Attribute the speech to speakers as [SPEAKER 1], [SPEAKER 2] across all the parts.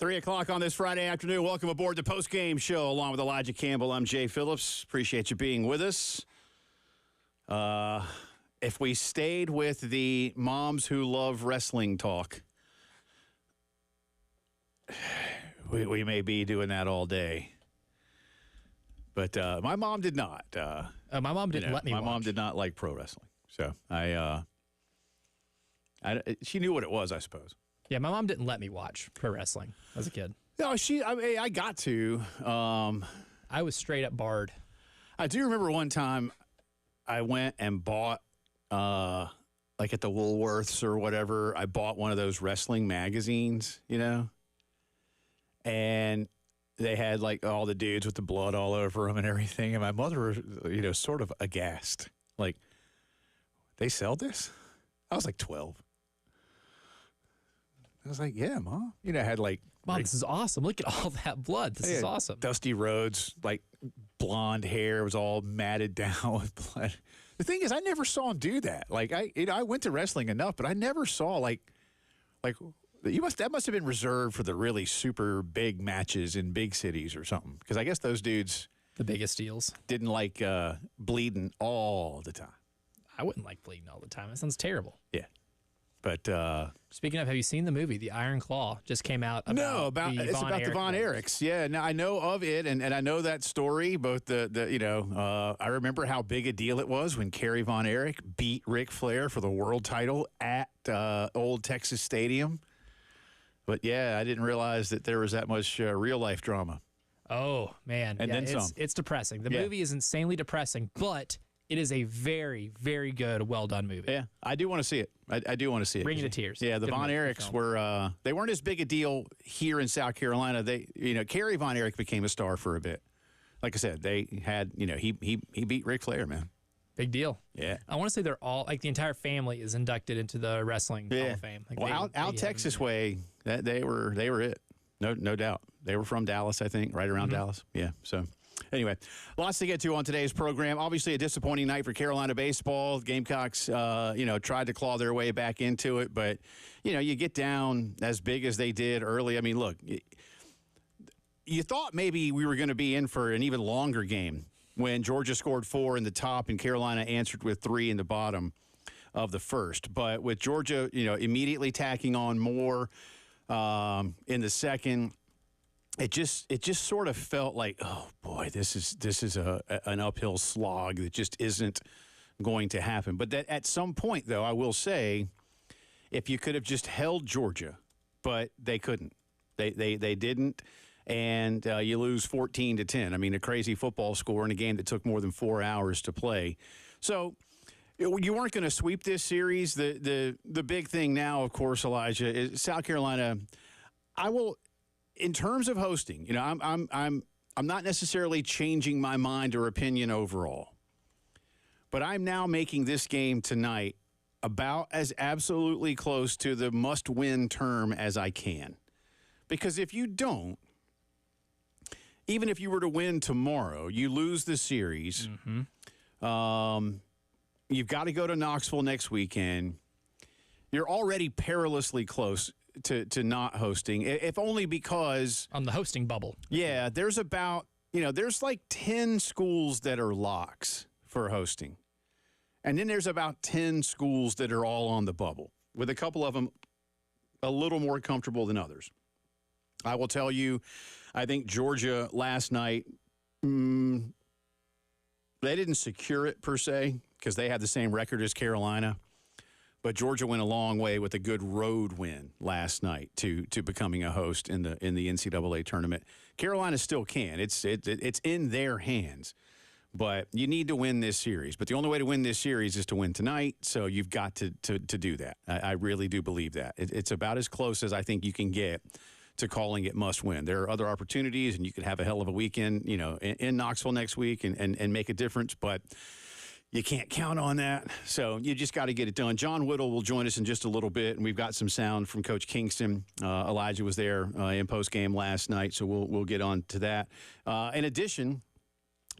[SPEAKER 1] 3 o'clock on this Friday afternoon. Welcome aboard the Postgame Show along with Elijah Campbell. I'm Jay Phillips. Appreciate you being with us. If we stayed with the moms who love wrestling talk, we may be doing that all day. But my mom did not.
[SPEAKER 2] My mom didn't let me watch.
[SPEAKER 1] My mom did not like pro wrestling. So she knew what it was, I suppose.
[SPEAKER 2] Yeah, my mom didn't let me watch pro wrestling as a kid.
[SPEAKER 1] No, I got to.
[SPEAKER 2] I was straight up barred.
[SPEAKER 1] I do remember one time I went and bought, like at the Woolworths or whatever, I bought one of those wrestling magazines, and they had like all the dudes with the blood all over them and everything. And my mother was, sort of aghast. Like, they sell this? I was like 12. I was like, yeah, Mom. Had like...
[SPEAKER 2] Mom, this is awesome. Look at all that blood. This is awesome.
[SPEAKER 1] Dusty Rhodes, like blonde hair was all matted down with blood. The thing is, I never saw him do that. Like, I went to wrestling enough, but I never saw that must have been reserved for the really super big matches in big cities or something. Because I guess those dudes...
[SPEAKER 2] The biggest deals.
[SPEAKER 1] Didn't like bleeding all the time.
[SPEAKER 2] I wouldn't like bleeding all the time. That sounds terrible.
[SPEAKER 1] Yeah. But
[SPEAKER 2] speaking of, have you seen the movie The Iron Claw? Just came out.
[SPEAKER 1] It's about the Von Erichs. Yeah, now I know of it, and I know that story. Both I remember how big a deal it was when Kerry Von Erich beat Ric Flair for the world title at Old Texas Stadium. But yeah, I didn't realize that there was that much real life drama.
[SPEAKER 2] Oh man,
[SPEAKER 1] and then some.
[SPEAKER 2] It's depressing. The movie is insanely depressing, but it is a very, very good, well-done movie.
[SPEAKER 1] Yeah, I do want to see it. I do want to see it.
[SPEAKER 2] Bring you to tears.
[SPEAKER 1] Yeah, the Von Erichs were, they weren't as big a deal here in South Carolina. Kerry Von Erich became a star for a bit. Like I said, they had, he beat Ric Flair, man.
[SPEAKER 2] Big deal.
[SPEAKER 1] Yeah.
[SPEAKER 2] I want to say they're all, like the entire family is inducted into the Wrestling Hall of Fame. Like
[SPEAKER 1] out Texas way, they were it. No doubt. They were from Dallas, I think, right around Dallas. Yeah, so... Anyway, lots to get to on today's program. Obviously, a disappointing night for Carolina baseball. Gamecocks, tried to claw their way back into it, but, you get down as big as they did early. I mean, look, you thought maybe we were going to be in for an even longer game when Georgia scored 4 in the top and Carolina answered with 3 in the bottom of the first. But with Georgia, immediately tacking on more in the second, It just sort of felt like, oh boy, this is an uphill slog that just isn't going to happen. But that at some point, though, I will say, if you could have just held Georgia, but they couldn't, they didn't, and you lose 14-10. I mean, a crazy football score in a game that took more than 4 hours to play. So you weren't going to sweep this series. The big thing now, of course, Elijah, is South Carolina. In terms of hosting, I'm not necessarily changing my mind or opinion overall, but I'm now making this game tonight about as absolutely close to the must-win term as I can. Because if you don't, even if you were to win tomorrow, you lose the series. Mm-hmm. You've got to go to Knoxville next weekend. You're already perilously close to not hosting, if only because...
[SPEAKER 2] On the hosting bubble.
[SPEAKER 1] Yeah, there's about, there's like 10 schools that are locks for hosting. And then there's about 10 schools that are all on the bubble, with a couple of them a little more comfortable than others. I will tell you, I think Georgia last night, they didn't secure it per se, because they had the same record as Carolina. But Georgia went a long way with a good road win last night to becoming a host in the NCAA tournament. Carolina still can. It's in their hands. But you need to win this series. But the only way to win this series is to win tonight, so you've got to do that. I really do believe that. It's about as close as I think you can get to calling it must win. There are other opportunities, and you could have a hell of a weekend, in Knoxville next week and make a difference. But you can't count on that, so you just got to get it done. John Whittle will join us in just a little bit, and we've got some sound from Coach Kingston. Elijah was there in postgame last night, so we'll get on to that. In addition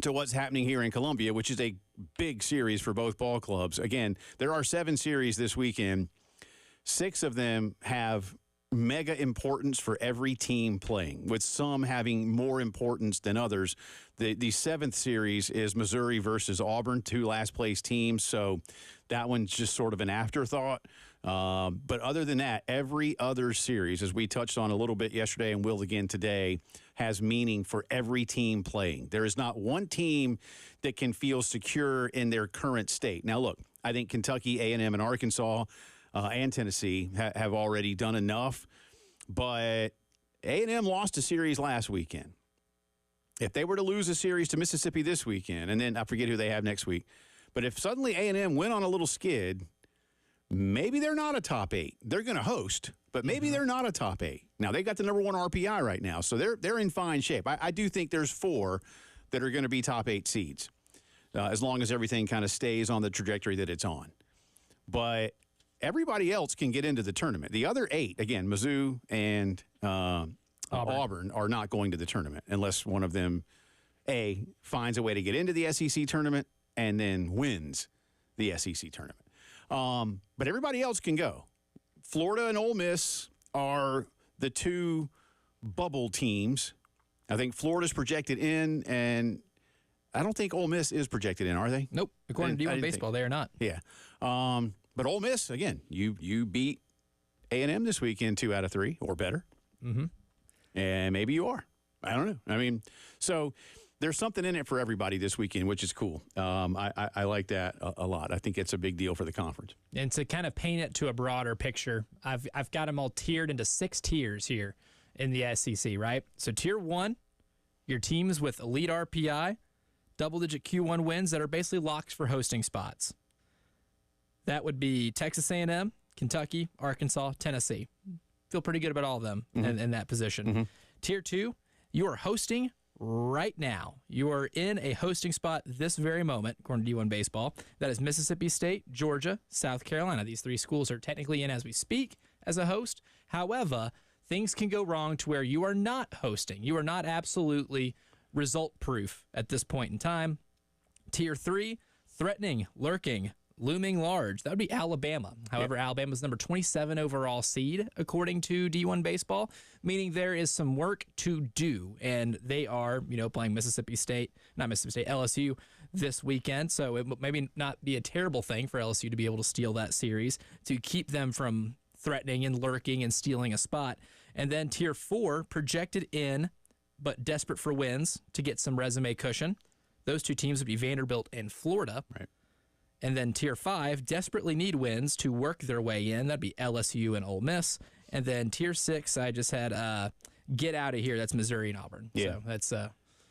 [SPEAKER 1] to what's happening here in Columbia, which is a big series for both ball clubs. Again, there are 7 series this weekend. 6 of them have mega importance for every team playing, with some having more importance than others. The seventh series is Missouri versus Auburn, 2 last-place teams, so that one's just sort of an afterthought. But other than that, every other series, as we touched on a little bit yesterday and will again today, has meaning for every team playing. There is not one team that can feel secure in their current state. Now, look, I think Kentucky, A&M, and Arkansas and Tennessee have already done enough, but A&M lost a series last weekend. If they were to lose a series to Mississippi this weekend, and then I forget who they have next week, but if suddenly A&M went on a little skid, maybe they're not a top 8. They're going to host, but maybe they're not a top 8. Now, they got the number 1 RPI right now, so they're in fine shape. I do think there's 4 that are going to be top 8 seeds, as long as everything kind of stays on the trajectory that it's on. But everybody else can get into the tournament. The other 8, again, Mizzou and Auburn are not going to the tournament unless one of them, A, finds a way to get into the SEC tournament and then wins the SEC tournament. But everybody else can go. Florida and Ole Miss are the 2 bubble teams. I think Florida's projected in, and I don't think Ole Miss is projected in, are they?
[SPEAKER 2] Nope. According to D1 Baseball, they are not.
[SPEAKER 1] Yeah. But Ole Miss, again, you beat A&M this weekend 2 out of 3 or better.
[SPEAKER 2] Mm-hmm.
[SPEAKER 1] And maybe you are. I don't know. I mean, so there's something in it for everybody this weekend, which is cool. I like that a lot. I think it's a big deal for the conference.
[SPEAKER 2] And to kind of paint it to a broader picture, I've got them all tiered into 6 tiers here in the SEC, right? So tier 1, your teams with elite RPI, double-digit Q1 wins that are basically locks for hosting spots. That would be Texas A&M, Kentucky, Arkansas, Tennessee. Feel pretty good about all of them in that position. Tier 2, you are hosting right now. You are in a hosting spot this very moment, according to D1 Baseball. That is Mississippi State, Georgia, South Carolina. These 3 schools are technically in as we speak as a host. However, things can go wrong to where you are not hosting. You are not absolutely result-proof at this point in time. Tier 3, threatening, lurking, looming large. That would be Alabama. However, Alabama's number 27 overall seed, according to D1 Baseball, meaning there is some work to do. And they are, playing LSU this weekend. So it maybe not be a terrible thing for LSU to be able to steal that series, to keep them from threatening and lurking and stealing a spot. And then tier 4, projected in, but desperate for wins to get some resume cushion. Those 2 teams would be Vanderbilt and Florida.
[SPEAKER 1] Right.
[SPEAKER 2] And then tier 5, desperately need wins to work their way in. That'd be LSU and Ole Miss. And then tier 6, I just had get out of here. That's Missouri and Auburn.
[SPEAKER 1] Yeah.
[SPEAKER 2] So that's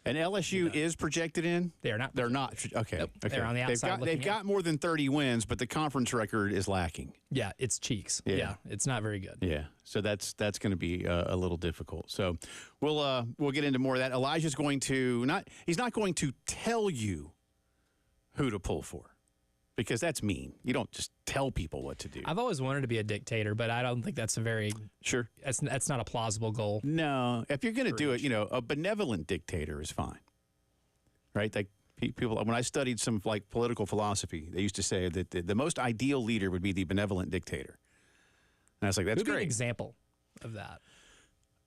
[SPEAKER 1] and LSU is projected in?
[SPEAKER 2] They're not.
[SPEAKER 1] They're not. Okay.
[SPEAKER 2] Nope.
[SPEAKER 1] Okay.
[SPEAKER 2] They're on the outside.
[SPEAKER 1] They've got more than 30 wins, but the conference record is lacking.
[SPEAKER 2] Yeah, it's cheeks. Yeah, it's not very good.
[SPEAKER 1] Yeah, so that's going to be a little difficult. So we'll get into more of that. Elijah's going to he's not going to tell you who to pull for, because that's mean. You don't just tell people what to do.
[SPEAKER 2] I've always wanted to be a dictator, but I don't think that's a very
[SPEAKER 1] sure.
[SPEAKER 2] That's not a plausible goal.
[SPEAKER 1] No, if you're going to do it, a benevolent dictator is fine, right? Like people, when I studied some political philosophy, they used to say that the most ideal leader would be the benevolent dictator. And I was like, that's great.
[SPEAKER 2] An example of that.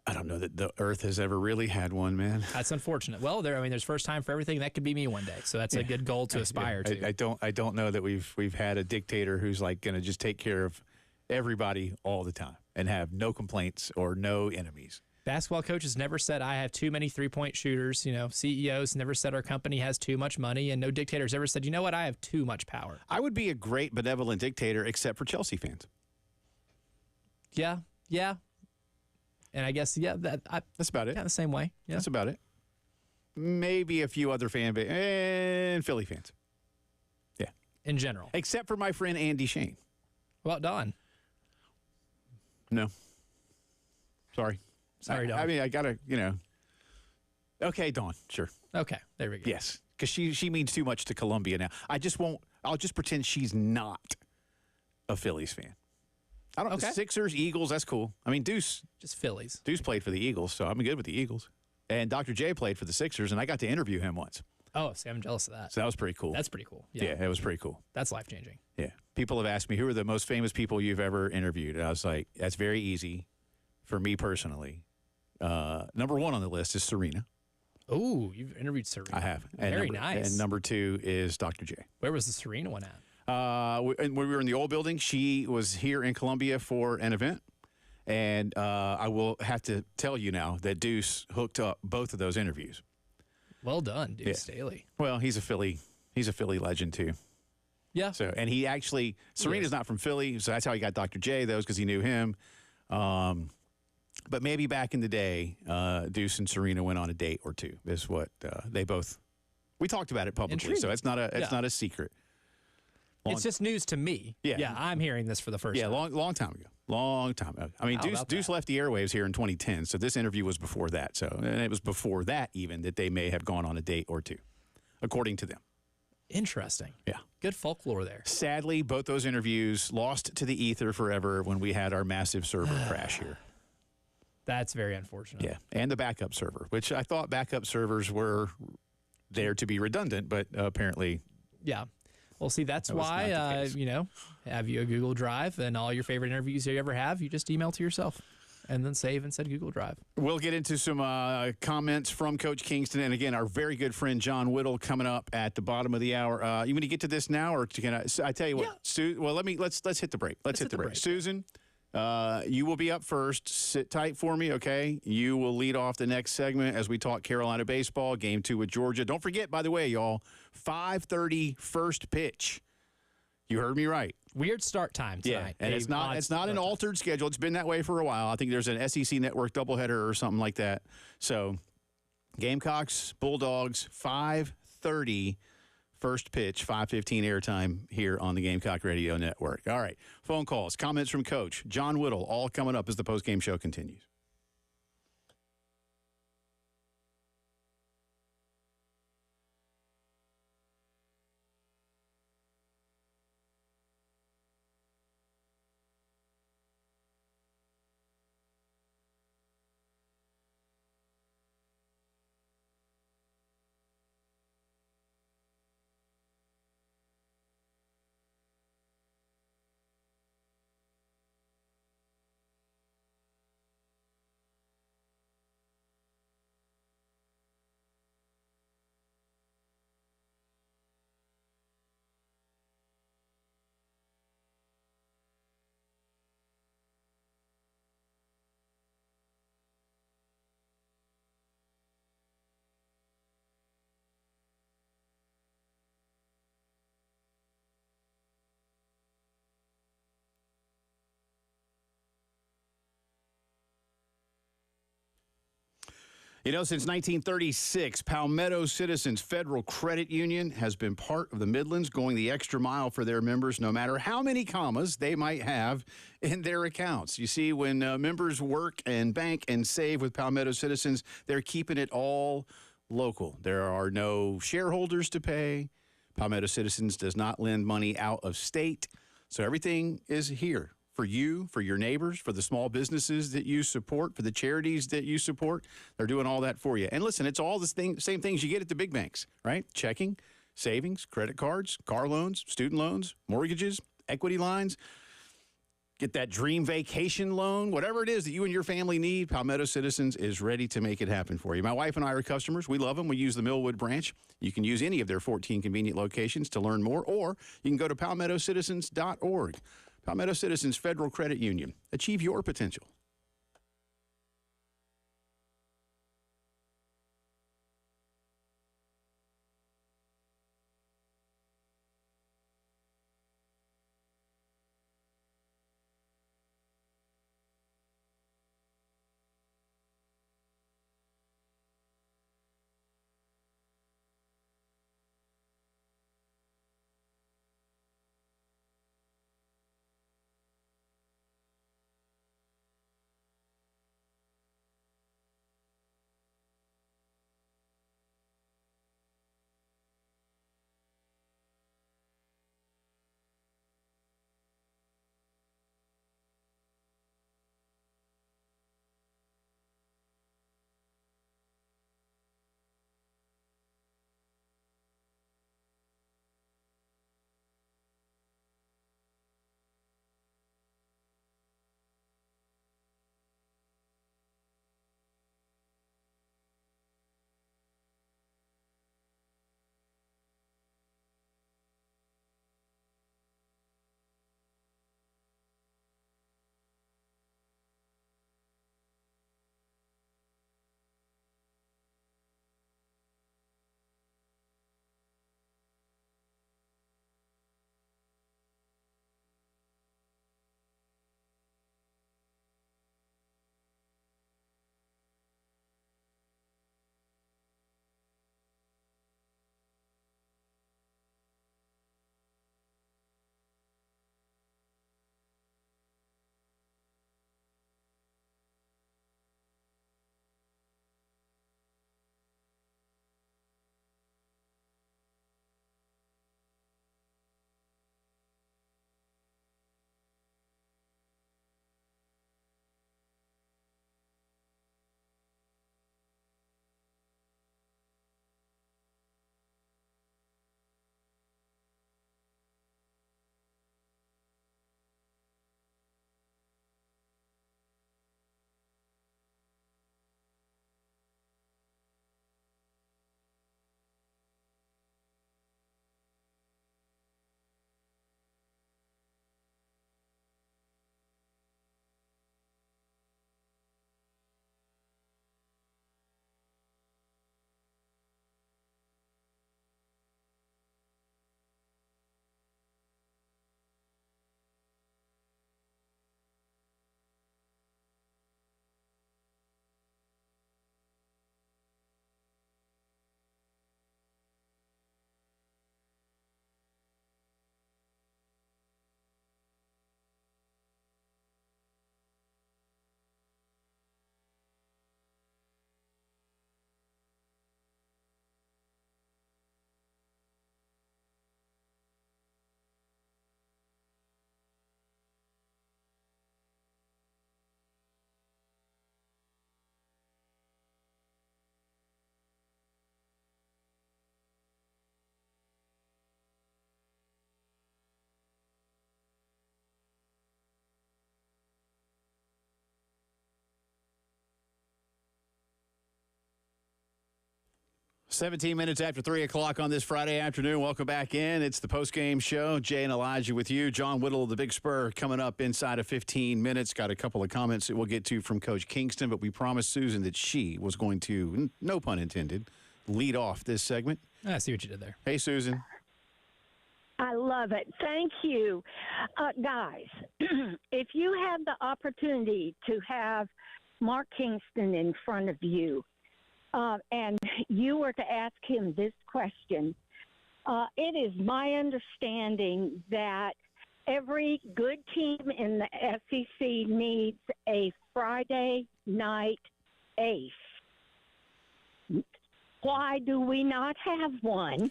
[SPEAKER 1] I don't know that the Earth has ever really had one, man.
[SPEAKER 2] That's unfortunate. Well, there's first time for everything. That could be me one day. So that's a good goal to aspire to.
[SPEAKER 1] I don't know that we've had a dictator who's going to just take care of everybody all the time and have no complaints or no enemies.
[SPEAKER 2] Basketball coaches never said I have too many 3-point shooters. CEOs never said our company has too much money, and no dictators ever said, I have too much power.
[SPEAKER 1] I would be a great benevolent dictator, except for Chelsea fans.
[SPEAKER 2] Yeah. And I guess,
[SPEAKER 1] that's about it.
[SPEAKER 2] Yeah, the same way. Yeah.
[SPEAKER 1] That's about it. Maybe a few other fan base and Philly fans. Yeah.
[SPEAKER 2] In general.
[SPEAKER 1] Except for my friend Andy Shane.
[SPEAKER 2] What about Don?
[SPEAKER 1] No. Sorry,
[SPEAKER 2] Don.
[SPEAKER 1] I mean, I got to, Okay, Dawn, sure.
[SPEAKER 2] Okay, there we go.
[SPEAKER 1] Yes, because she means too much to Columbia now. I'll just pretend she's not a Phillies fan. I don't.
[SPEAKER 2] Okay.
[SPEAKER 1] Sixers, Eagles, that's cool. I mean, Deuce.
[SPEAKER 2] Just Phillies.
[SPEAKER 1] Deuce played for the Eagles, so I'm good with the Eagles. And Dr. J played for the Sixers, and I got to interview him once.
[SPEAKER 2] Oh, see, I'm jealous of that.
[SPEAKER 1] So that was pretty cool.
[SPEAKER 2] That's pretty cool.
[SPEAKER 1] Yeah, it was pretty cool.
[SPEAKER 2] That's life-changing.
[SPEAKER 1] Yeah. People have asked me, who are the most famous people you've ever interviewed? And I was like, that's very easy. for me personally, number one on the list is Serena.
[SPEAKER 2] Oh, you've interviewed Serena.
[SPEAKER 1] I have.
[SPEAKER 2] Very nice.
[SPEAKER 1] And number two is Dr. J.
[SPEAKER 2] Where was the Serena one at?
[SPEAKER 1] When we were in the old building, she was here in Columbia for an event. And I will have to tell you now that Deuce hooked up both of those interviews.
[SPEAKER 2] Well done, Deuce Staley.
[SPEAKER 1] Well, he's a Philly legend too.
[SPEAKER 2] Yeah.
[SPEAKER 1] So, and he actually, Serena's not from Philly, so that's how he got Dr. J, those, because he knew him. But maybe back in the day, Deuce and Serena went on a date or two. Is what they both. We talked about it publicly,
[SPEAKER 2] Intriguing.
[SPEAKER 1] so it's not a secret.
[SPEAKER 2] It's just news to me.
[SPEAKER 1] Yeah.
[SPEAKER 2] I'm hearing this for the first time.
[SPEAKER 1] Yeah, long time ago. Long time ago. I mean, Deuce left the airwaves here in 2010, so this interview was before that. So, and it was before that even that they may have gone on a date or two, according to them.
[SPEAKER 2] Interesting.
[SPEAKER 1] Yeah.
[SPEAKER 2] Good folklore there.
[SPEAKER 1] Sadly, both those interviews lost to the ether forever when we had our massive server crash here.
[SPEAKER 2] That's very unfortunate.
[SPEAKER 1] Yeah, and the backup server, which I thought backup servers were there to be redundant, but apparently.
[SPEAKER 2] Yeah. Well, see, that's
[SPEAKER 1] That was not the
[SPEAKER 2] why,
[SPEAKER 1] case.
[SPEAKER 2] have you a Google Drive and all your favorite interviews you ever have, you just email to yourself and then save and send Google Drive.
[SPEAKER 1] We'll get into some comments from Coach Kingston. And again, our very good friend John Whittle coming up at the bottom of the hour. You want to get to this now, or can I tell you what?
[SPEAKER 2] Yeah.
[SPEAKER 1] Well, let's hit the break. Let's hit the break.
[SPEAKER 2] break.
[SPEAKER 1] Susan, you will be up first. Sit tight for me, okay? You will lead off the next segment as we talk Carolina baseball, game 2 with Georgia. Don't forget, by the way, y'all, 5:30 first pitch. You heard me right.
[SPEAKER 2] Weird start time tonight.
[SPEAKER 1] Yeah, and it's not an altered schedule. It's been that way for a while. I think there's an SEC Network doubleheader or something like that. So, Gamecocks, Bulldogs, 5:30 first pitch, 5:15 airtime here on the Gamecock Radio Network. All right, phone calls, comments from Coach John Whittle, all coming up as the postgame show continues. You know, since 1936, Palmetto Citizens Federal Credit Union has been part of the Midlands, going the extra mile for their members, no matter how many commas they might have in their accounts. You see, when members work and bank and save with Palmetto Citizens, they're keeping it all local. There are no shareholders to pay. Palmetto Citizens does not lend money out of state. So everything is here for you, for your neighbors, for the small businesses that you support, for the charities that you support. They're doing all that for you. And listen, it's all the same things you get at the big banks, right? Checking, savings, credit cards, car loans, student loans, mortgages, equity lines. Get that dream vacation loan, whatever it is that you and your family need, Palmetto Citizens is ready to make it happen for you. My wife and I are customers. We love them. We use the Millwood branch. You can use any of their 14 convenient locations to learn more, or you can go to palmettocitizens.org. Palmetto Citizens Federal Credit Union. Achieve your potential. 17 minutes after 3 o'clock on this Friday afternoon. Welcome back in. It's the Postgame Show. Jay and Elijah with you. John Whittle, the Big Spur, coming up inside of 15 minutes. Got a couple of comments that we'll get to from Coach Kingston, but we promised Susan that she was going to, no pun intended, lead off this segment.
[SPEAKER 2] I see what you did there.
[SPEAKER 1] Hey, Susan.
[SPEAKER 3] I love it. Thank you. Guys, if you have the opportunity to have Mark Kingston in front of you, and you were to ask him this question, it is my understanding that every good team in the SEC needs a Friday night ace. Why do we not have one?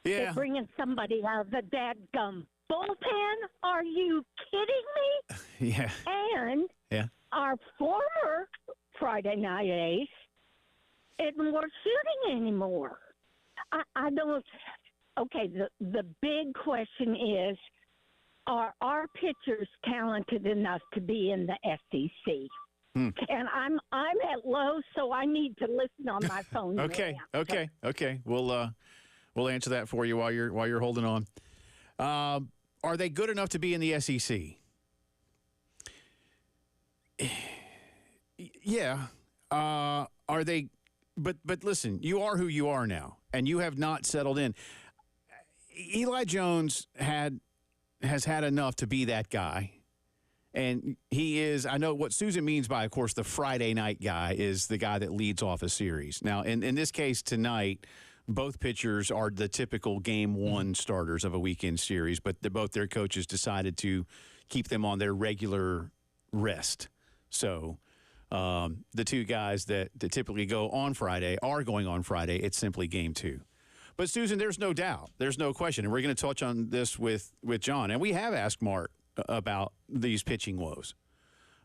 [SPEAKER 1] Yeah.
[SPEAKER 3] They're bringing somebody out of the dadgum bullpen? Are you kidding
[SPEAKER 1] me? Yeah.
[SPEAKER 3] And our former Friday night ace isn't worth shooting anymore. I don't. Okay, the big question is, are our pitchers talented enough to be in the SEC? And I'm at Lowe's, so I need to listen on my phone.
[SPEAKER 1] Okay. We'll answer that for you while you're holding on. Are they good enough to be in the SEC? Yeah. Are they? But listen, you are who you are now, and you have not settled in. Eli Jones has had enough to be that guy, and he is. I know what Susan means by, of course, the Friday night guy is the guy that leads off a series. Now, in this case tonight, both pitchers are the typical game one starters of a weekend series, but both their coaches decided to keep them on their regular rest. So the two guys that typically go on Friday are going on Friday. It's simply game two. But, Susan, there's no doubt. There's no question. And we're going to touch on this with John. And we have asked Mark about these pitching woes.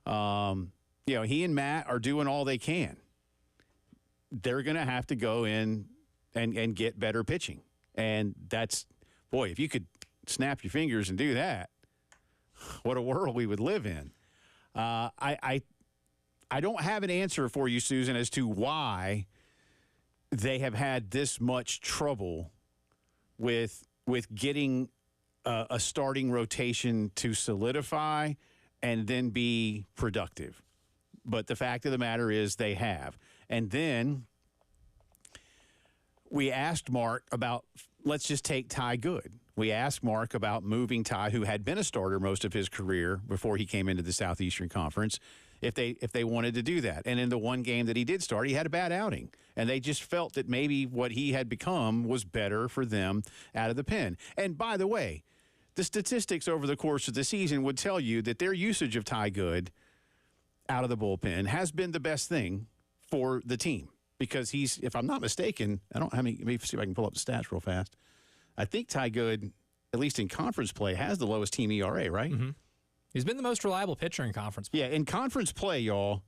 [SPEAKER 1] He and Matt are doing all they can. They're going to have to go in and get better pitching. And that's, boy, if you could snap your fingers and do that, what a world we would live in. I don't have an answer for you, Susan, as to why they have had this much trouble with getting a starting rotation to solidify and then be productive. But the fact of the matter is they have. And then we asked Mark about, let's just take Ty Good. We asked Mark about moving Ty, who had been a starter most of his career before he came into the Southeastern Conference, if they wanted to do that. And in the one game that he did start, he had a bad outing. And they just felt that maybe what he had become was better for them out of the pen. And by the way, the statistics over the course of the season would tell you that their usage of Ty Good out of the bullpen has been the best thing for the team. Because he's, if I'm not mistaken, let me see if I can pull up the stats real fast. I think Ty Good, at least in conference play, has the lowest team ERA, right?
[SPEAKER 2] Mm-hmm. He's been the most reliable pitcher in conference play.
[SPEAKER 1] Yeah, in conference play, y'all,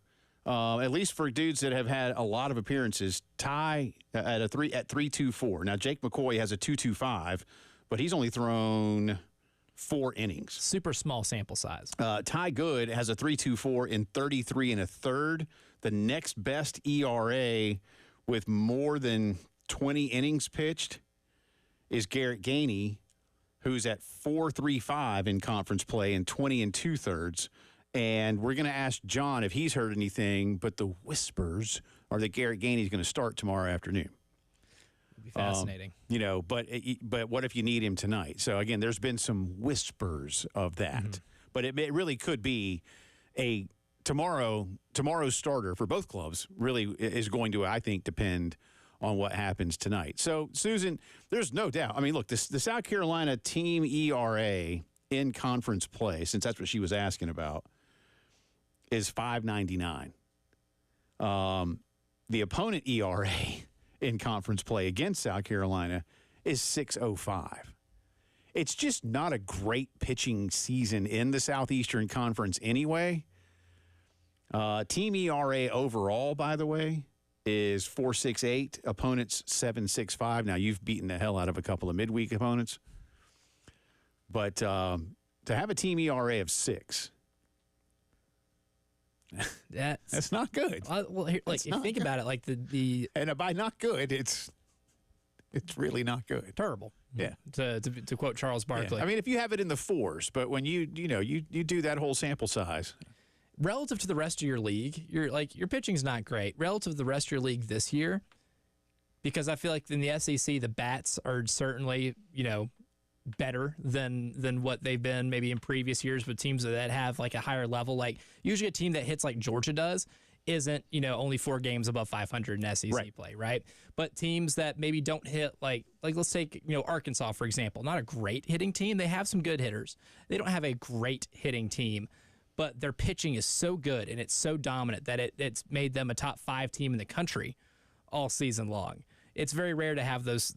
[SPEAKER 1] at least for dudes that have had a lot of appearances, Ty at 3.24. Now, Jake McCoy has a 2.25, but he's only thrown 4 innings.
[SPEAKER 2] Super small sample size.
[SPEAKER 1] Ty Good has a 3.24 in 33 1/3. The next best ERA with more than 20 innings pitched is Garrett Gainey, who's at 4.35 in conference play and 20 2/3. And we're going to ask John if he's heard anything, but the whispers are that Garrett Gainey's going to start tomorrow afternoon.
[SPEAKER 2] It'd be fascinating.
[SPEAKER 1] But what if you need him tonight? So, again, there's been some whispers of that. Mm-hmm. But it really could be tomorrow's starter for both clubs really is going to, I think, depend on what happens tonight. So, Susan, there's no doubt. I mean, look, the South Carolina team ERA in conference play, since that's what she was asking about, is 5.99. The opponent ERA in conference play against South Carolina is 6.05. It's just not a great pitching season in the Southeastern Conference anyway. Team ERA overall, by the way, is 4.68. Opponents 7.65. Now, you've beaten the hell out of a couple of midweek opponents. But to have a team ERA of 6,
[SPEAKER 2] that's
[SPEAKER 1] not good.
[SPEAKER 2] Well, here, like, if you think about it, like the
[SPEAKER 1] and by not good, it's It's really not good.
[SPEAKER 2] Terrible.
[SPEAKER 1] Yeah.
[SPEAKER 2] To quote Charles Barkley.
[SPEAKER 1] Yeah. I mean, if you have it in the 4s, but when you do that whole sample size.
[SPEAKER 2] Relative to the rest of your league, your pitching's not great. Relative to the rest of your league this year, because I feel like in the SEC, the bats are certainly, better than what they've been maybe in previous years with teams that have like a higher level. Like usually a team that hits like Georgia does isn't, only 4 games above 500 in SEC play, right? But teams that maybe don't hit like let's take, Arkansas, for example, not a great hitting team. They have some good hitters. They don't have a great hitting team, but their pitching is so good and it's so dominant that it's made them a top 5 team in the country all season long. It's very rare to have those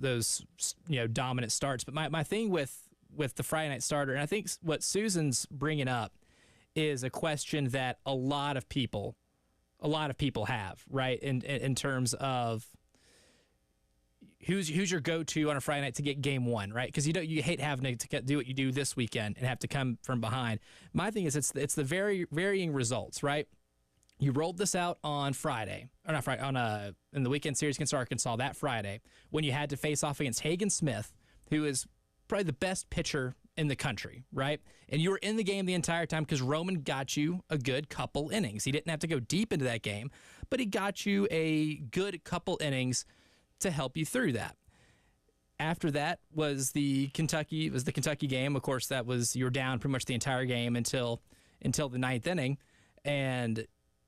[SPEAKER 2] dominant starts. But my thing with the Friday night starter, and I think what Susan's bringing up is a question that a lot of people have, right? In terms of who's your go-to on a Friday night to get game 1, right? Because you hate having to do what you do this weekend and have to come from behind. My thing is it's the very varying results, right? You rolled this out on Friday, or not Friday, in the weekend series against Arkansas that Friday when you had to face off against Hagen Smith, who is probably the best pitcher in the country, right? And you were in the game the entire time because Roman got you a good couple innings. He didn't have to go deep into that game, but he got you a good couple innings to help you through that. After that was the Kentucky game. Of course, you were down pretty much the entire game until the 9th inning, and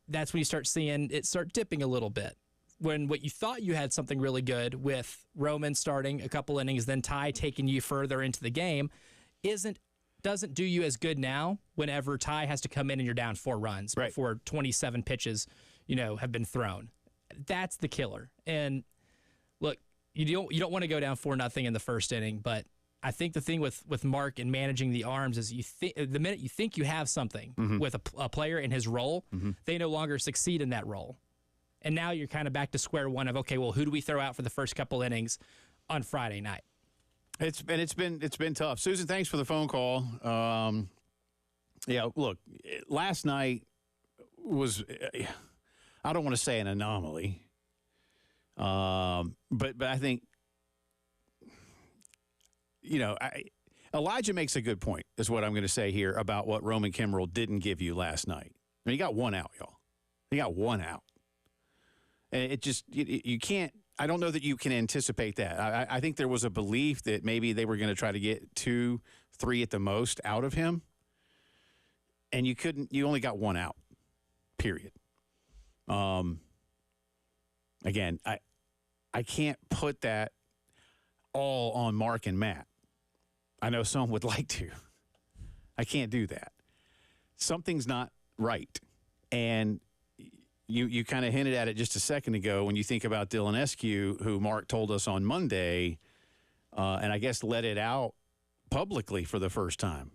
[SPEAKER 2] that's when you start seeing it start dipping a little bit. When what you thought you had something really good with Roman starting a couple innings, then Ty taking you further into the game, doesn't do you as good now whenever Ty has to come in and you're down 4 runs before 27 pitches, have been thrown. That's the killer. And look, you don't want to go down 4-0 in the first inning, but I think the thing with Mark and managing the arms is the minute you think you have something with a player in his role, they no longer succeed in that role. And now you're kind of back to square one of, okay, well, who do we throw out for the first couple innings on Friday night?
[SPEAKER 1] It's been tough. Susan, thanks for the phone call. Look, last night was, I don't want to say an anomaly, but I think, Elijah makes a good point, is what I'm going to say here about what Roman Kimmerell didn't give you last night. I mean, he got 1 out, y'all. He got 1 out. And it just, you can't, I don't know that you can anticipate that. I think there was a belief that maybe they were going to try to get 2, 3 at the most out of him. And you only got 1 out, period. Again, I can't put that all on Mark and Matt. I know some would like to. I can't do that. Something's not right. And you kind of hinted at it just a second ago when you think about Dylan Eskew, who Mark told us on Monday, and I guess let it out publicly for the first time,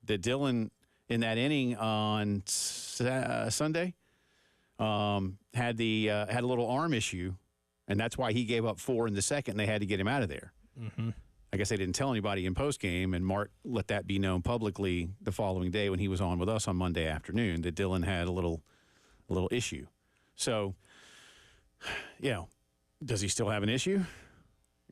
[SPEAKER 1] that Dylan in that inning on Sunday had a little arm issue, and that's why he gave up 4 in the second. And they had to get him out of there. Mm-hmm. I guess they didn't tell anybody in postgame, and Mark let that be known publicly the following day when he was on with us on Monday afternoon, that Dylan had a little issue. So, does he still have an issue?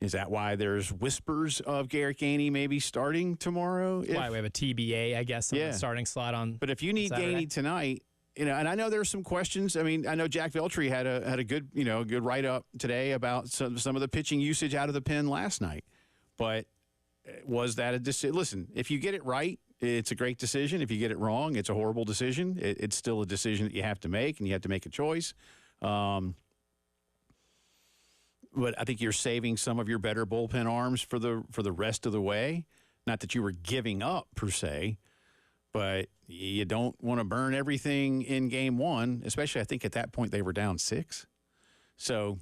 [SPEAKER 1] Is that why there's whispers of Garrett Gainey maybe starting tomorrow?
[SPEAKER 2] Why we have a TBA, I guess, on the starting slot on.
[SPEAKER 1] But if you need Gainey tonight, and I know there's some questions. I mean, I know Jack Veltri had a good, good write-up today about some of the pitching usage out of the pen last night. But was that a decision? Listen, if you get it right, it's a great decision. If you get it wrong, it's a horrible decision. It's still a decision that you have to make, and you have to make a choice. But I think you're saving some of your better bullpen arms for the rest of the way. Not that you were giving up, per se, but you don't want to burn everything in game 1, especially I think at that point they were down 6. So,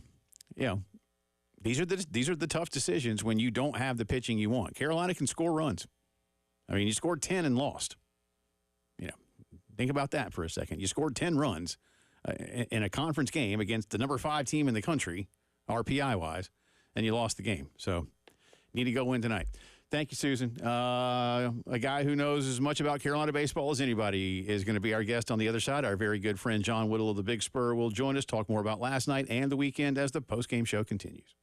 [SPEAKER 1] these are the tough decisions when you don't have the pitching you want. Carolina can score runs. I mean, you scored 10 and lost. Think about that for a second. You scored 10 runs in a conference game against the number 5 team in the country, RPI-wise, and you lost the game. So, need to go win tonight. Thank you, Susan. A guy who knows as much about Carolina baseball as anybody is going to be our guest on the other side. Our very good friend John Whittle of the Big Spur will join us, talk more about last night and the weekend as the postgame show continues.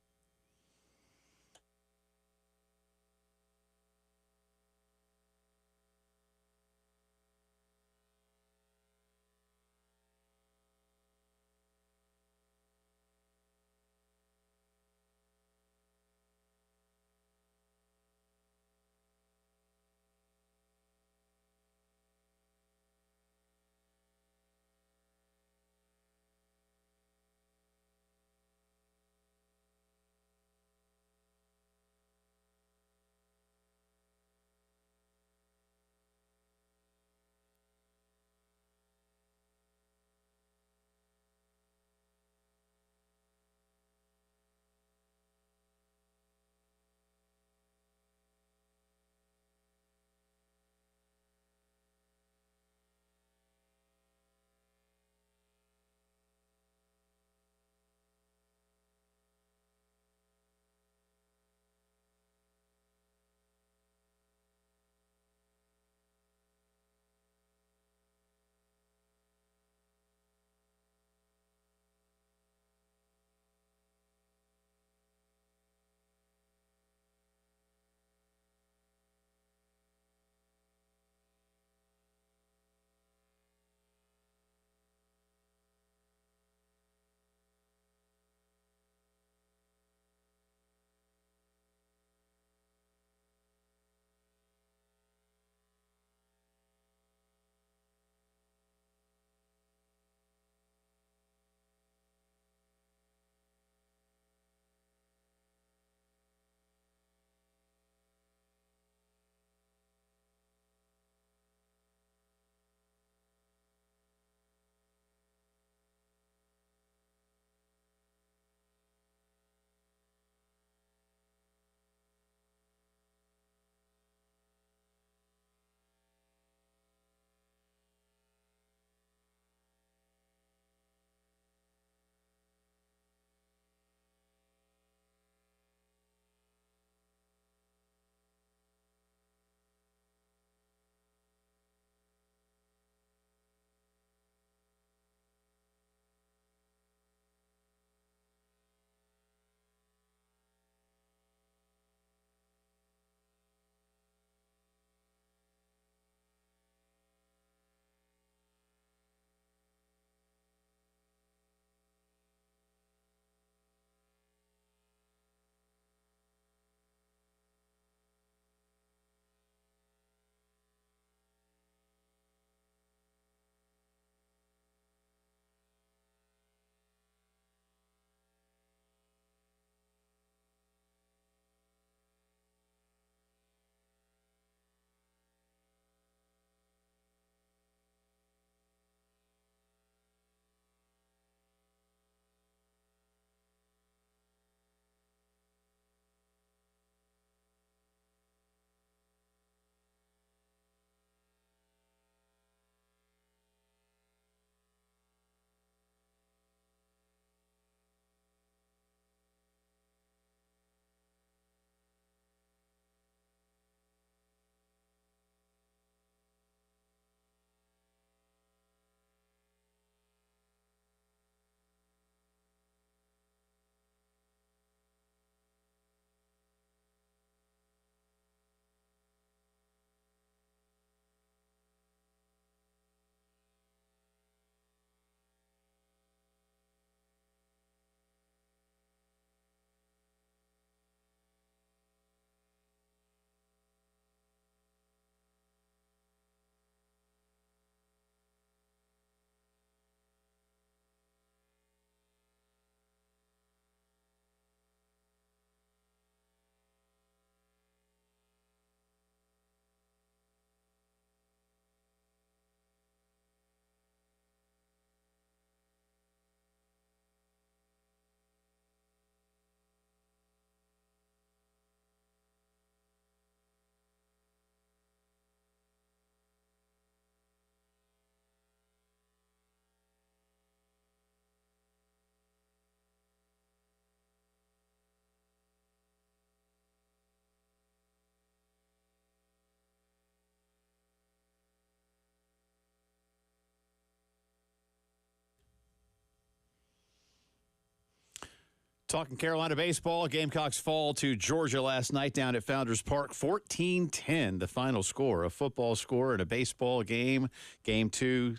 [SPEAKER 1] Talking Carolina baseball, Gamecocks fall to Georgia last night down at Founders Park, 14-10, the final score, a football score in a baseball game. Game 2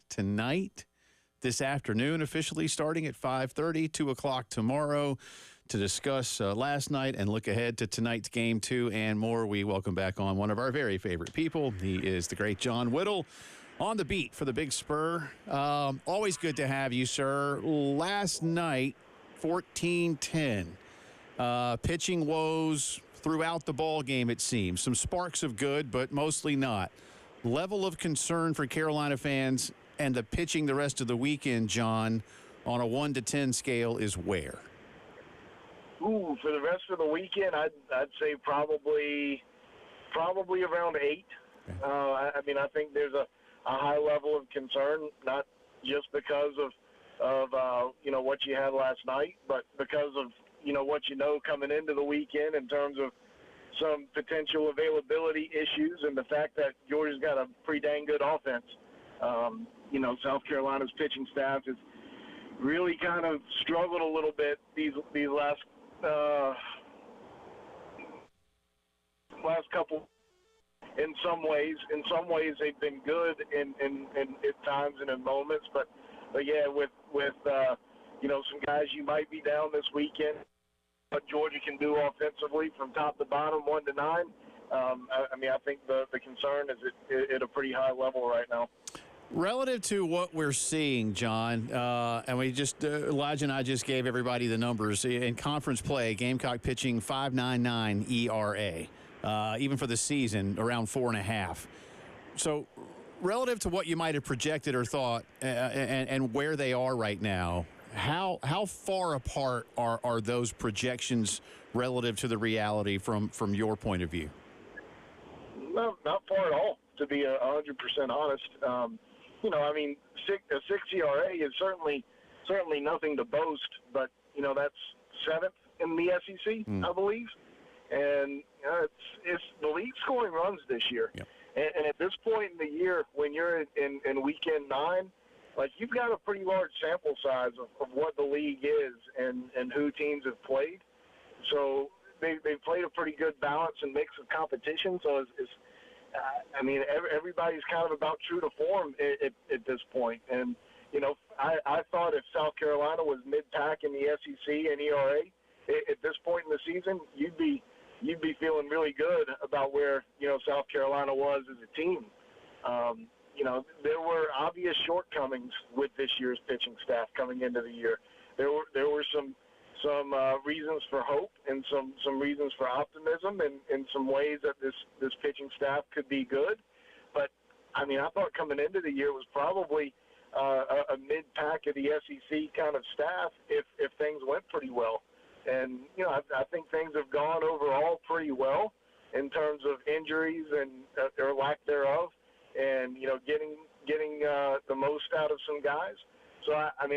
[SPEAKER 1] tonight, this afternoon, officially starting at 5:30, 2 o'clock tomorrow. To discuss last night and look ahead to tonight's Game 2 and more, we welcome back on one of our very favorite people. He is the great John Whittle on the beat for the Big Spur. Always good to have you, sir. Last night, 14-10. Pitching woes throughout the ball game, it seems. Some sparks of good, but mostly not. Level of concern for Carolina fans and the pitching the rest of the weekend, John, on a 1 to 10 scale is where?
[SPEAKER 4] Ooh, for the rest of the weekend, I'd say probably around 8. Okay. I think there's a high level of concern, not just because of what you had last night, but because of what coming into the weekend in terms of some potential availability issues and the fact that Georgia's got a pretty dang good offense. South Carolina's pitching staff has really kind of struggled a little bit these last couple. In some ways they've been good in at times and in moments, but yeah, with some guys you might be down this weekend, what Georgia can do offensively from top to bottom, 1 to 9. I think the concern is at a pretty high level right now.
[SPEAKER 1] Relative to what we're seeing, John, and we just Elijah and I just gave everybody the numbers in conference play. Gamecock pitching 5.99 ERA, even for the season around 4.5. So, relative to what you might have projected or thought, and where they are right now, how far apart are those projections relative to the reality from your point of view?
[SPEAKER 4] No, not far at all, to be 100% honest. A 6 ERA is certainly nothing to boast, but that's 7th in the SEC, I believe, and it's the lead scoring runs this year.
[SPEAKER 1] Yep.
[SPEAKER 4] And at this point in the year, when you're in weekend 9, you've got a pretty large sample size of what the league is and who teams have played. So they've played a pretty good balance and mix of competition. So everybody's kind of about true to form at this point. And, I thought if South Carolina was mid-pack in the SEC and ERA, at this point in the season, you'd be feeling really good about where, South Carolina was as a team. There were obvious shortcomings with this year's pitching staff coming into the year. There were some reasons for hope and some reasons for optimism and some ways that this pitching staff could be good. But, I thought coming into the year was probably a mid-pack of the SEC kind of staff if things went pretty well. And, I think things have gone overall pretty well in terms of injuries and or lack thereof and, getting the most out of some guys. So, I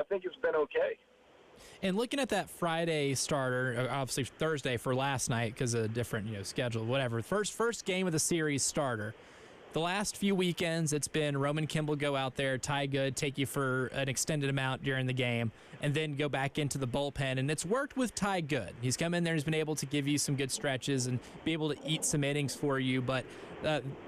[SPEAKER 4] think it's been okay.
[SPEAKER 2] And looking at that Friday starter, obviously Thursday for last night because of a different schedule, whatever. First game of the series starter. The last few weekends, it's been Roman Kimball go out there, Ty Good, take you for an extended amount during the game, and then go back into the bullpen. And it's worked with Ty Good. He's come in there, he's been able to give you some good stretches and be able to eat some innings for you. But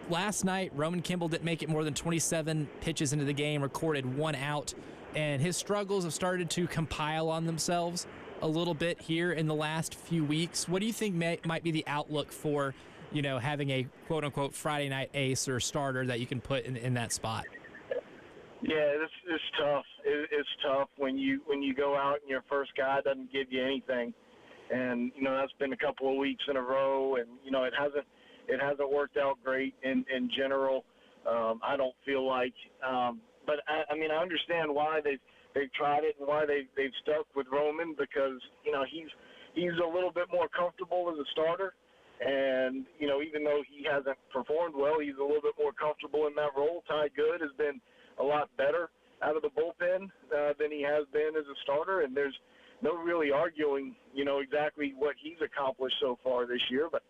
[SPEAKER 2] last night, Roman Kimball didn't make it more than 27 pitches into the game, recorded 1 out. And his struggles have started to compile on themselves a little bit here in the last few weeks. What do you think might be the outlook for, having a quote-unquote Friday night ace or starter that you can put in that spot?
[SPEAKER 4] Yeah, it's tough. It's tough when you go out and your first guy doesn't give you anything. And, that's been a couple of weeks in a row, and, it hasn't worked out great in general. I don't feel like but I understand why they've tried it and why they've stuck with Roman because he's a little bit more comfortable as a starter, and even though he hasn't performed well, he's a little bit more comfortable in that role. Ty Good has been a lot better out of the bullpen than he has been as a starter, and there's no really arguing exactly what he's accomplished so far this year, but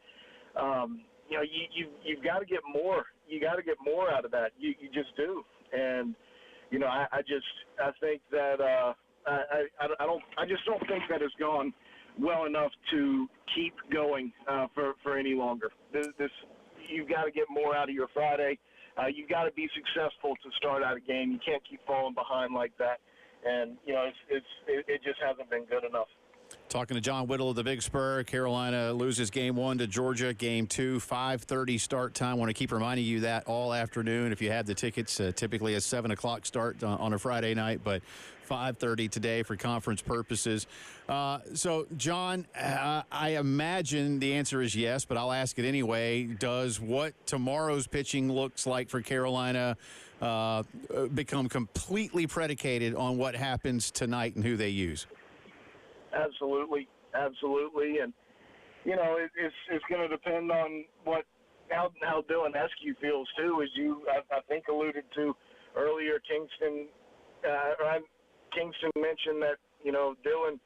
[SPEAKER 4] you've got to get more. You got to get more out of that. You just do. And I think that I just don't think that it's gone well enough to keep going for any longer. This you've got to get more out of your Friday. You've got to be successful to start out a game. You can't keep falling behind like that. And, it just hasn't been good enough.
[SPEAKER 1] Talking to John Whittle of the Big Spur. Carolina loses game 1 to Georgia. Game 2, 5:30 start time. Want to keep reminding you that all afternoon. If you have the tickets, typically a 7 o'clock start on a Friday night, but 5:30 today for conference purposes. So, John, I imagine the answer is yes, but I'll ask it anyway. Does what tomorrow's pitching looks like for Carolina become completely predicated on what happens tonight and who they use?
[SPEAKER 4] Absolutely, and it's going to depend on how Dylan Eskew feels too, as you I think alluded to earlier. Kingston mentioned that Dylan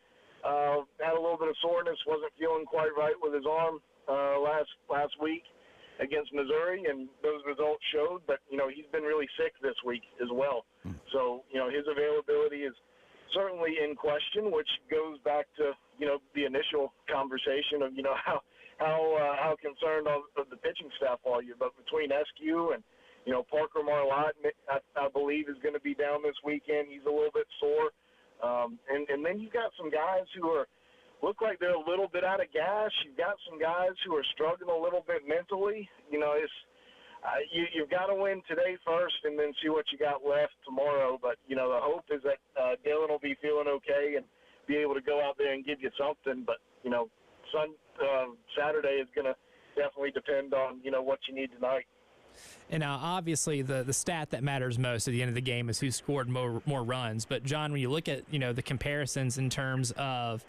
[SPEAKER 4] had a little bit of soreness, wasn't feeling quite right with his arm last week against Missouri, and those results showed. But he's been really sick this week as well, so his availability is certainly in question, which goes back to the initial conversation of how concerned of the pitching staff are you. But between Eskew and Parker Marlott, I believe is going to be down this weekend. He's a little bit sore, and then you've got some guys who look like they're a little bit out of gas. You've got some guys who are struggling a little bit mentally. You've got to win today first and then see what you got left tomorrow. But, the hope is that Dylan will be feeling okay and be able to go out there and give you something. But, Saturday is going to definitely depend on, what you need tonight.
[SPEAKER 2] And obviously the stat that matters most at the end of the game is who scored more runs. But, John, when you look at, the comparisons in terms of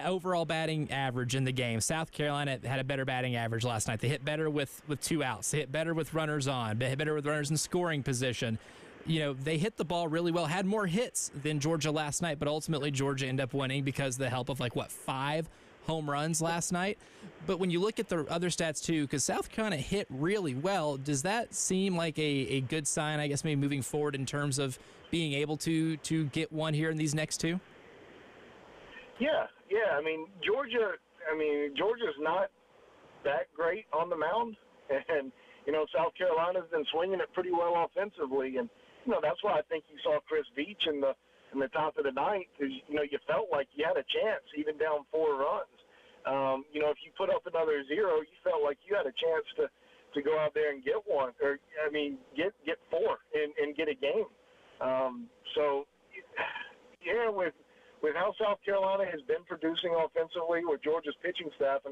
[SPEAKER 2] overall batting average in the game, South Carolina had a better batting average last night. They hit better with 2 outs. They hit better with runners on. They hit better with runners in scoring position. They hit the ball really well, had more hits than Georgia last night, but ultimately Georgia ended up winning because of the help of 5 home runs last night. But when you look at the other stats too, because South Carolina hit really well, does that seem like a good sign, I guess, maybe moving forward in terms of being able to get one here in these next 2?
[SPEAKER 4] Yeah. Georgia's not that great on the mound, and South Carolina's been swinging it pretty well offensively, and that's why I think you saw Chris Veach in the top of the ninth, because you felt like you had a chance even down 4 runs. If you put up another 0, you felt like you had a chance to go out there and get one, or get 4 and get a game. With how South Carolina has been producing offensively with Georgia's pitching staff,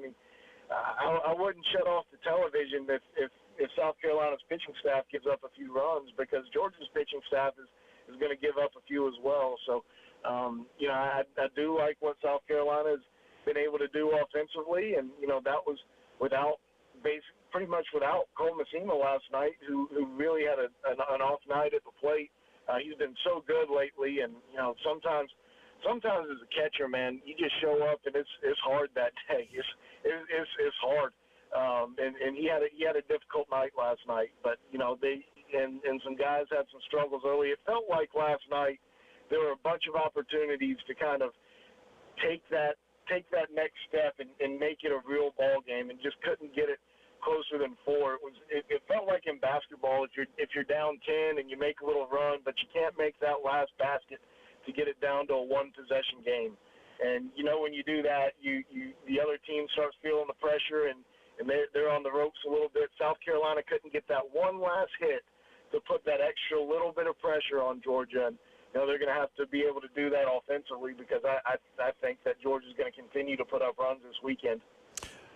[SPEAKER 4] I wouldn't shut off the television if South Carolina's pitching staff gives up a few runs, because Georgia's pitching staff is going to give up a few as well. So, I do like what South Carolina has been able to do offensively, and that was pretty much without Cole Messina last night, who really had an off night at the plate. He's been so good lately, and sometimes as a catcher, man, you just show up and it's hard that day. It's hard, and he had a difficult night last night. But they some guys had some struggles early. It felt like last night there were a bunch of opportunities to kind of take that next step and make it a real ball game, and just couldn't get it closer than 4. It felt like in basketball, if you're down 10 and you make a little run, but you can't make that last basket to get it down to a 1-possession game. And when you do that, the other team starts feeling the pressure, and they're on the ropes a little bit. South Carolina couldn't get that one last hit to put that extra little bit of pressure on Georgia. And they're going to have to be able to do that offensively, because I think that Georgia's going to continue to put up runs this weekend.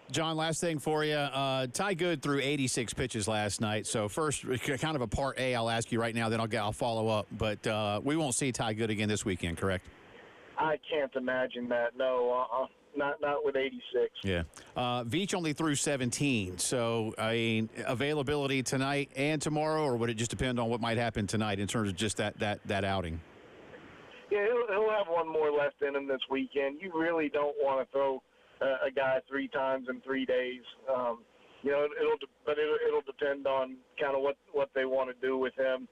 [SPEAKER 1] John, last thing for you. Ty Good threw 86 pitches last night. So first, kind of a part A, I'll ask you right now, then I'll follow up. But we won't see Ty Good again this weekend, correct?
[SPEAKER 4] I can't imagine that. No, not with 86.
[SPEAKER 1] Yeah. Veach only threw 17. So, availability tonight and tomorrow, or would it just depend on what might happen tonight in terms of just that outing?
[SPEAKER 4] Yeah, he'll have one more left in him this weekend. You really don't want to throw a guy 3 times in 3 days. It'll depend on kind of what they want to do with him.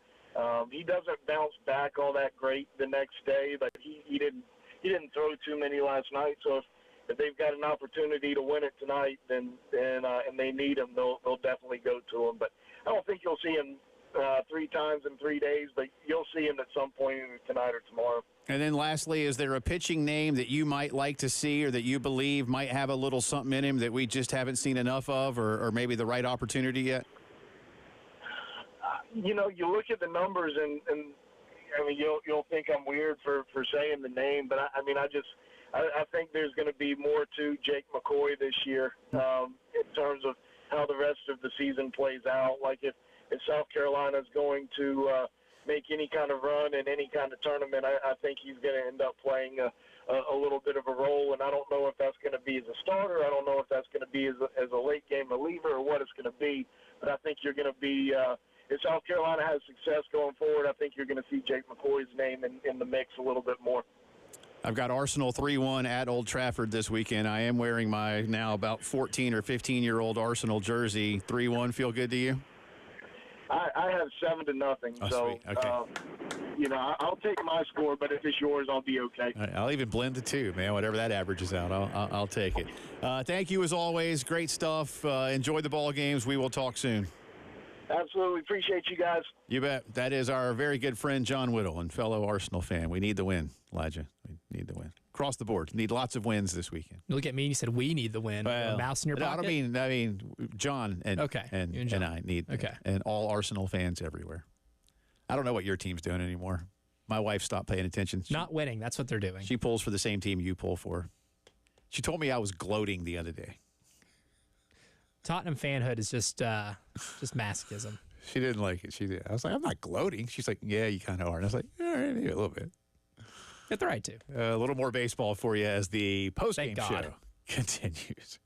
[SPEAKER 4] He doesn't bounce back all that great the next day, but he didn't throw too many last night. So if they've got an opportunity to win it tonight, then and they need him, they'll definitely go to him. But I don't think you'll see him 3 times in 3 days, but you'll see him at some point either tonight or tomorrow.
[SPEAKER 1] And then lastly, is there a pitching name that you might like to see or that you believe might have a little something in him that we just haven't seen enough of or maybe the right opportunity yet?
[SPEAKER 4] You look at the numbers and I mean, you'll think I'm weird for saying the name, but I think there's going to be more to Jake McCoy this year in terms of how the rest of the season plays out. Like if South Carolina is going to make any kind of run in any kind of tournament, I think he's going to end up playing a little bit of a role, and I don't know if that's going to be as a starter. I don't know if that's going to be as a late game reliever or what it's going to be, but I think you're going to be if South Carolina has success going forward, I think you're going to see Jake McCoy's name in the mix a little bit more.
[SPEAKER 1] I've got Arsenal 3-1 at Old Trafford this weekend. I am wearing my now about 14 or 15-year-old Arsenal jersey. 3-1 feel good to you?
[SPEAKER 4] I have 7-0.
[SPEAKER 1] Oh,
[SPEAKER 4] so,
[SPEAKER 1] sweet. Okay.
[SPEAKER 4] I'll take my score, but if it's yours, I'll be okay.
[SPEAKER 1] I'll even blend the two, man. Whatever that averages out, I'll take it. Thank you as always. Great stuff. Enjoy the ball games. We will talk soon.
[SPEAKER 4] Absolutely. Appreciate you guys.
[SPEAKER 1] You bet. That is our very good friend, John Whittle, and fellow Arsenal fan. We need the win, Elijah. We need the win. Across the board. Need lots of wins this weekend.
[SPEAKER 2] You look at me and you said we need the win.
[SPEAKER 1] Well,
[SPEAKER 2] a mouse in your pocket?
[SPEAKER 1] I mean, John and I need and all Arsenal fans everywhere. I don't know what your team's doing anymore. My wife stopped paying attention.
[SPEAKER 2] Not winning. That's what they're doing.
[SPEAKER 1] She pulls for the same team you pull for. She told me I was gloating the other day.
[SPEAKER 2] Tottenham fanhood is just masochism.
[SPEAKER 1] She didn't like it. I was like, I'm not gloating. She's like, yeah, you kind of are. And I was like, all right, maybe a little bit.
[SPEAKER 2] You have the right to.
[SPEAKER 1] A little more baseball for you as the postgame show continues.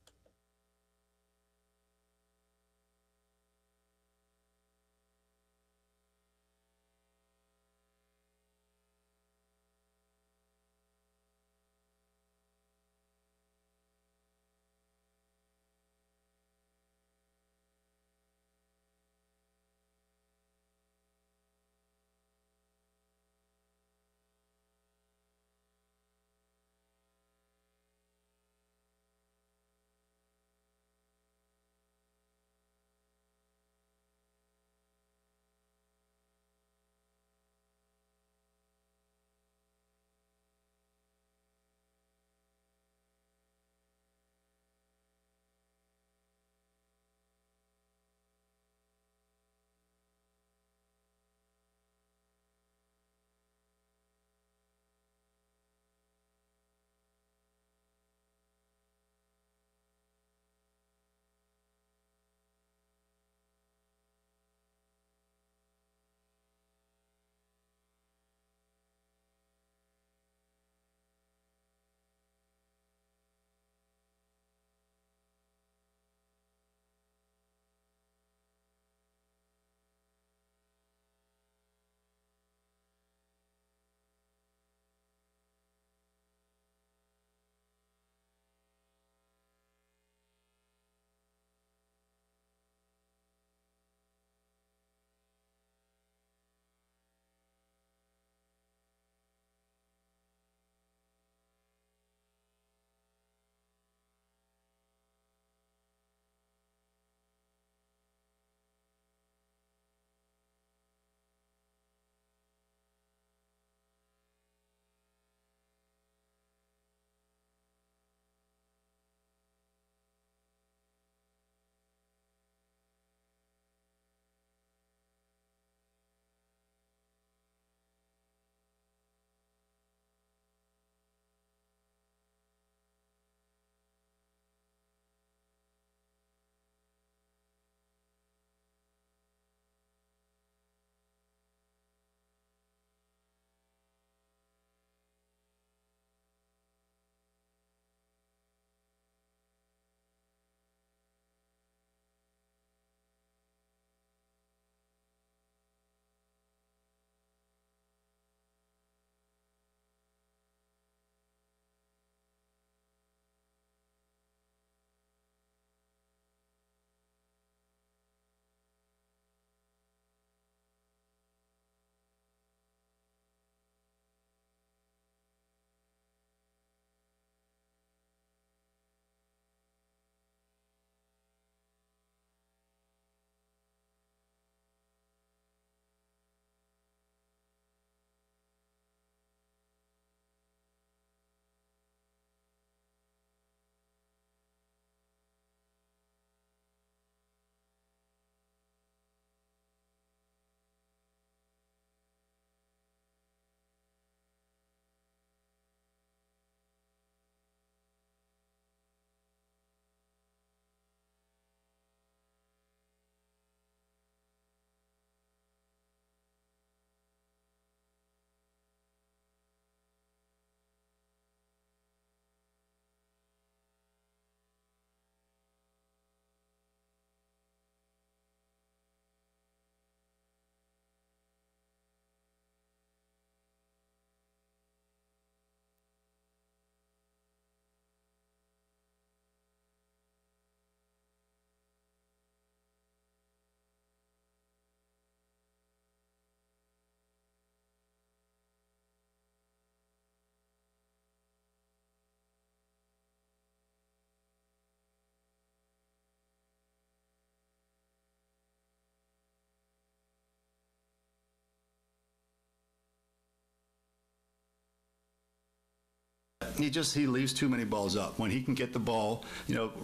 [SPEAKER 5] he leaves too many balls up. When he can get the ball,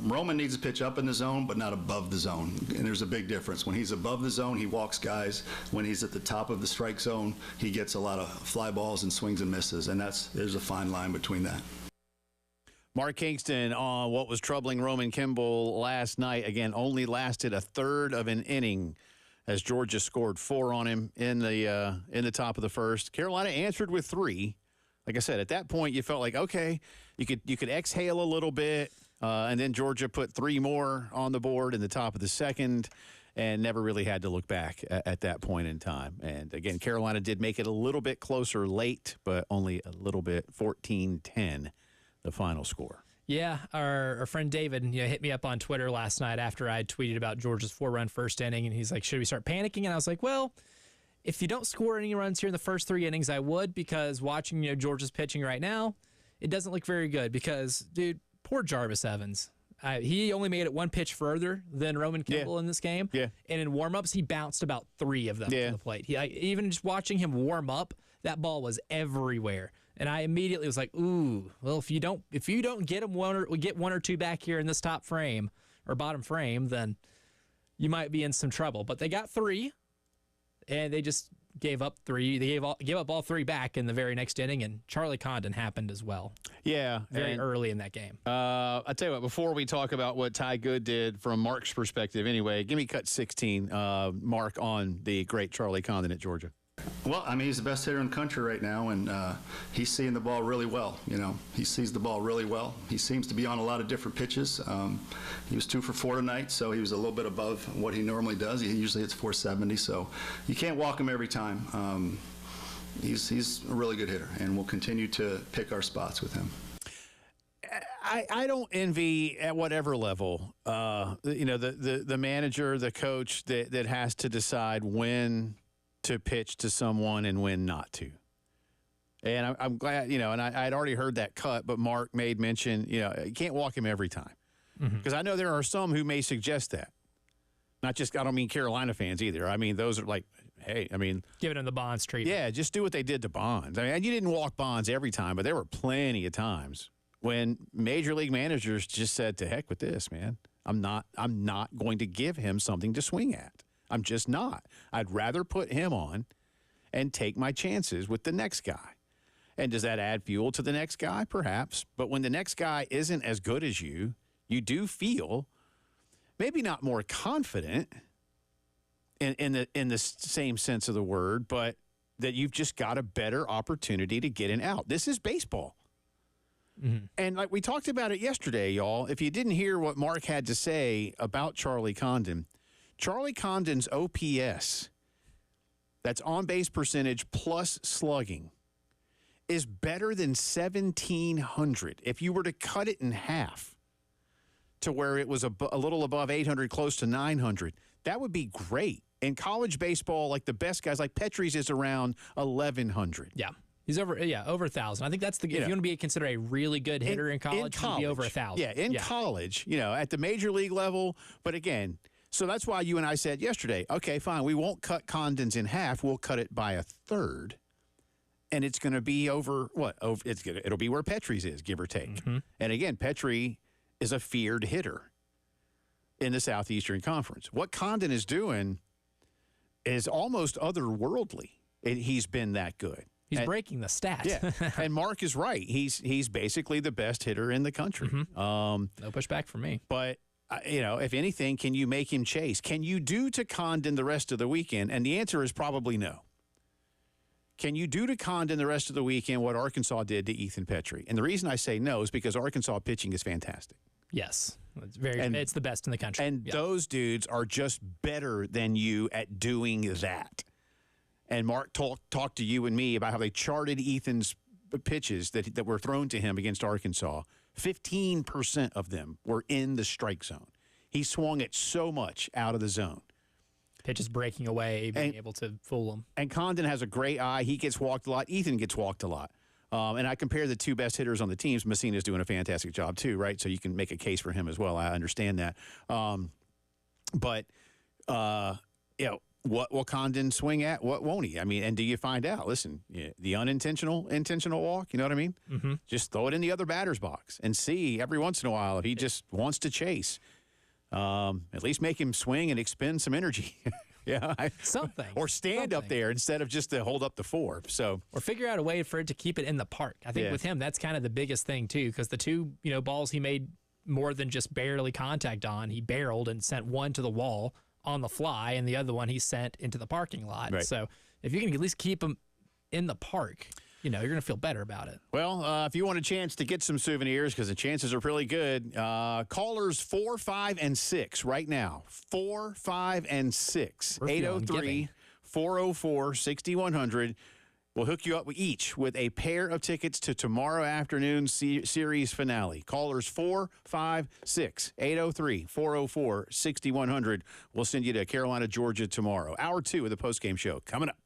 [SPEAKER 5] Roman needs to pitch up in the zone, but not above the zone. And there's a big difference. When he's above the zone, he walks guys. When he's at the top of the strike zone, he gets a lot of fly balls and swings and misses. And there's a fine line between that.
[SPEAKER 1] Mark Kingston on what was troubling Roman Kimball last night. Again, only lasted a third of an inning as Georgia scored 4 on him in the top of the first. Carolina answered with 3. Like I said, at that point, you felt like, okay, you could exhale a little bit, and then Georgia put 3 more on the board in the top of the second and never really had to look back at that point in time. And, again, Carolina did make it a little bit closer late, but only a little bit, 14-10, the final score.
[SPEAKER 2] Yeah, our friend David hit me up on Twitter last night after I tweeted about Georgia's 4-run first inning, and he's like, should we start panicking? And I was like, well, if you don't score any runs here in the first 3 innings, I would, because watching Georgia's pitching right now, it doesn't look very good because, dude, poor Jarvis Evans. He only made it 1 pitch further than Roman Kimball in this game. Yeah. And in warm-ups, he bounced about 3 of them to the plate. Even just watching him warm up, that ball was everywhere. And I immediately was like, ooh, well, if you don't get him get 1 or 2 back here in this top frame or bottom frame, then you might be in some trouble. But they got 3, and they just gave up 3. They gave up all 3 back in the very next inning, and Charlie Condon happened as well. Yeah, very early in that game. I'll
[SPEAKER 1] tell you what, before we talk about what Ty Good did from Mark's perspective anyway, give me cut 16, Mark, on the great Charlie Condon at Georgia.
[SPEAKER 5] Well, he's the best hitter in the country right now, and he's seeing the ball really well. He sees the ball really well. He seems to be on a lot of different pitches. He was 2 for 4 tonight, so he was a little bit above what he normally does. He usually hits 470, so you can't walk him every time. He's a really good hitter, and we'll continue to pick our spots with him.
[SPEAKER 1] I don't envy at whatever level, the manager, the coach that has to decide when to pitch to someone and when not to. And I'm glad, and I'd already heard that cut, but Mark made mention, you can't walk him every time. Because I know there are some who may suggest that. Not just, I don't mean Carolina fans either. I mean, those are like, hey,
[SPEAKER 2] giving him the Bonds treatment.
[SPEAKER 1] Yeah, just do what they did to Bonds. And you didn't walk Bonds every time, but there were plenty of times when major league managers just said, to heck with this, man. I'm not going to give him something to swing at. I'm just not. I'd rather put him on and take my chances with the next guy. And does that add fuel to the next guy? Perhaps. But when the next guy isn't as good as you, you do feel maybe not more confident in the same sense of the word, but that you've just got a better opportunity to get an out. This is baseball. And like we talked about it yesterday, y'all, if you didn't hear what Mark had to say about Charlie Condon, Charlie Condon's OPS, that's on-base percentage plus slugging, is better than 1,700. If you were to cut it in half to where it was a little above 800, close to 900, that would be great. In college baseball, like the best guys, like Petrie's is around 1,100.
[SPEAKER 2] Yeah. He's over 1,000. I think that's if you want to be considered a really good hitter in college, he'd be over 1,000.
[SPEAKER 1] Yeah, in college, at the major league level. But again, so that's why you and I said yesterday, okay, fine, we won't cut Condon's in half. We'll cut it by a third. And it's going to be over what? It'll be where Petrie's is, give or take. And again, Petrie is a feared hitter in the Southeastern Conference. What Condon is doing is almost otherworldly. He's been that good.
[SPEAKER 2] He's breaking the stat.
[SPEAKER 1] Yeah, and Mark is right. He's basically the best hitter in the country.
[SPEAKER 2] No pushback from me.
[SPEAKER 1] But, if anything, can you make him chase? Can you do to Condon the rest of the weekend? And the answer is probably no. Can you do to Condon the rest of the weekend what Arkansas did to Ethan Petrie? And the reason I say no is because Arkansas pitching is fantastic.
[SPEAKER 2] Yes. It's the best in the country.
[SPEAKER 1] And those dudes are just better than you at doing that. And Mark talked to you and me about how they charted Ethan's pitches that were thrown to him against Arkansas. 15% of them were in the strike zone. He swung it so much out of the zone.
[SPEAKER 2] Pitches breaking away, being able to fool him.
[SPEAKER 1] And Condon has a great eye. He gets walked a lot. Ethan gets walked a lot. And I compare the two best hitters on the teams. Messina's doing a fantastic job too, right? So you can make a case for him as well. I understand that. what will Condon swing at? What won't he? I mean, and do you find out? Listen, the intentional walk, you know what I mean? Mm-hmm. Just throw it in the other batter's box and see every once in a while if he just wants to chase. At least make him swing and expend some energy. Yeah.
[SPEAKER 2] Something.
[SPEAKER 1] Or stand up there instead of just to hold up the 4. So,
[SPEAKER 2] or figure out a way for it to keep it in the park. I think with him, that's kind of the biggest thing, too, because the two balls he made more than just barely contact on, he barreled and sent one to the wall on the fly, and the other one he sent into the parking lot.
[SPEAKER 1] Right.
[SPEAKER 2] So if you can at least keep them in the park, you're going to feel better about it.
[SPEAKER 1] Well, if you want a chance to get some souvenirs, because the chances are pretty good, callers 4, 5, and 6 right now. 4, 5, and 6. 803-404-6100. We'll hook you up with a pair of tickets to tomorrow afternoon's series finale. Callers 4, 5, 6. 803-404-6100. We'll send you to Carolina, Georgia tomorrow. Hour 2 of the postgame show coming up.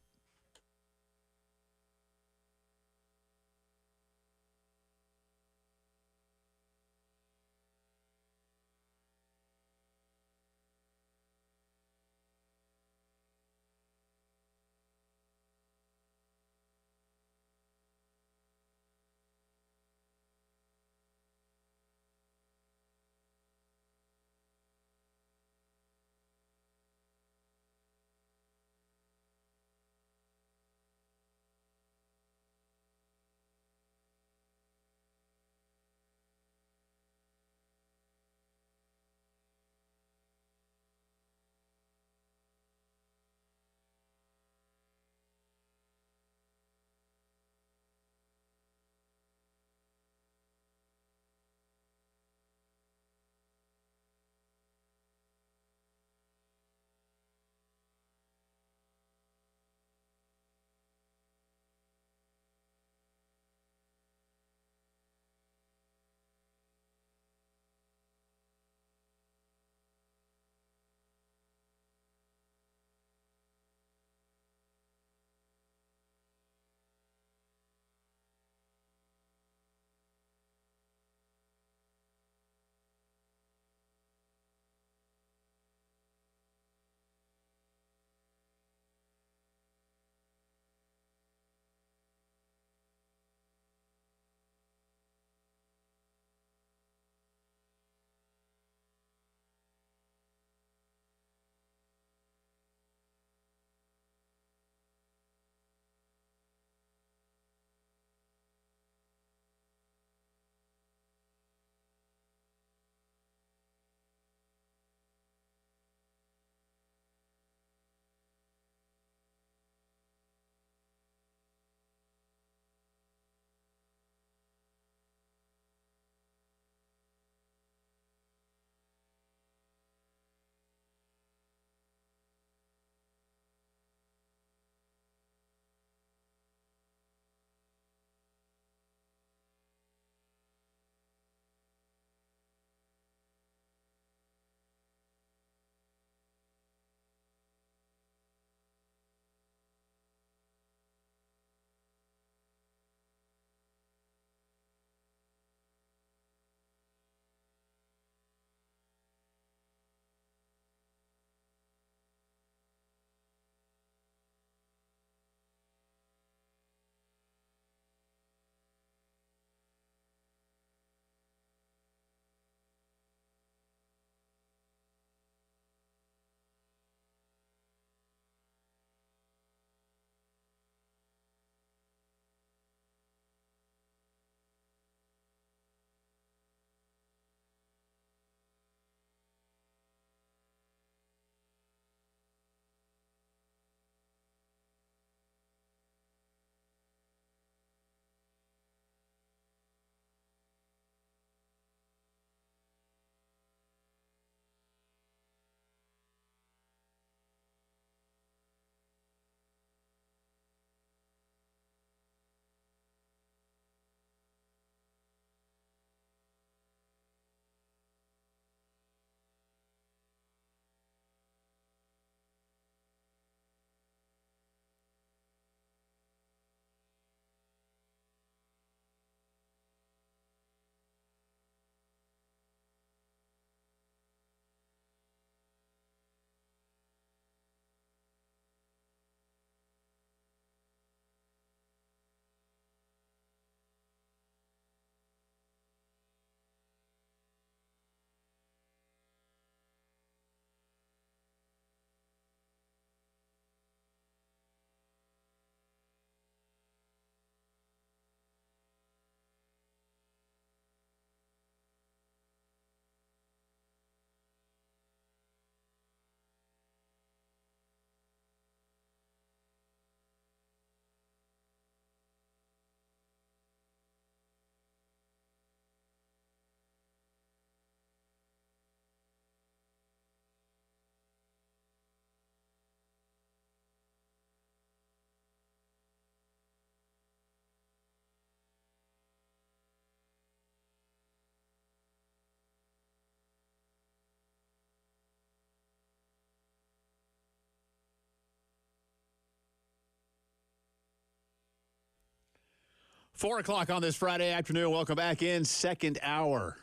[SPEAKER 1] 4 o'clock on this Friday afternoon. Welcome back in. Second hour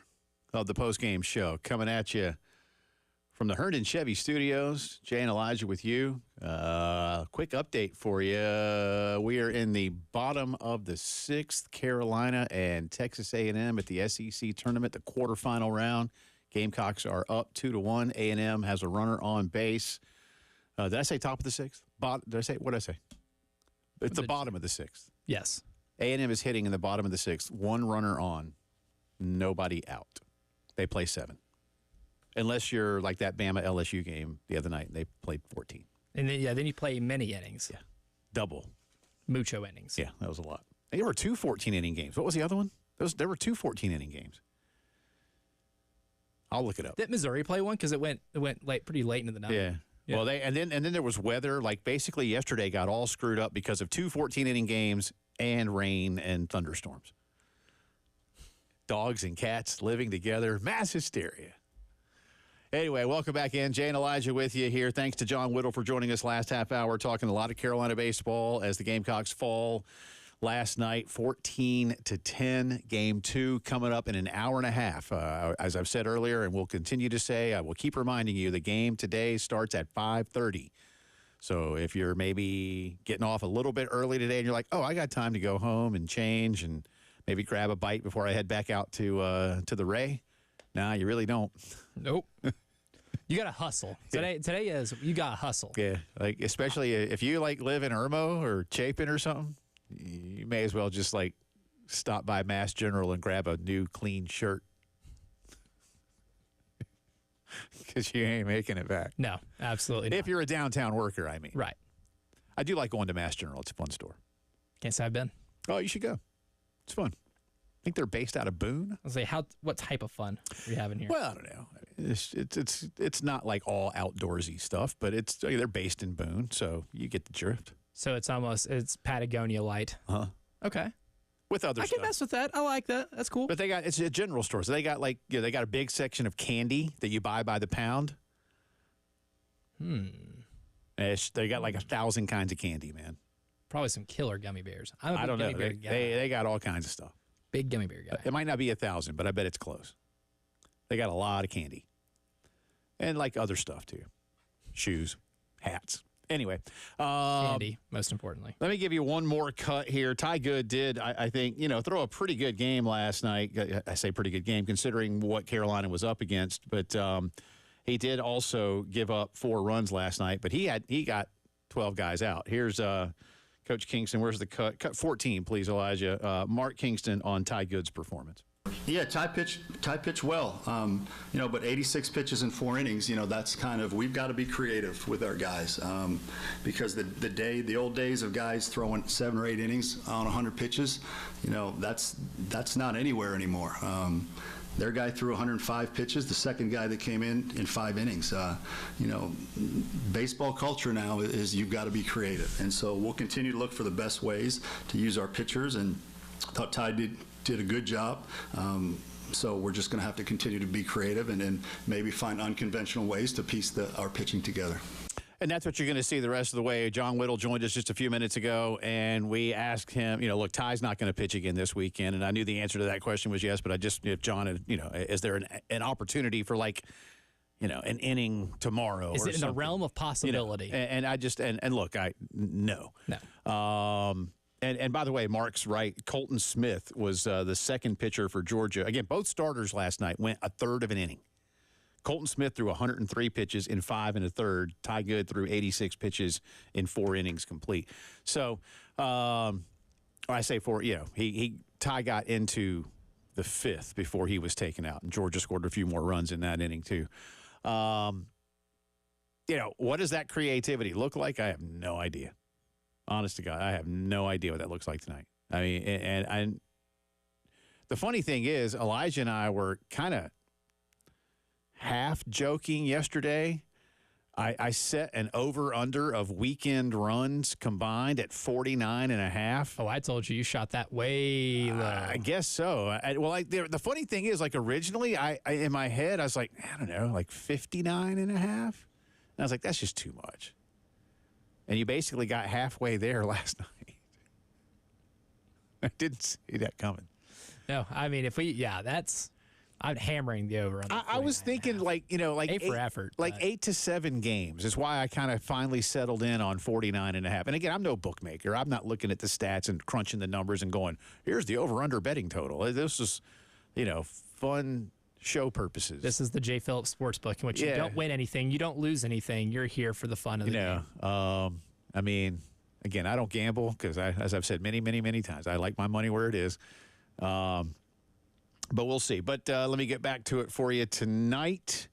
[SPEAKER 1] of the Postgame Show. Coming at you from the Herndon Chevy Studios. Jay and Elijah with you. Quick update for you. We are in the bottom of the sixth. Carolina and Texas A&M at the SEC tournament, the quarterfinal round. Gamecocks are up 2-1. A&M has a runner on base. Did I say top of the sixth? What did I say? It's the bottom of the sixth.
[SPEAKER 2] Yes.
[SPEAKER 1] A&M is hitting in the bottom of the sixth. One runner on, nobody out. They play 7. Unless you're like that Bama LSU game the other night. They played 14.
[SPEAKER 2] And then you play many innings.
[SPEAKER 1] Yeah. Double.
[SPEAKER 2] Mucho innings.
[SPEAKER 1] Yeah, that was a lot. There were 2 14-inning games. What was the other one? There were 2 14-inning games. I'll look it up.
[SPEAKER 2] Did Missouri play one? Because it went pretty late into the night.
[SPEAKER 1] Yeah. Well, and then there was weather. Like basically yesterday got all screwed up because of 2 14-inning games and rain and thunderstorms. Dogs and cats living together. Mass hysteria. Anyway, welcome back in. Jay and Elijah with you here. Thanks to John Whittle for joining us last half hour, talking a lot of Carolina baseball as the Gamecocks fall last night, 14-10. Game 2 coming up in an hour and a half. As I've said earlier, and will continue to say, I will keep reminding you, the game today starts at 5:30. So if you're maybe getting off a little bit early today and you're like, oh, I got time to go home and change and maybe grab a bite before I head back out to the Ray. Nah, you really don't.
[SPEAKER 2] Nope. You got to hustle. Today is you got to hustle.
[SPEAKER 1] Yeah, like especially if you like live in Irmo or Chapin or something, you may as well just like stop by Mass General and grab a new clean shirt because you ain't making it back.
[SPEAKER 2] No, absolutely not.
[SPEAKER 1] If you're a downtown worker, I mean.
[SPEAKER 2] Right.
[SPEAKER 1] I do like going to Mass General. It's a fun store.
[SPEAKER 2] Can't say I've been.
[SPEAKER 1] Oh, you should go. It's fun. I think they're based out of Boone.
[SPEAKER 2] I was like, what type of fun are we having here?
[SPEAKER 1] Well, I don't know. It's not like all outdoorsy stuff, but they're based in Boone, so you get the drift.
[SPEAKER 2] So it's Patagonia light.
[SPEAKER 1] Huh?
[SPEAKER 2] Okay.
[SPEAKER 1] With other stuff.
[SPEAKER 2] I can mess with that. I like that. That's cool.
[SPEAKER 1] But it's a general store, so they got they got a big section of candy that you buy by the pound. They got like 1,000 kinds of candy, man.
[SPEAKER 2] Probably some killer gummy bears.
[SPEAKER 1] I don't know. They got all kinds of stuff.
[SPEAKER 2] Big gummy bear guy.
[SPEAKER 1] It might not be 1,000, but I bet it's close. They got a lot of candy. And like other stuff too. Shoes, hats. Anyway.
[SPEAKER 2] Candy, most importantly.
[SPEAKER 1] Let me give you one more cut here. Ty Good did, I think, throw a pretty good game last night. I say pretty good game considering what Carolina was up against. But he did also give up 4 runs last night. But he got 12 guys out. Here's Coach Kingston. Where's the cut? Cut 14, please, Elijah. Mark Kingston on Ty Good's performance.
[SPEAKER 5] Yeah, Ty pitched well, but 86 pitches in 4 innings, that's kind of, we've got to be creative with our guys because the old days of guys throwing 7 or 8 innings on 100 pitches, that's not anywhere anymore. Their guy threw 105 pitches. The second guy that came in 5 innings. Baseball culture now is you've got to be creative. And so we'll continue to look for the best ways to use our pitchers. And I thought Ty did a good job. So we're just going to have to continue to be creative and then maybe find unconventional ways to piece our pitching together.
[SPEAKER 1] And that's what you're going to see the rest of the way. John Whittle joined us just a few minutes ago, and we asked him, look, Ty's not going to pitch again this weekend. And I knew the answer to that question was yes, but if John had, is there an opportunity for an inning tomorrow?
[SPEAKER 2] Is
[SPEAKER 1] or
[SPEAKER 2] it in
[SPEAKER 1] something?
[SPEAKER 2] the realm of possibility?
[SPEAKER 1] And I just, and look, no. And by the way, Mark's right. Colton Smith was the second pitcher for Georgia. Again, both starters last night went a third of an inning. Colton Smith threw 103 pitches in 5 1/3. Ty Good threw 86 pitches in 4 innings complete. So, I say 4. Ty got into the 5th before he was taken out, and Georgia scored a few more runs in that inning too. What does that creativity look like? I have no idea. Honest to God, I have no idea what that looks like tonight. I mean, and the funny thing is, Elijah and I were kind of half joking yesterday. I set an over-under of weekend runs combined at 49.5.
[SPEAKER 2] Oh, I told you shot that way low.
[SPEAKER 1] I guess so. The funny thing is, originally, I in my head, I was like, I don't know, 59.5. And I was like, that's just too much. And you basically got halfway there last night. I didn't see that coming.
[SPEAKER 2] No, I mean, I'm hammering the over.
[SPEAKER 1] I was thinking like
[SPEAKER 2] eight for effort,
[SPEAKER 1] like
[SPEAKER 2] but
[SPEAKER 1] 8 to 7 games is why I kind of finally settled in on 49.5. And again, I'm no bookmaker. I'm not looking at the stats and crunching the numbers and going, here's the over/under betting total. This is, fun show purposes.
[SPEAKER 2] This is the J. Phillips Sportsbook, in which you don't win anything, you don't lose anything. You're here for the fun of the game.
[SPEAKER 1] I mean, again, I don't gamble because, as I've said many, many, many times, I like my money where it is. But we'll see. But let me get back to it for you tonight.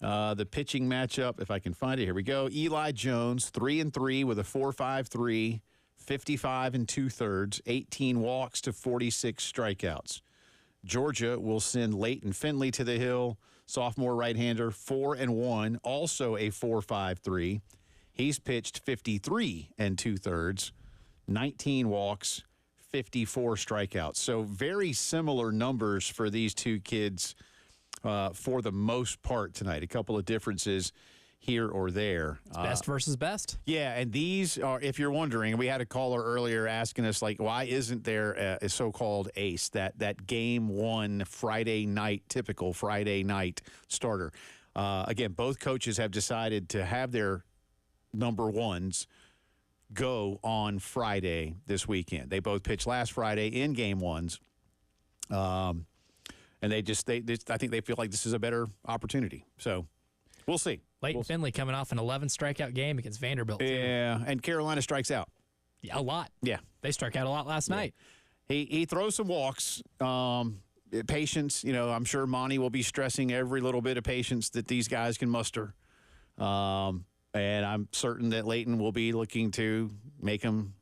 [SPEAKER 1] The pitching matchup, if I can find it. Here we go. Eli Jones, 3-3 with a 4.53, 55 2/3, 18 walks to 46 strikeouts. Georgia will send Leighton Finley to the hill, sophomore right-hander, 4-1, also a 4.53. He's pitched 53 2/3, 19 walks, 54 strikeouts. So very similar numbers for these two kids for the most part tonight. A couple of differences here or there.
[SPEAKER 2] Best versus best.
[SPEAKER 1] Yeah, and these are, if you're wondering, we had a caller earlier asking us, like, why isn't there a so-called ace, that game one Friday night, typical Friday night starter? Again, both coaches have decided to have their number ones go on Friday this weekend. They both pitched last Friday in game ones. And I think they feel like this is a better opportunity. So we'll see.
[SPEAKER 2] Leighton Finley coming off an 11 strikeout game against Vanderbilt.
[SPEAKER 1] Yeah, and Carolina strikes out.
[SPEAKER 2] Yeah, a lot.
[SPEAKER 1] Yeah.
[SPEAKER 2] They struck out a lot last night.
[SPEAKER 1] He throws some walks. Patience, I'm sure Monty will be stressing every little bit of patience that these guys can muster. And I'm certain that Leighton will be looking to make him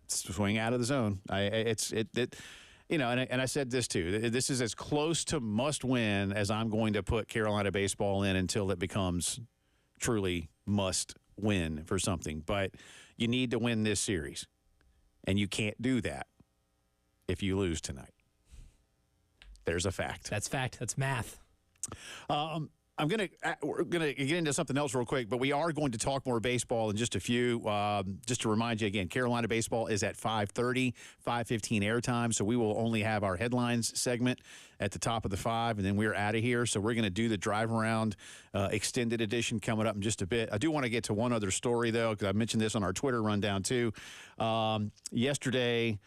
[SPEAKER 1] swing out of the zone. And I said this too. This is as close to must win as I'm going to put Carolina baseball in until it becomes truly must win for something. But you need to win this series, and you can't do that if you lose tonight. There's a fact.
[SPEAKER 2] That's fact. That's math.
[SPEAKER 1] We're gonna get into something else real quick, but we are going to talk more baseball in just a few. Just to remind you again, Carolina baseball is at 5:30, 5:15 airtime, so we will only have our headlines segment at the top of the 5, and then we're out of here. So we're going to do the drive around extended edition coming up in just a bit. I do want to get to one other story though, because I mentioned this on our Twitter rundown too. Yesterday,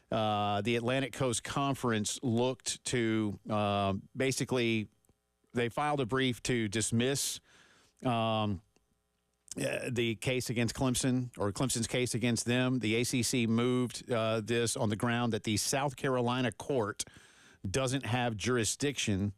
[SPEAKER 1] the Atlantic Coast Conference looked to basically. They filed a brief to dismiss the case against Clemson, or Clemson's case against them. The ACC moved this on the ground that the South Carolina court doesn't have jurisdiction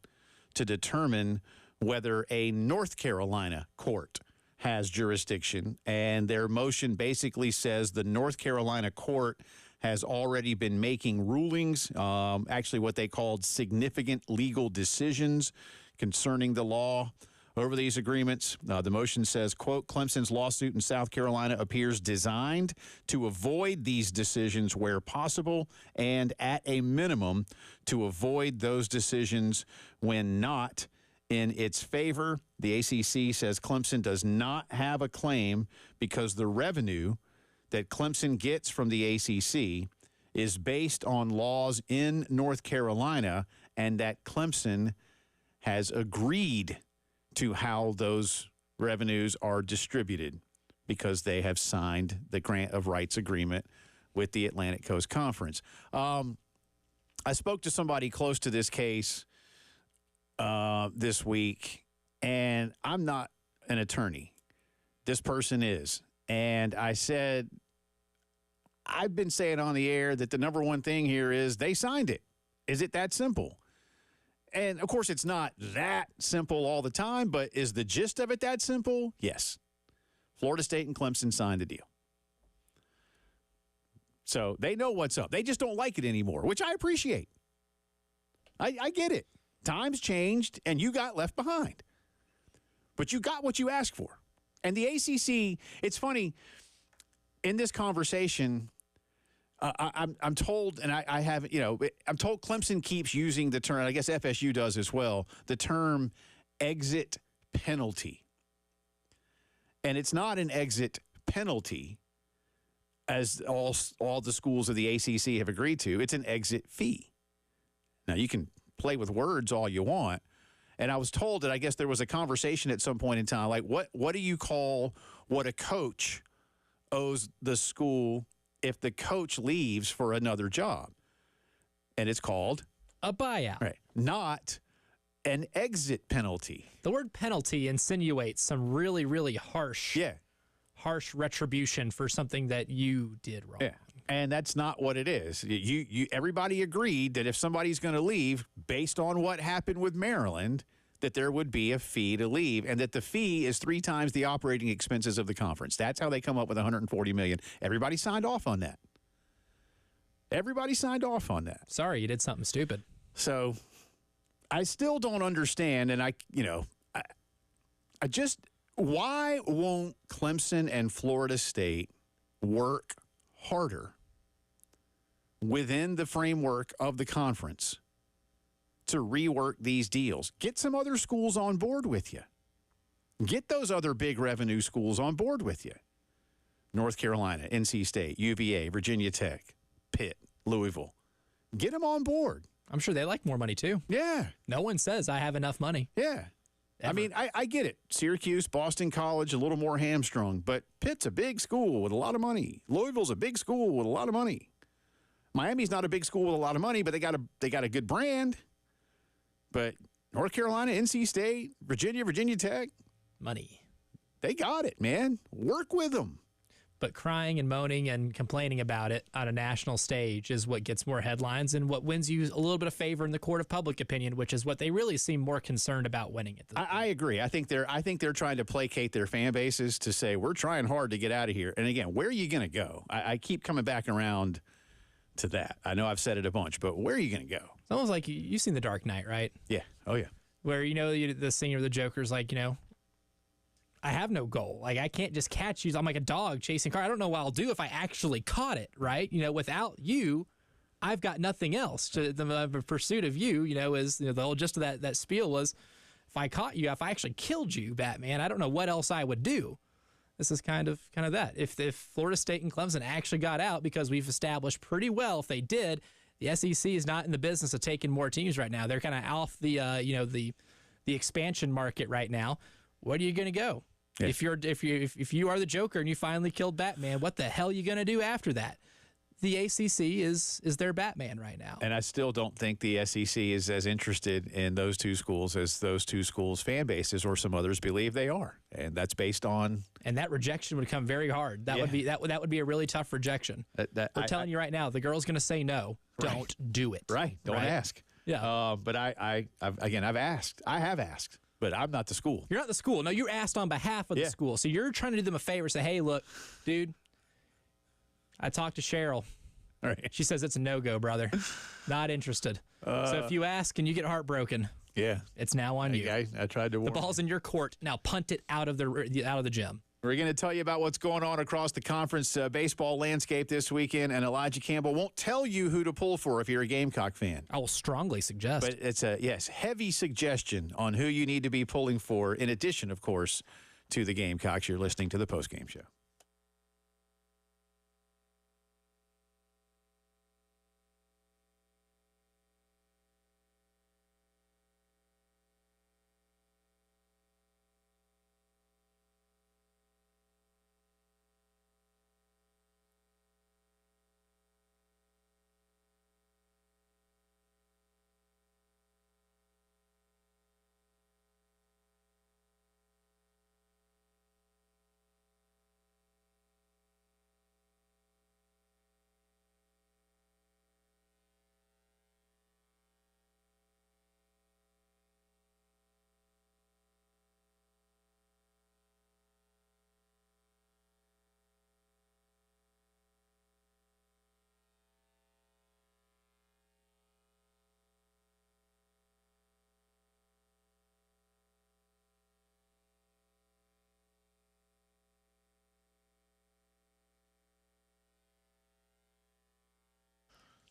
[SPEAKER 1] to determine whether a North Carolina court has jurisdiction. And their motion basically says the North Carolina court has already been making rulings, actually what they called significant legal decisions concerning the law over these agreements. The motion says, quote, Clemson's lawsuit in South Carolina appears designed to avoid these decisions where possible and at a minimum to avoid those decisions when not in its favor. The ACC says Clemson does not have a claim because the revenue that Clemson gets from the ACC is based on laws in North Carolina, and that Clemson has agreed to how those revenues are distributed because they have signed the grant of rights agreement with the Atlantic Coast Conference. I spoke to somebody close to this case this week, and I'm not an attorney. This person is. And I said, I've been saying on the air that the number one thing here is they signed it. Is it that simple? And, of course, it's not that simple all the time, but is the gist of it that simple? Yes. Florida State and Clemson signed a deal. So they know what's up. They just don't like it anymore, which I appreciate. I get it. Times changed, and you got left behind. But you got what you asked for. And the ACC, it's funny, in this conversation, I'm told, and I haven't, I'm told Clemson keeps using the term, and I guess FSU does as well, the term exit penalty. And it's not an exit penalty. as all the schools of the ACC have agreed to, it's an exit fee. Now, you can play with words all you want. And I was told that I guess there was a conversation at some point in time, like what do you call what a coach owes the school if the coach leaves for another job? And it's called
[SPEAKER 2] a buyout.
[SPEAKER 1] Right. Not an exit penalty.
[SPEAKER 2] The word penalty insinuates some really, really harsh retribution for something that you did wrong.
[SPEAKER 1] Yeah. And that's not what it is. Everybody agreed that if somebody's going to leave, based on what happened with Maryland, that there would be a fee to leave, and that the fee is 3 times the operating expenses of the conference. That's how they come up with $140 million. Everybody signed off on that. Everybody signed off on that.
[SPEAKER 2] Sorry, you did something stupid.
[SPEAKER 1] So I still don't understand, and I just, why won't Clemson and Florida State work harder within the framework of the conference to rework these deals? Get some other schools on board with you. Get those other big revenue schools on board with you. North Carolina, NC State, UVA, Virginia Tech, Pitt, Louisville. Get them on board.
[SPEAKER 2] I'm sure they like more money, too.
[SPEAKER 1] Yeah.
[SPEAKER 2] No one says I have enough money.
[SPEAKER 1] Yeah.
[SPEAKER 2] Ever.
[SPEAKER 1] I mean, I get it. Syracuse, Boston College, a little more hamstrung, but Pitt's a big school with a lot of money. Louisville's a big school with a lot of money. Miami's not a big school with a lot of money, but they got a good brand. But North Carolina, NC State, Virginia Tech,
[SPEAKER 2] money.
[SPEAKER 1] They got it, man. Work with them.
[SPEAKER 2] But crying and moaning and complaining about it on a national stage is what gets more headlines and what wins you a little bit of favor in the court of public opinion, which is what they really seem more concerned about winning it.
[SPEAKER 1] I agree. I think they're trying to placate their fan bases to say, we're trying hard to get out of here. And again, where are you going to go? I keep coming back around to that. I know I've said it a bunch, but where are you going to go?
[SPEAKER 2] It's almost like you've seen The Dark Knight, right?
[SPEAKER 1] Yeah. Oh, yeah.
[SPEAKER 2] Where, the scene where the Joker's like, I have no goal. Like, I can't just catch you. I'm like a dog chasing a car. I don't know what I'll do if I actually caught it, right? Without you, I've got nothing else. The pursuit of you, is the whole gist of that spiel was, if I caught you, if I actually killed you, Batman, I don't know what else I would do. This is kind of that. If Florida State and Clemson actually got out, because we've established pretty well if they did, the SEC is not in the business of taking more teams right now. They're kind of off the expansion market right now. Where are you going to go? Yeah. If you are the Joker and you finally killed Batman, what the hell are you going to do after that? The ACC is their Batman right now.
[SPEAKER 1] And I still don't think the SEC is as interested in those two schools as those two schools' fan bases or some others believe they are. And that's based on...
[SPEAKER 2] And that rejection would come very hard. That would be a really tough rejection. We're telling you right now, the girl's going to say no. Right. Don't do it.
[SPEAKER 1] Right. Don't ask.
[SPEAKER 2] Yeah.
[SPEAKER 1] But I've asked. I have asked. But I'm not the school.
[SPEAKER 2] You're not the school. No, you're asked on behalf of the school. So you're trying to do them a favor. Say, hey, look, dude, I talked to Cheryl.
[SPEAKER 1] All right.
[SPEAKER 2] She says it's a no-go, brother. Not interested. So if you ask and you get heartbroken, it's now on you.
[SPEAKER 1] I tried to warn
[SPEAKER 2] the ball's in your court. Now punt it out of the gym.
[SPEAKER 1] We're going to tell you about what's going on across the conference baseball landscape this weekend, and Elijah Campbell won't tell you who to pull for if you're a Gamecock fan.
[SPEAKER 2] I will strongly suggest.
[SPEAKER 1] But it's heavy suggestion on who you need to be pulling for, in addition, of course, to the Gamecocks. You're listening to the Postgame Show.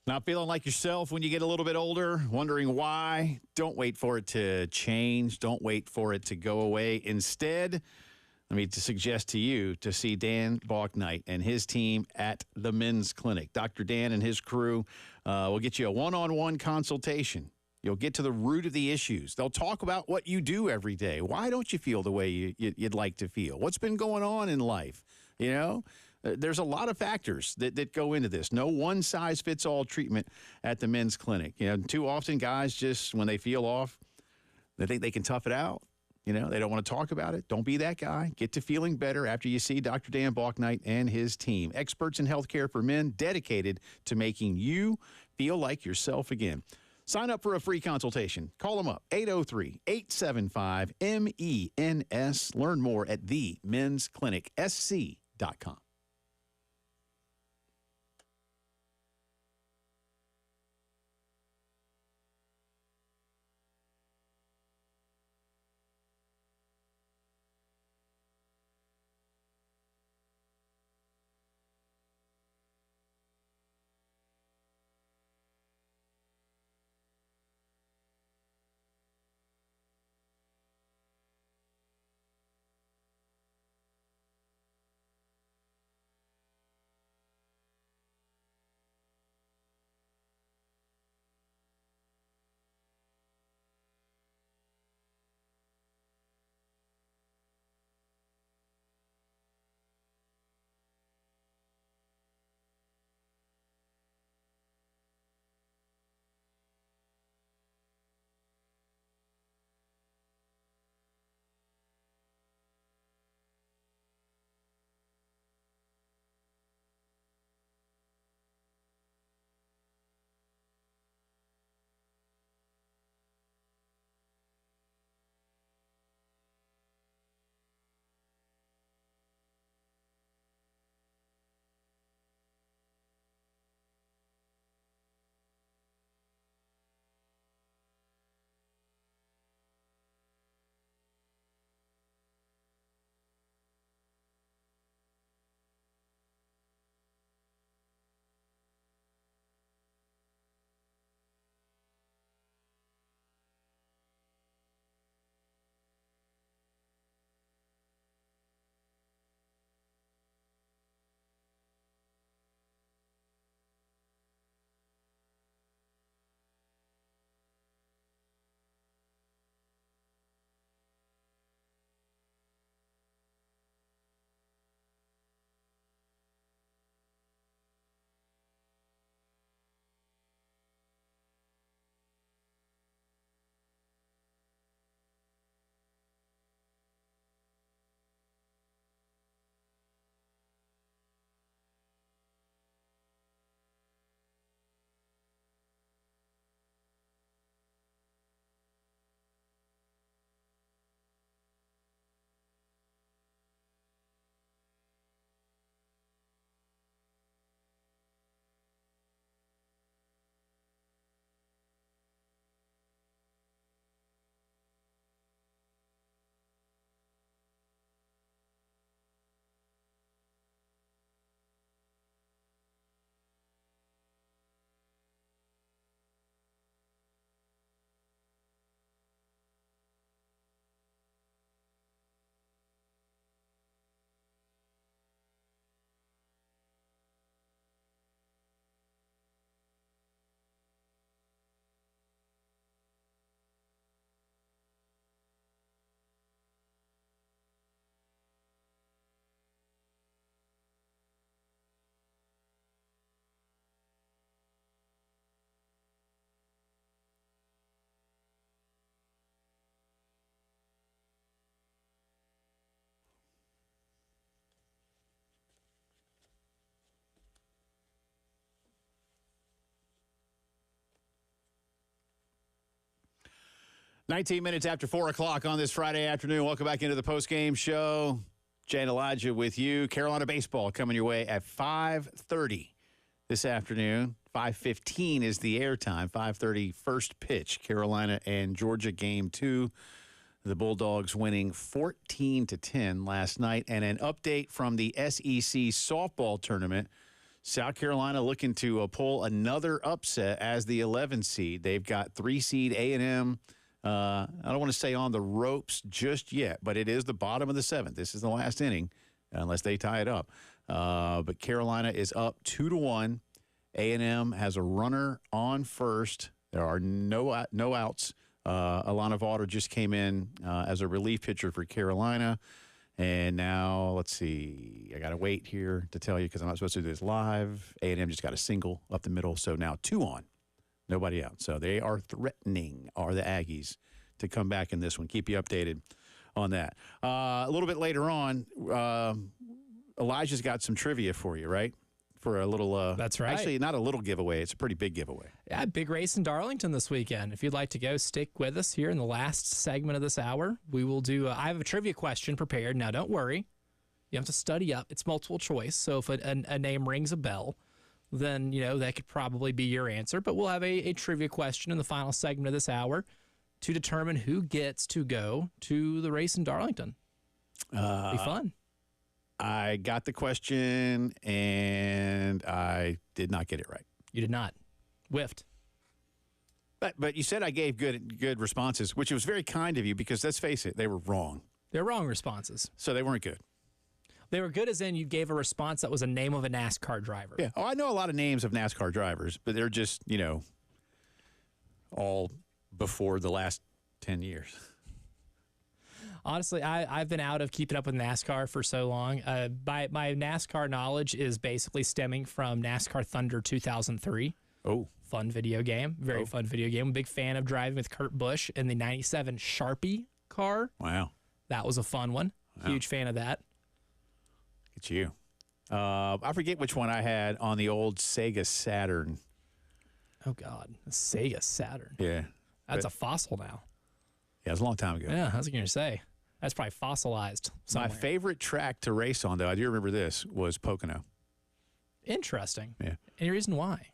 [SPEAKER 1] Not feeling like yourself when you get a little bit older, wondering why? Don't wait for it to change. Don't wait for it to go away. Instead, let me suggest to you to see Dan Balknight and his team at the men's clinic. Dr. Dan and his crew will get you a one-on-one consultation. You'll get to the root of the issues. They'll talk about what you do every day. Why don't you feel the way you'd like to feel? What's been going on in life? You know, there's a lot of factors that go into this. No one-size-fits-all treatment at the men's clinic. You know, too often guys just, when they feel off, they think they can tough it out. You know, they don't want to talk about it. Don't be that guy. Get to feeling better after you see Dr. Dan Balknight and his team. Experts in healthcare for men dedicated to making you feel like yourself again. Sign up for a free consultation. Call them up, 803-875-MENS. Learn more at themensclinicsc.com. Nineteen minutes after 4 o'clock on this Friday afternoon. Welcome back into the Postgame Show. Jay and Elijah with you. Carolina baseball coming your way at 5:30 this afternoon. 5:15 is the airtime. 5:30 first pitch. Carolina and Georgia game 2. The Bulldogs winning 14-10 last night. And an update from the SEC softball tournament. South Carolina looking to pull another upset as the 11 seed. They've got 3 seed A&M I don't want to say on the ropes just yet, but it is the bottom of the 7th. This is the last inning, unless they tie it up. But Carolina is up 2-1. A&M has a runner on first. There are no outs. Alana Vaughter just came in as a relief pitcher for Carolina. And now, let's see. I got to wait here to tell you because I'm not supposed to do this live. A&M just got a single up the middle, so now 2 on. Nobody out. So they are threatening, are the Aggies, to come back in this one. Keep you updated on that. A little bit later on, Elijah's got some trivia for you, right? For a little
[SPEAKER 2] That's right.
[SPEAKER 1] Actually, not a little giveaway. It's a pretty big giveaway.
[SPEAKER 2] Yeah, big race in Darlington this weekend. If you'd like to go, stick with us here in the last segment of this hour. We will do I have a trivia question prepared. Now, don't worry. You have to study up. It's multiple choice. So if a name rings a bell, then, that could probably be your answer. But we'll have a trivia question in the final segment of this hour to determine who gets to go to the race in Darlington. Be fun.
[SPEAKER 1] I got the question, and I did not get it right.
[SPEAKER 2] You did not. Whiffed.
[SPEAKER 1] But you said I gave good responses, which was very kind of you because, let's face it, they were wrong.
[SPEAKER 2] They're wrong responses.
[SPEAKER 1] So they weren't good.
[SPEAKER 2] They were good as in you gave a response that was a name of a NASCAR driver.
[SPEAKER 1] Yeah. Oh, I know a lot of names of NASCAR drivers, but they're just, all before the last 10 years.
[SPEAKER 2] Honestly, I've been out of keeping up with NASCAR for so long. My NASCAR knowledge is basically stemming from NASCAR Thunder 2003.
[SPEAKER 1] Oh.
[SPEAKER 2] Fun video game. Very fun video game. I'm a big fan of driving with Kurt Busch in the 97 Sharpie car.
[SPEAKER 1] Wow.
[SPEAKER 2] That was a fun one.
[SPEAKER 1] Wow.
[SPEAKER 2] Huge fan of that.
[SPEAKER 1] It's you. I forget which one I had on the old Sega Saturn.
[SPEAKER 2] Oh, God. A Sega Saturn.
[SPEAKER 1] Yeah.
[SPEAKER 2] That's a fossil now.
[SPEAKER 1] Yeah, it was a long time ago.
[SPEAKER 2] Yeah, I was going to say. That's probably fossilized somewhere.
[SPEAKER 1] My favorite track to race on, though, I do remember this, was Pocono.
[SPEAKER 2] Interesting.
[SPEAKER 1] Yeah.
[SPEAKER 2] Any reason why?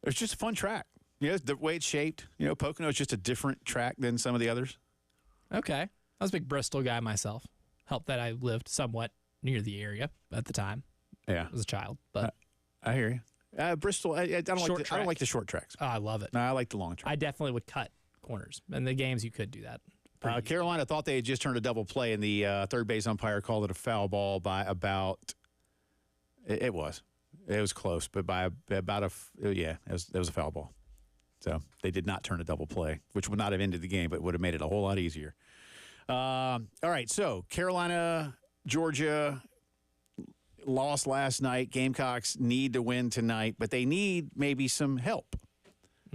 [SPEAKER 1] It's just a fun track. The way it's shaped. Pocono is just a different track than some of the others.
[SPEAKER 2] Okay. I was a big Bristol guy myself. Helped that I lived somewhat near the area at the time.
[SPEAKER 1] Yeah.
[SPEAKER 2] As a child. But
[SPEAKER 1] I hear you. Bristol, I don't like the short tracks.
[SPEAKER 2] Oh, I love it.
[SPEAKER 1] No, I like the long track.
[SPEAKER 2] I definitely would cut corners. In the games, you could do that.
[SPEAKER 1] Carolina thought they had just turned a double play, and the third base umpire called it a foul ball by about. It was close, but by about it was a foul ball. So they did not turn a double play, which would not have ended the game, but would have made it a whole lot easier. All right, so Carolina, Georgia lost last night. Gamecocks need to win tonight, but they need maybe some help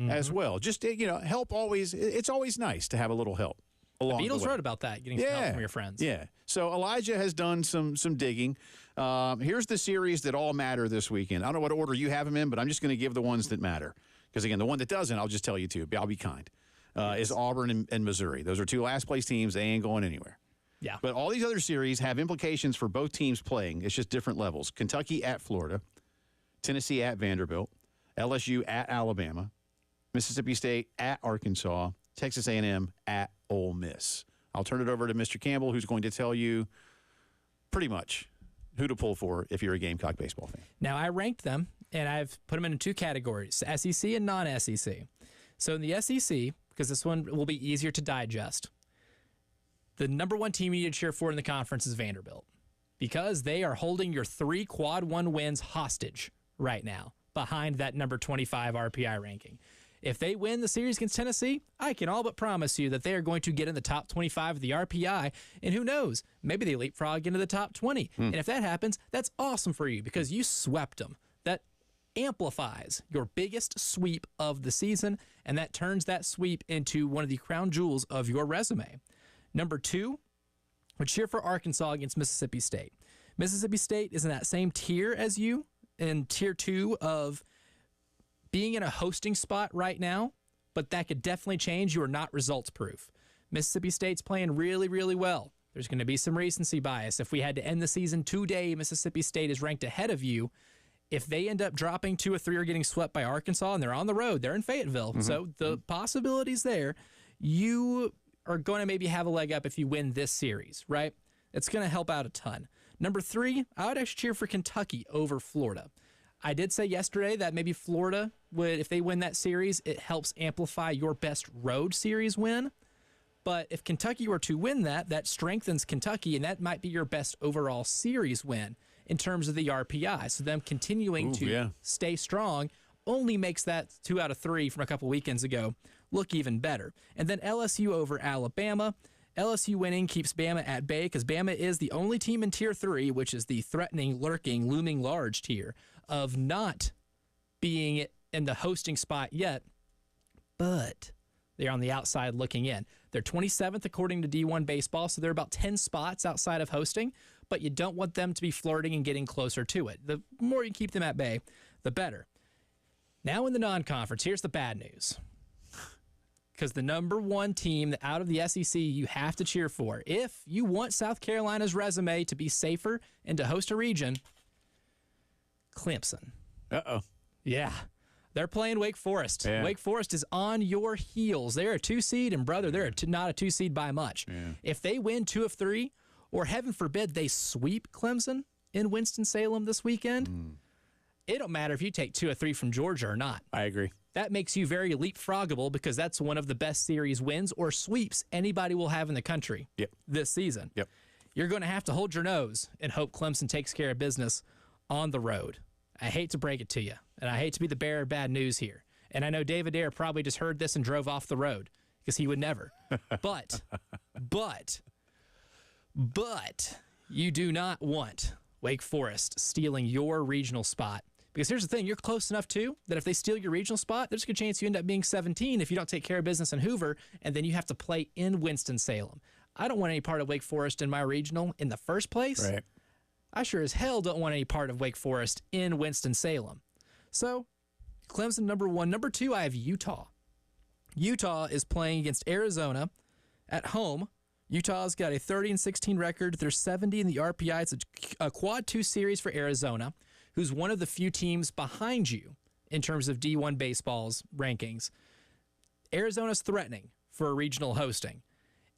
[SPEAKER 1] as well. Just help always. It's always nice to have a little help.
[SPEAKER 2] The Beatles wrote about that, getting some help from your friends.
[SPEAKER 1] Yeah. So Elijah has done some digging. Here's the series that all matter this weekend. I don't know what order you have them in, but I'm just going to give the ones that matter. Because, again, the one that doesn't, I'll just tell you too. I'll be kind. Is Auburn and Missouri. Those are two last-place teams. They ain't going anywhere.
[SPEAKER 2] Yeah.
[SPEAKER 1] But all these other series have implications for both teams playing. It's just different levels. Kentucky at Florida. Tennessee at Vanderbilt. LSU at Alabama. Mississippi State at Arkansas. Texas A&M at Ole Miss. I'll turn it over to Mr. Campbell, who's going to tell you pretty much who to pull for if you're a Gamecock baseball fan.
[SPEAKER 2] Now, I ranked them, and I've put them into two categories, SEC and non-SEC. So in the SEC, because this one will be easier to digest, the number one team you need to cheer for in the conference is Vanderbilt because they are holding your 3 quad 1 wins hostage right now behind that number 25 RPI ranking. If they win the series against Tennessee, I can all but promise you that they are going to get in the top 25 of the RPI, and who knows, maybe they leapfrog into the top 20. And if that happens, that's awesome for you because you swept them. That amplifies your biggest sweep of the season, and that turns that sweep into one of the crown jewels of your resume. Number 2, would cheer for Arkansas against Mississippi State. Mississippi State is in that same tier as you, in tier 2 of being in a hosting spot right now, but that could definitely change. You are not results proof. Mississippi State's playing really, really well. There's going to be some recency bias. If we had to end the season today, Mississippi State is ranked ahead of you. If they end up dropping 2 or 3 or getting swept by Arkansas and they're on the road, they're in Fayetteville. So the possibilities there, you are going to maybe have a leg up if you win this series, right? It's going to help out a ton. Number 3, I would actually cheer for Kentucky over Florida. I did say yesterday that maybe Florida would, if they win that series, it helps amplify your best road series win. But if Kentucky were to win that strengthens Kentucky, and that might be your best overall series win in terms of the RPI. So them continuing to stay strong only makes that 2 out of 3 from a couple weekends ago look even better. And then LSU over Alabama. LSU winning keeps Bama at bay because Bama is the only team in Tier 3, which is the threatening, lurking, looming large tier, of not being in the hosting spot yet, but they're on the outside looking in. They're 27th according to D1 Baseball, so they're about 10 spots outside of hosting, but you don't want them to be flirting and getting closer to it. The more you keep them at bay, the better. Now in the non-conference, here's the bad news. Because the number one team out of the SEC you have to cheer for, if you want South Carolina's resume to be safer and to host a region, Clemson.
[SPEAKER 1] Uh-oh.
[SPEAKER 2] Yeah. They're playing Wake Forest.
[SPEAKER 1] Yeah.
[SPEAKER 2] Wake Forest is on your heels. They're a 2 seed, and brother, they're not a 2 seed by much.
[SPEAKER 1] Yeah.
[SPEAKER 2] If they win 2 of 3, or heaven forbid they sweep Clemson in Winston-Salem this weekend, it don't matter if you take 2 of 3 from Georgia or not.
[SPEAKER 1] I agree.
[SPEAKER 2] That makes you very leapfroggable because that's one of the best series wins or sweeps anybody will have in the country this season.
[SPEAKER 1] Yep.
[SPEAKER 2] You're going to have to hold your nose and hope Clemson takes care of business on the road. I hate to break it to you, and I hate to be the bearer of bad news here. And I know David Dare probably just heard this and drove off the road because he would never. But you do not want Wake Forest stealing your regional spot. Because here's the thing, you're close enough too that if they steal your regional spot, there's a good chance you end up being 17 if you don't take care of business in Hoover, and then you have to play in Winston-Salem. I don't want any part of Wake Forest in my regional in the first place.
[SPEAKER 1] Right.
[SPEAKER 2] I sure as hell don't want any part of Wake Forest in Winston-Salem. So, Clemson number 1. Number 2, I have Utah. Utah is playing against Arizona at home. Utah's got a 30-16 record. They're 70 in the RPI. It's a quad 2 series for Arizona, who's one of the few teams behind you in terms of D1 Baseball's rankings. Arizona's threatening for a regional hosting.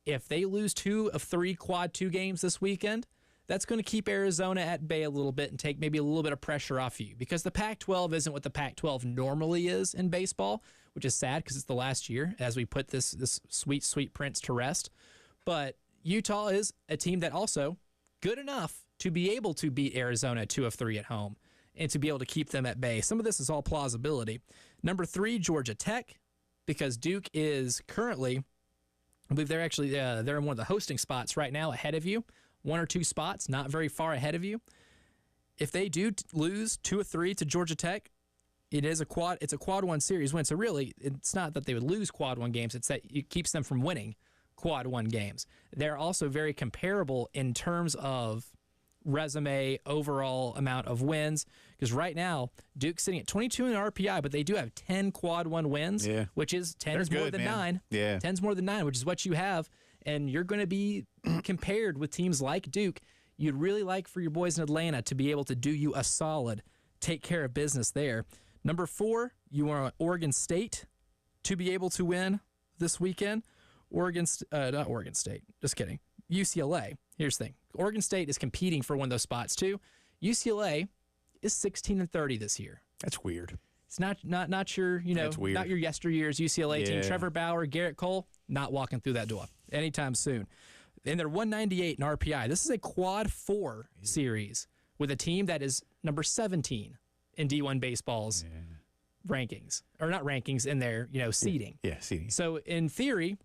[SPEAKER 2] If they lose 2 of 3 quad 2 games this weekend, that's going to keep Arizona at bay a little bit and take maybe a little bit of pressure off you because the Pac-12 isn't what the Pac-12 normally is in baseball, which is sad because it's the last year as we put this sweet, sweet prince to rest. But Utah is a team that also good enough to be able to beat Arizona 2 of 3 at home and to be able to keep them at bay. Some of this is all plausibility. Number 3, Georgia Tech, because Duke is currently, I believe they're actually they're in one of the hosting spots right now ahead of you. 1 or 2 spots, not very far ahead of you. If they do lose 2 of 3 to Georgia Tech, it's a quad 1 series win. So really, it's not that they would lose quad 1 games, it's that it keeps them from winning quad 1 games. They're also very comparable in terms of resume, overall amount of wins, because right now, Duke's sitting at 22 in RPI, but they do have 10 quad 1 wins, which is 10 is more than 9.
[SPEAKER 1] Yeah.
[SPEAKER 2] 10's more than 9, which is what you have. And you're going to be compared with teams like Duke. You'd really like for your boys in Atlanta to be able to do you a solid, take care of business there. Number 4, you want Oregon State to be able to win this weekend. Not Oregon State, just kidding. UCLA. Here's the thing. Oregon State is competing for one of those spots too. UCLA is 16-30 this year.
[SPEAKER 1] That's weird.
[SPEAKER 2] It's not your, not your yesteryear's UCLA team. Trevor Bauer, Garrett Cole, not walking through that door anytime soon. And they're 198 in RPI. This is a quad 4 series with a team that is number 17 in D1 Baseball's rankings. Or not rankings, in their, seeding.
[SPEAKER 1] Yeah, seeding.
[SPEAKER 2] So in theory,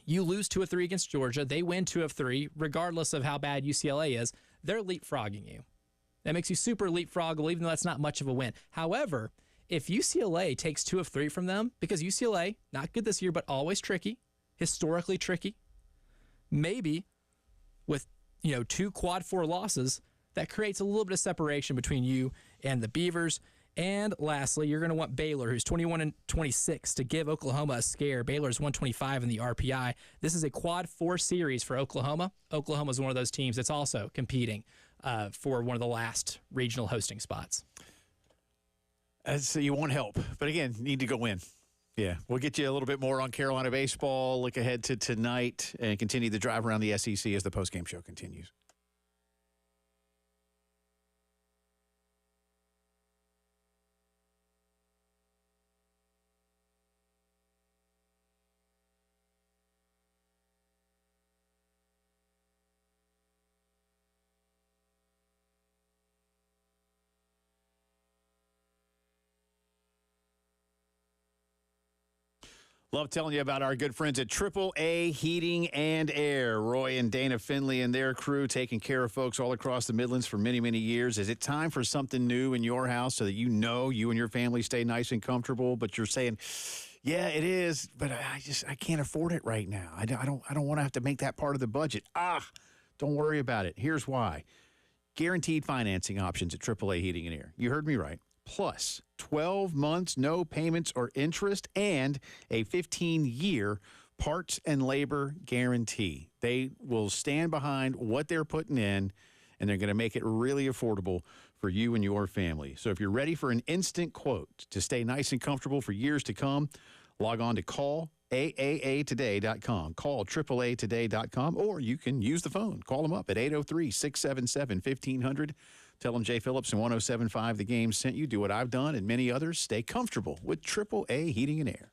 [SPEAKER 2] you lose 2 of 3 against Georgia. They win 2 of 3, regardless of how bad UCLA is. They're leapfrogging you. That makes you super leapfroggable, even though that's not much of a win. However, if UCLA takes 2 of 3 from them, because UCLA, not good this year, but always tricky, historically tricky, maybe with 2 quad 4 losses, that creates a little bit of separation between you and the Beavers. And lastly, you're going to want Baylor, who's 21-26, to give Oklahoma a scare. Baylor's 125 in the RPI. This is a quad 4 series for Oklahoma. Oklahoma is one of those teams that's also competing for one of the last regional hosting spots.
[SPEAKER 1] So you want help, but again, need to go win. Yeah, we'll get you a little bit more on Carolina baseball, look ahead to tonight, and continue the drive around the SEC as the postgame show continues. Love telling you about our good friends at AAA Heating and Air. Roy and Dana Finley and their crew taking care of folks all across the Midlands for many, many years. Is it time for something new in your house so that you and your family stay nice and comfortable, but you're saying, yeah, it is, but I can't afford it right now. I don't want to have to make that part of the budget. Don't worry about it. Here's why. Guaranteed financing options at AAA Heating and Air. You heard me right. Plus 12 months, no payments or interest, and a 15-year parts and labor guarantee. They will stand behind what they're putting in, and they're going to make it really affordable for you and your family. So if you're ready for an instant quote to stay nice and comfortable for years to come, log on to callaaatoday.com. Call AAAtoday.com, or you can use the phone. Call them up at 803-677-1500. Tell them Jay Phillips and 107.5 The Game sent you. Do what I've done and many others. Stay comfortable with AAA Heating and Air.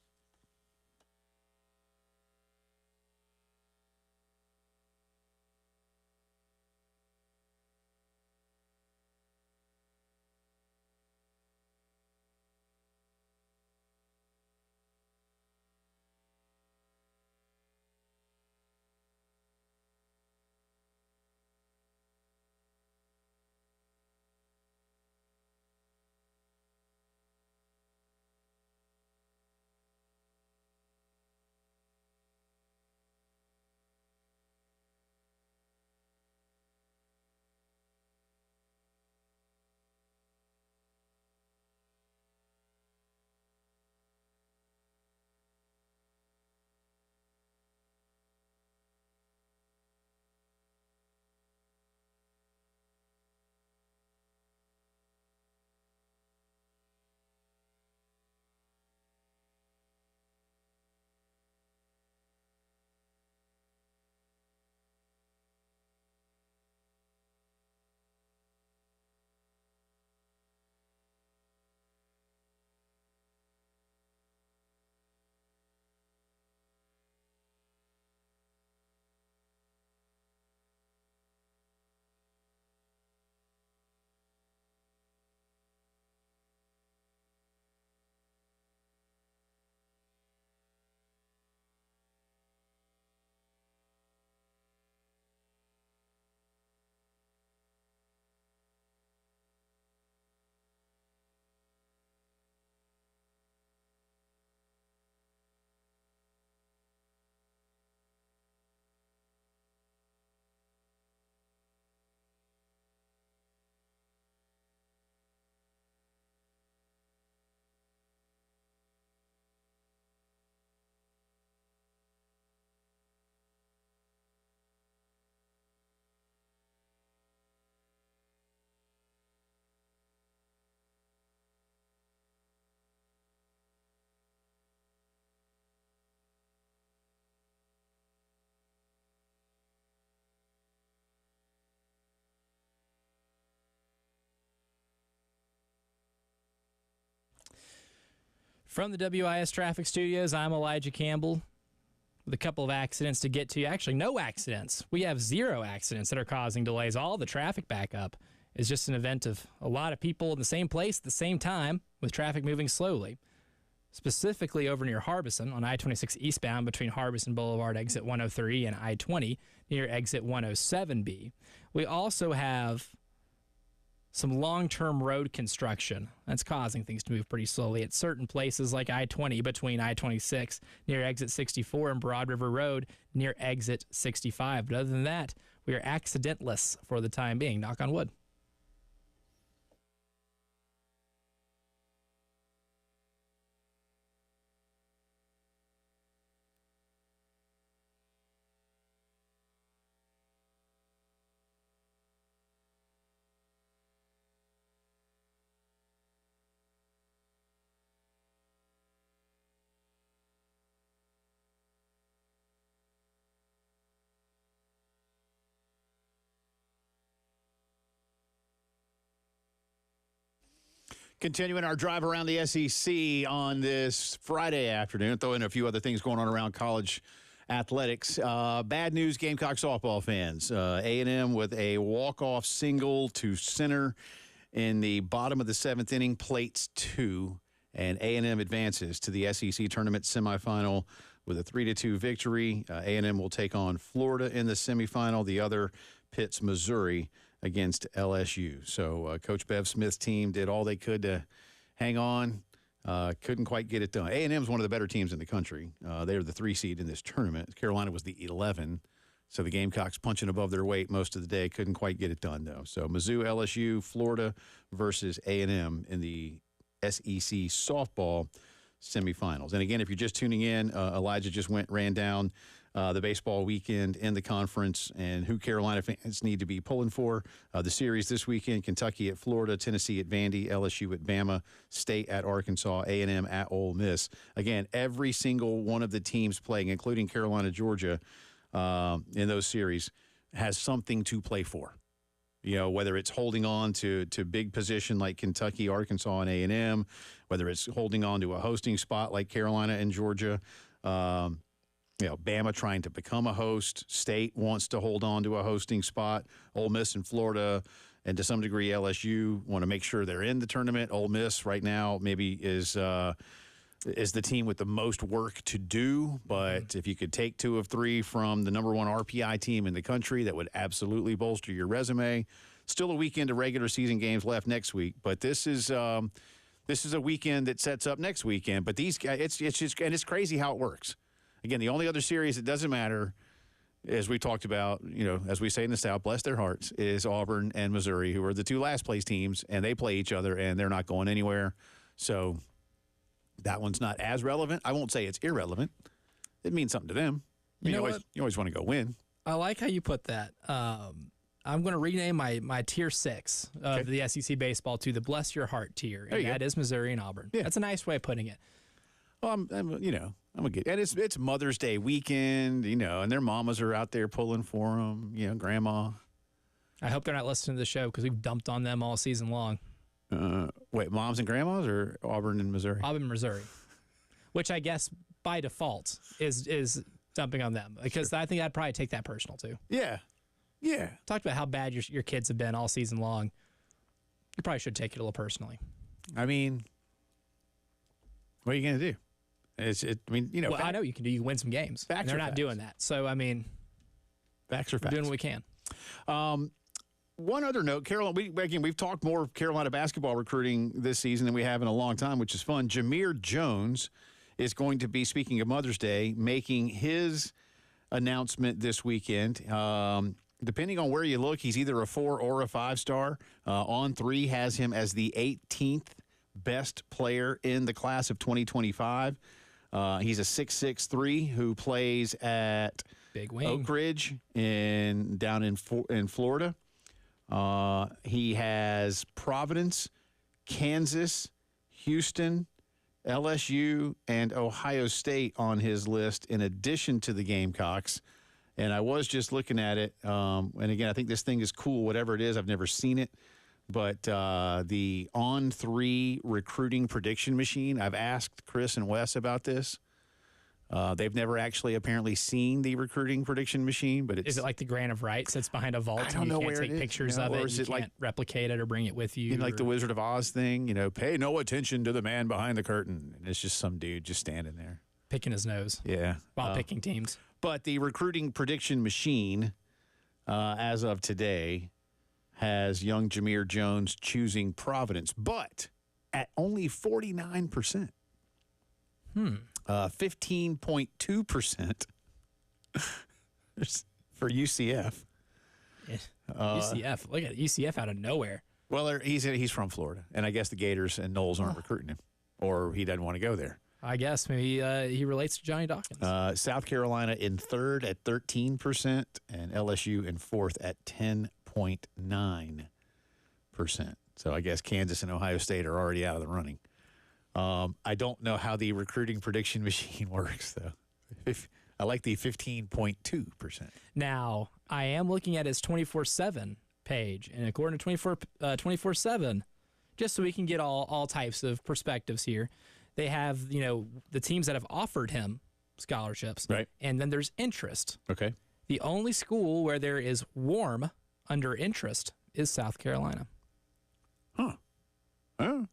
[SPEAKER 2] From the WIS Traffic Studios, I'm Elijah Campbell with a couple of accidents to get to. Actually, no accidents. We have 0 accidents that are causing delays. All the traffic backup is just an event of a lot of people in the same place at the same time with traffic moving slowly. Specifically over near Harbison on I-26 eastbound between Harbison Boulevard exit 103 and I-20 near exit 107B. We also have some long-term road construction that's causing things to move pretty slowly at certain places like I-20 between I-26 near exit 64 and Broad River Road near exit 65. But other than that, we are accidentless for the time being. Knock on wood.
[SPEAKER 1] Continuing our drive around the SEC on this Friday afternoon, throw in a few other things going on around college athletics. Bad news, Gamecock softball fans. A&M with a walk-off single to center in the bottom of the 7th inning, plates 2. And A&M advances to the SEC tournament semifinal with a 3-2 victory. A&M will take on Florida in the semifinal. The other pits Missouri against LSU. So Coach Bev Smith's team did all they could to hang on. Couldn't quite get it done. A&M is one of the better teams in the country. They are the 3 seed in this tournament. Carolina was the 11. So the Gamecocks punching above their weight most of the day. Couldn't quite get it done, though. So Mizzou, LSU, Florida versus A&M in the SEC softball semifinals. And again, if you're just tuning in, Elijah just ran down the baseball weekend in the conference and who Carolina fans need to be pulling for. The series this weekend: Kentucky at Florida, Tennessee at Vandy, LSU at Bama, State at Arkansas, A&M at Ole Miss. Again, every single one of the teams playing, including Carolina, Georgia, in those series, has something to play for. You know, whether it's holding on to big position like Kentucky, Arkansas, and A&M, whether it's holding on to a hosting spot like Carolina and Georgia, Bama trying to become a host. State wants to hold on to a hosting spot. Ole Miss and Florida, and to some degree LSU, want to make sure they're in the tournament. Ole Miss right now maybe is the team with the most work to do, but if you could take 2 of 3 from the number 1 RPI team in the country, that would absolutely bolster your resume. Still a weekend of regular season games left next week, but this is a weekend that sets up next weekend. But these guys, it's just, and it's crazy how it works. Again, the only other series that doesn't matter, as we talked about, as we say in the South, bless their hearts, is Auburn and Missouri, who are the 2 last place teams, and they play each other, and they're not going anywhere. So that one's not as relevant. I won't say it's irrelevant. It means something to them. You always want to go win.
[SPEAKER 2] I like how you put that. I'm going to rename my tier 6 of the SEC baseball to the Bless Your Heart tier, and that is Missouri and Auburn. Yeah. That's a nice way of putting it.
[SPEAKER 1] Well, I'm a good, and it's Mother's Day weekend, and their mamas are out there pulling for them, grandma.
[SPEAKER 2] I hope they're not listening to the show because we've dumped on them all season long.
[SPEAKER 1] Wait, moms and grandmas, or Auburn and Missouri?
[SPEAKER 2] Auburn and Missouri, which I guess by default is dumping on them, because I think I'd probably take that personal too.
[SPEAKER 1] Yeah.
[SPEAKER 2] Talked about how bad your kids have been all season long. You probably should take it a little personally.
[SPEAKER 1] I mean, what are you going to do?
[SPEAKER 2] Well, I know you can do. You can win some games. And they're not doing that. So, I mean,
[SPEAKER 1] facts are facts.
[SPEAKER 2] We're doing what we can.
[SPEAKER 1] One other note, Carolina, we've talked more Carolina basketball recruiting this season than we have in a long time, which is fun. Jameer Jones is going to be, speaking of Mother's Day, making his announcement this weekend. Depending on where you look, he's either a 4 or a 5-star. On3 has him as the 18th best player in the class of 2025. He's a 6'6" who plays at
[SPEAKER 2] Big Wing.
[SPEAKER 1] Oak Ridge down in Florida. He has Providence, Kansas, Houston, LSU, and Ohio State on his list, in addition to the Gamecocks. And I was just looking at it. And again, I think this thing is cool, whatever it is. I've never seen it. But the On3 recruiting prediction machine, I've asked Chris and Wes about this. They've never actually apparently seen the recruiting prediction machine, but
[SPEAKER 2] is it like the grant of rights that's behind a vault?
[SPEAKER 1] I don't know where it is.
[SPEAKER 2] You can't take pictures of it. Or is it can't replicate it or bring it with you?
[SPEAKER 1] Like the Wizard of Oz thing, pay no attention to the man behind the curtain. And it's just some dude just standing there.
[SPEAKER 2] Picking his nose.
[SPEAKER 1] Yeah.
[SPEAKER 2] While picking teams.
[SPEAKER 1] But the recruiting prediction machine, as of today, has young Jameer Jones choosing Providence, but at only 49%. 15.2% for UCF.
[SPEAKER 2] Yeah. UCF. Look at UCF out of nowhere.
[SPEAKER 1] Well, he's from Florida, and I guess the Gators and Knowles aren't recruiting him, or he doesn't want to go there.
[SPEAKER 2] I guess maybe he relates to Johnny Dawkins.
[SPEAKER 1] South Carolina in 3rd at 13%, and LSU in 4th at 10.9%. So I guess Kansas and Ohio State are already out of the running. I don't know how the recruiting prediction machine works, though. I like the 15.2%.
[SPEAKER 2] Now, I am looking at his 24/7 page, and according to 24/7, just so we can get all types of perspectives here, they have, the teams that have offered him scholarships.
[SPEAKER 1] Right.
[SPEAKER 2] And then there's interest.
[SPEAKER 1] Okay.
[SPEAKER 2] The only school where there is warm under interest is South Carolina.
[SPEAKER 1] Huh. Oh.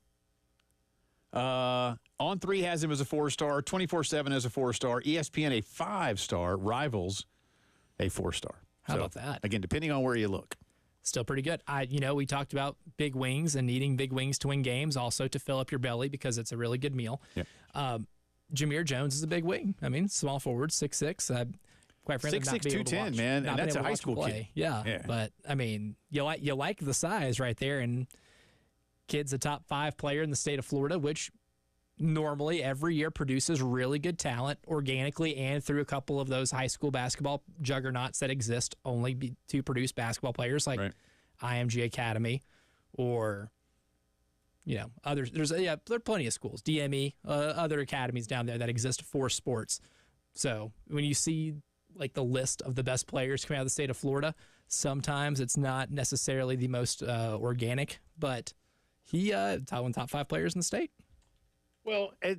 [SPEAKER 1] On3 has him as a 4-star, 24/7 as a 4-star, ESPN a 5-star, Rivals a 4-star.
[SPEAKER 2] How about that?
[SPEAKER 1] Again, depending on where you look.
[SPEAKER 2] Still pretty good. We talked about big wings and needing big wings to win games, also to fill up your belly because it's a really good meal.
[SPEAKER 1] Yeah.
[SPEAKER 2] Jameer Jones is a big wing. I mean, small forward, 6'6". Quite frankly,
[SPEAKER 1] 6'6",
[SPEAKER 2] not being able to
[SPEAKER 1] 210,
[SPEAKER 2] watch,
[SPEAKER 1] man,
[SPEAKER 2] not
[SPEAKER 1] and
[SPEAKER 2] being
[SPEAKER 1] that's
[SPEAKER 2] able
[SPEAKER 1] a
[SPEAKER 2] to
[SPEAKER 1] high
[SPEAKER 2] watch
[SPEAKER 1] school
[SPEAKER 2] him play.
[SPEAKER 1] kid.
[SPEAKER 2] Yeah, but I mean, you like the size right there, and kid's a top 5 player in the state of Florida, which normally every year produces really good talent organically and through a couple of those high school basketball juggernauts that exist only to produce basketball players like IMG Academy or others. There are plenty of schools, DME, other academies down there that exist for sports. So when you see like the list of the best players coming out of the state of Florida, sometimes it's not necessarily the most organic, but he top 5 players in the state.
[SPEAKER 1] Well, I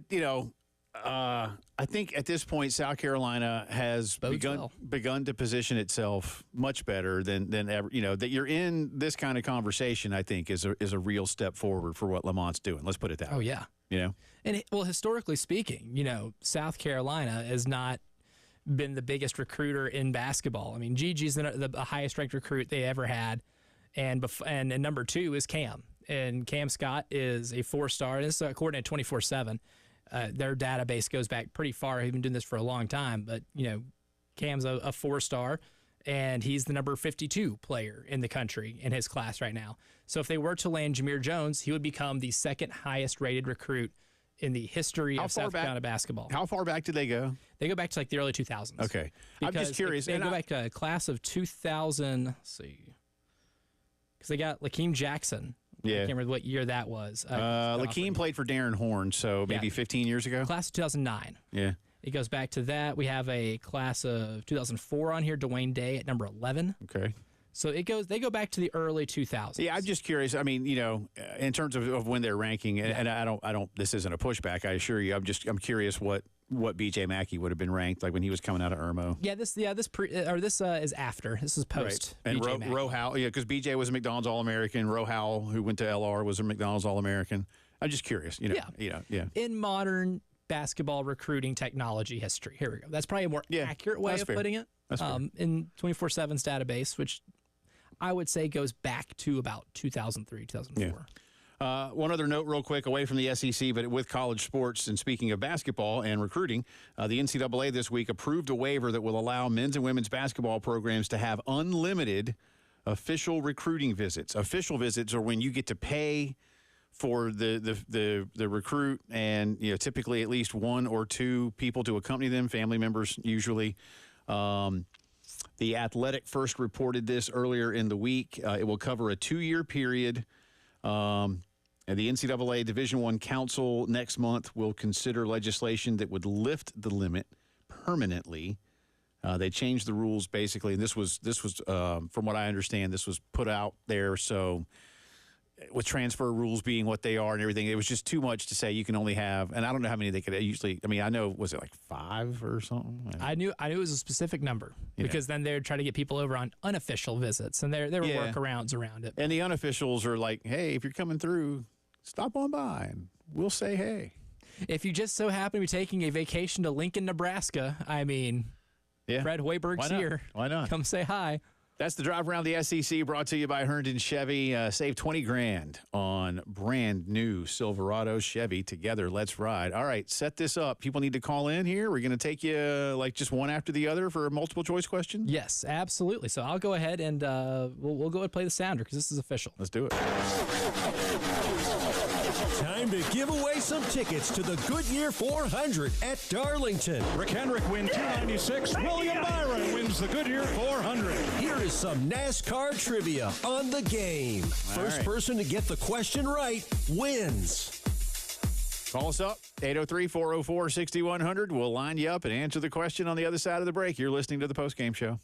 [SPEAKER 1] think at this point, South Carolina has begun to position itself much better than ever. That you're in this kind of conversation, I think, is a real step forward for what Lamont's doing. Let's put it that way.
[SPEAKER 2] Oh, yeah. And historically speaking, South Carolina has not been the biggest recruiter in basketball. I mean, Gigi's the highest ranked recruit they ever had, and number 2 is Cam. And Cam Scott is a 4-star. This is according to 24/7. Their database goes back pretty far. I've been doing this for a long time, but Cam's a 4-star, and he's the number 52 player in the country in his class right now. So if they were to land Jameer Jones, he would become the second highest rated recruit in the history of South Carolina basketball.
[SPEAKER 1] How far back did they go?
[SPEAKER 2] They go back to like the early 2000s.
[SPEAKER 1] Okay, I'm just curious.
[SPEAKER 2] They go back to a class of 2000. Let's see, because they got Lakeem Jackson.
[SPEAKER 1] Yeah.
[SPEAKER 2] I can't remember what year that was.
[SPEAKER 1] Lakeem played for Darren Horn, so maybe 15 years ago.
[SPEAKER 2] Class of 2009.
[SPEAKER 1] Yeah.
[SPEAKER 2] It goes back to that. We have a class of 2004 on here, Dwayne Day at number 11.
[SPEAKER 1] Okay.
[SPEAKER 2] So they go back to the early 2000s.
[SPEAKER 1] Yeah, I'm just curious. I mean, in terms of when they're ranking, and I don't. This isn't a pushback. I assure you. I'm curious what BJ Mackey would have been ranked like when he was coming out of Irmo.
[SPEAKER 2] Yeah, this is after. This is post.
[SPEAKER 1] Right. And
[SPEAKER 2] BJ
[SPEAKER 1] Howell, because BJ was a McDonald's All-American. Ro Howell, who went to LR, was a McDonald's All-American. I'm just curious. Yeah.
[SPEAKER 2] In modern basketball recruiting technology history, here we go. That's probably a more accurate way of putting it.
[SPEAKER 1] That's fair.
[SPEAKER 2] In 24/7's database, which I would say goes back to about 2003, 2004.
[SPEAKER 1] Yeah. One other note real quick, away from the SEC, but with college sports, and speaking of basketball and recruiting, the NCAA this week approved a waiver that will allow men's and women's basketball programs to have unlimited official recruiting visits. Official visits are when you get to pay for the recruit, and typically at least 1 or 2 people to accompany them, family members usually. The Athletic first reported this earlier in the week. It will cover a 2-year period. And the NCAA Division I Council next month will consider legislation that would lift the limit permanently. They changed the rules basically, and this was from what I understand, this was put out there. So with transfer rules being what they are and everything, it was just too much to say you can only have. And I don't know how many they could usually. I mean, I know, was it like 5 or something?
[SPEAKER 2] I knew it was a specific number because then they'd try to get people over on unofficial visits, and there were workarounds around it.
[SPEAKER 1] And the unofficials are like, hey, if you're coming through, stop on by and we'll say hey.
[SPEAKER 2] If you just so happen to be taking a vacation to Lincoln, Nebraska, I mean, Fred Hoiberg's here.
[SPEAKER 1] Why not?
[SPEAKER 2] Come say hi.
[SPEAKER 1] That's the drive around the SEC, brought to you by Herndon Chevy. Save $20,000 on brand new Silverado Chevy. Together, let's ride. All right, set this up. People need to call in here. We're going to take you like just one after the other for a multiple choice question.
[SPEAKER 2] Yes, absolutely. So I'll go ahead and we'll go ahead and play the sounder because this is official.
[SPEAKER 1] Let's do it.
[SPEAKER 6] Time to give away some tickets to the Goodyear 400 at Darlington.
[SPEAKER 7] Rick Hendrick wins 296. William Byron wins the Goodyear 400.
[SPEAKER 6] Here is some NASCAR trivia on the game. First person to get the question right wins.
[SPEAKER 1] Call us up, 803-404-6100. We'll line you up and answer the question on the other side of the break. You're listening to the Postgame Show.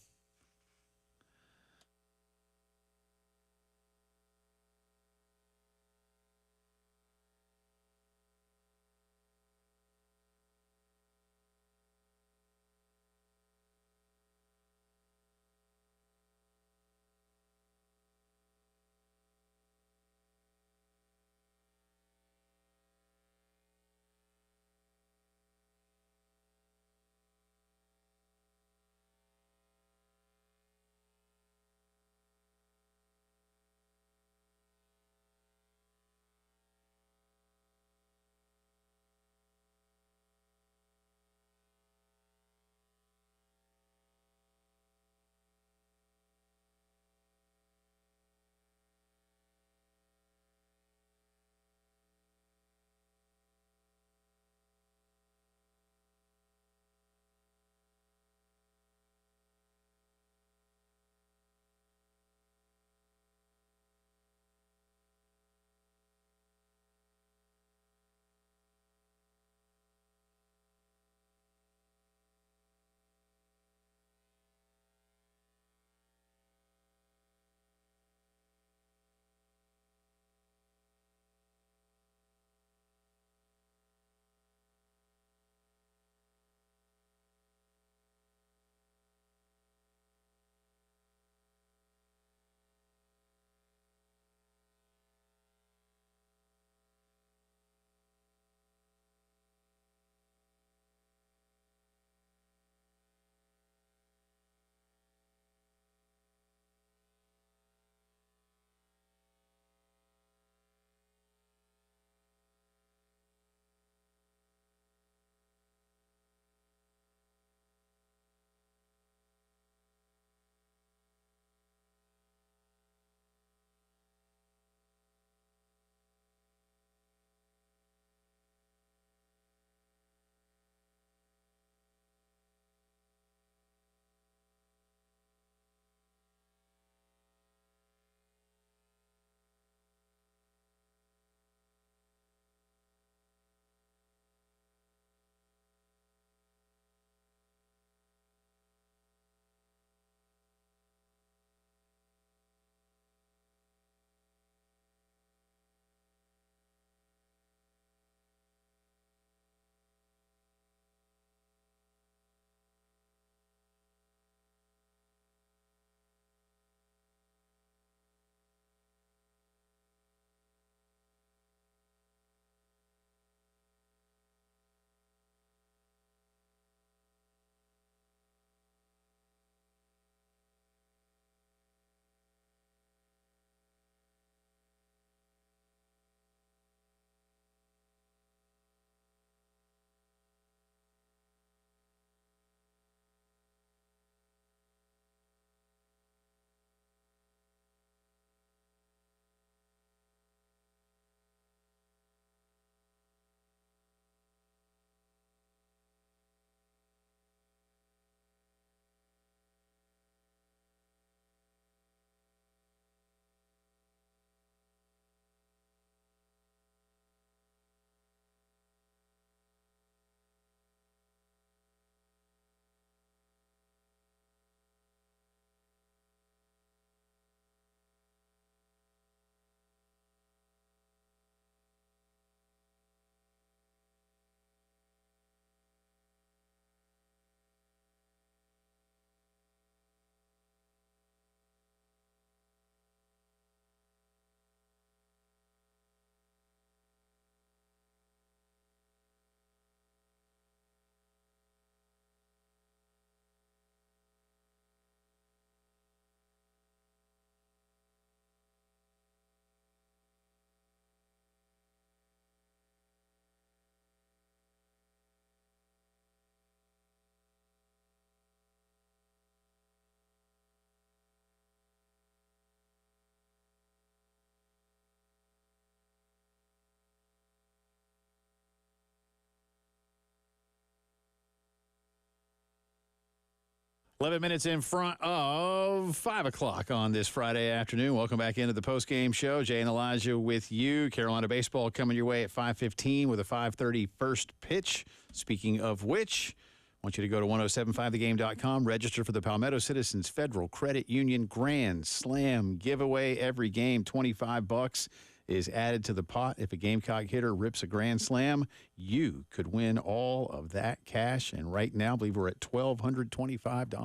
[SPEAKER 1] 11 minutes in front of 5 o'clock on this Friday afternoon. Welcome back into the Postgame Show. Jay and Elijah with you. Carolina baseball coming your way at 5:15 with a 5:30 first pitch. Speaking of which, I want you to go to 1075thegame.com, register for the Palmetto Citizens Federal Credit Union Grand Slam giveaway. Every game, $25 is added to the pot. If a Gamecock hitter rips a grand slam, you could win all of that cash. And right now, I believe we're at $1,225. A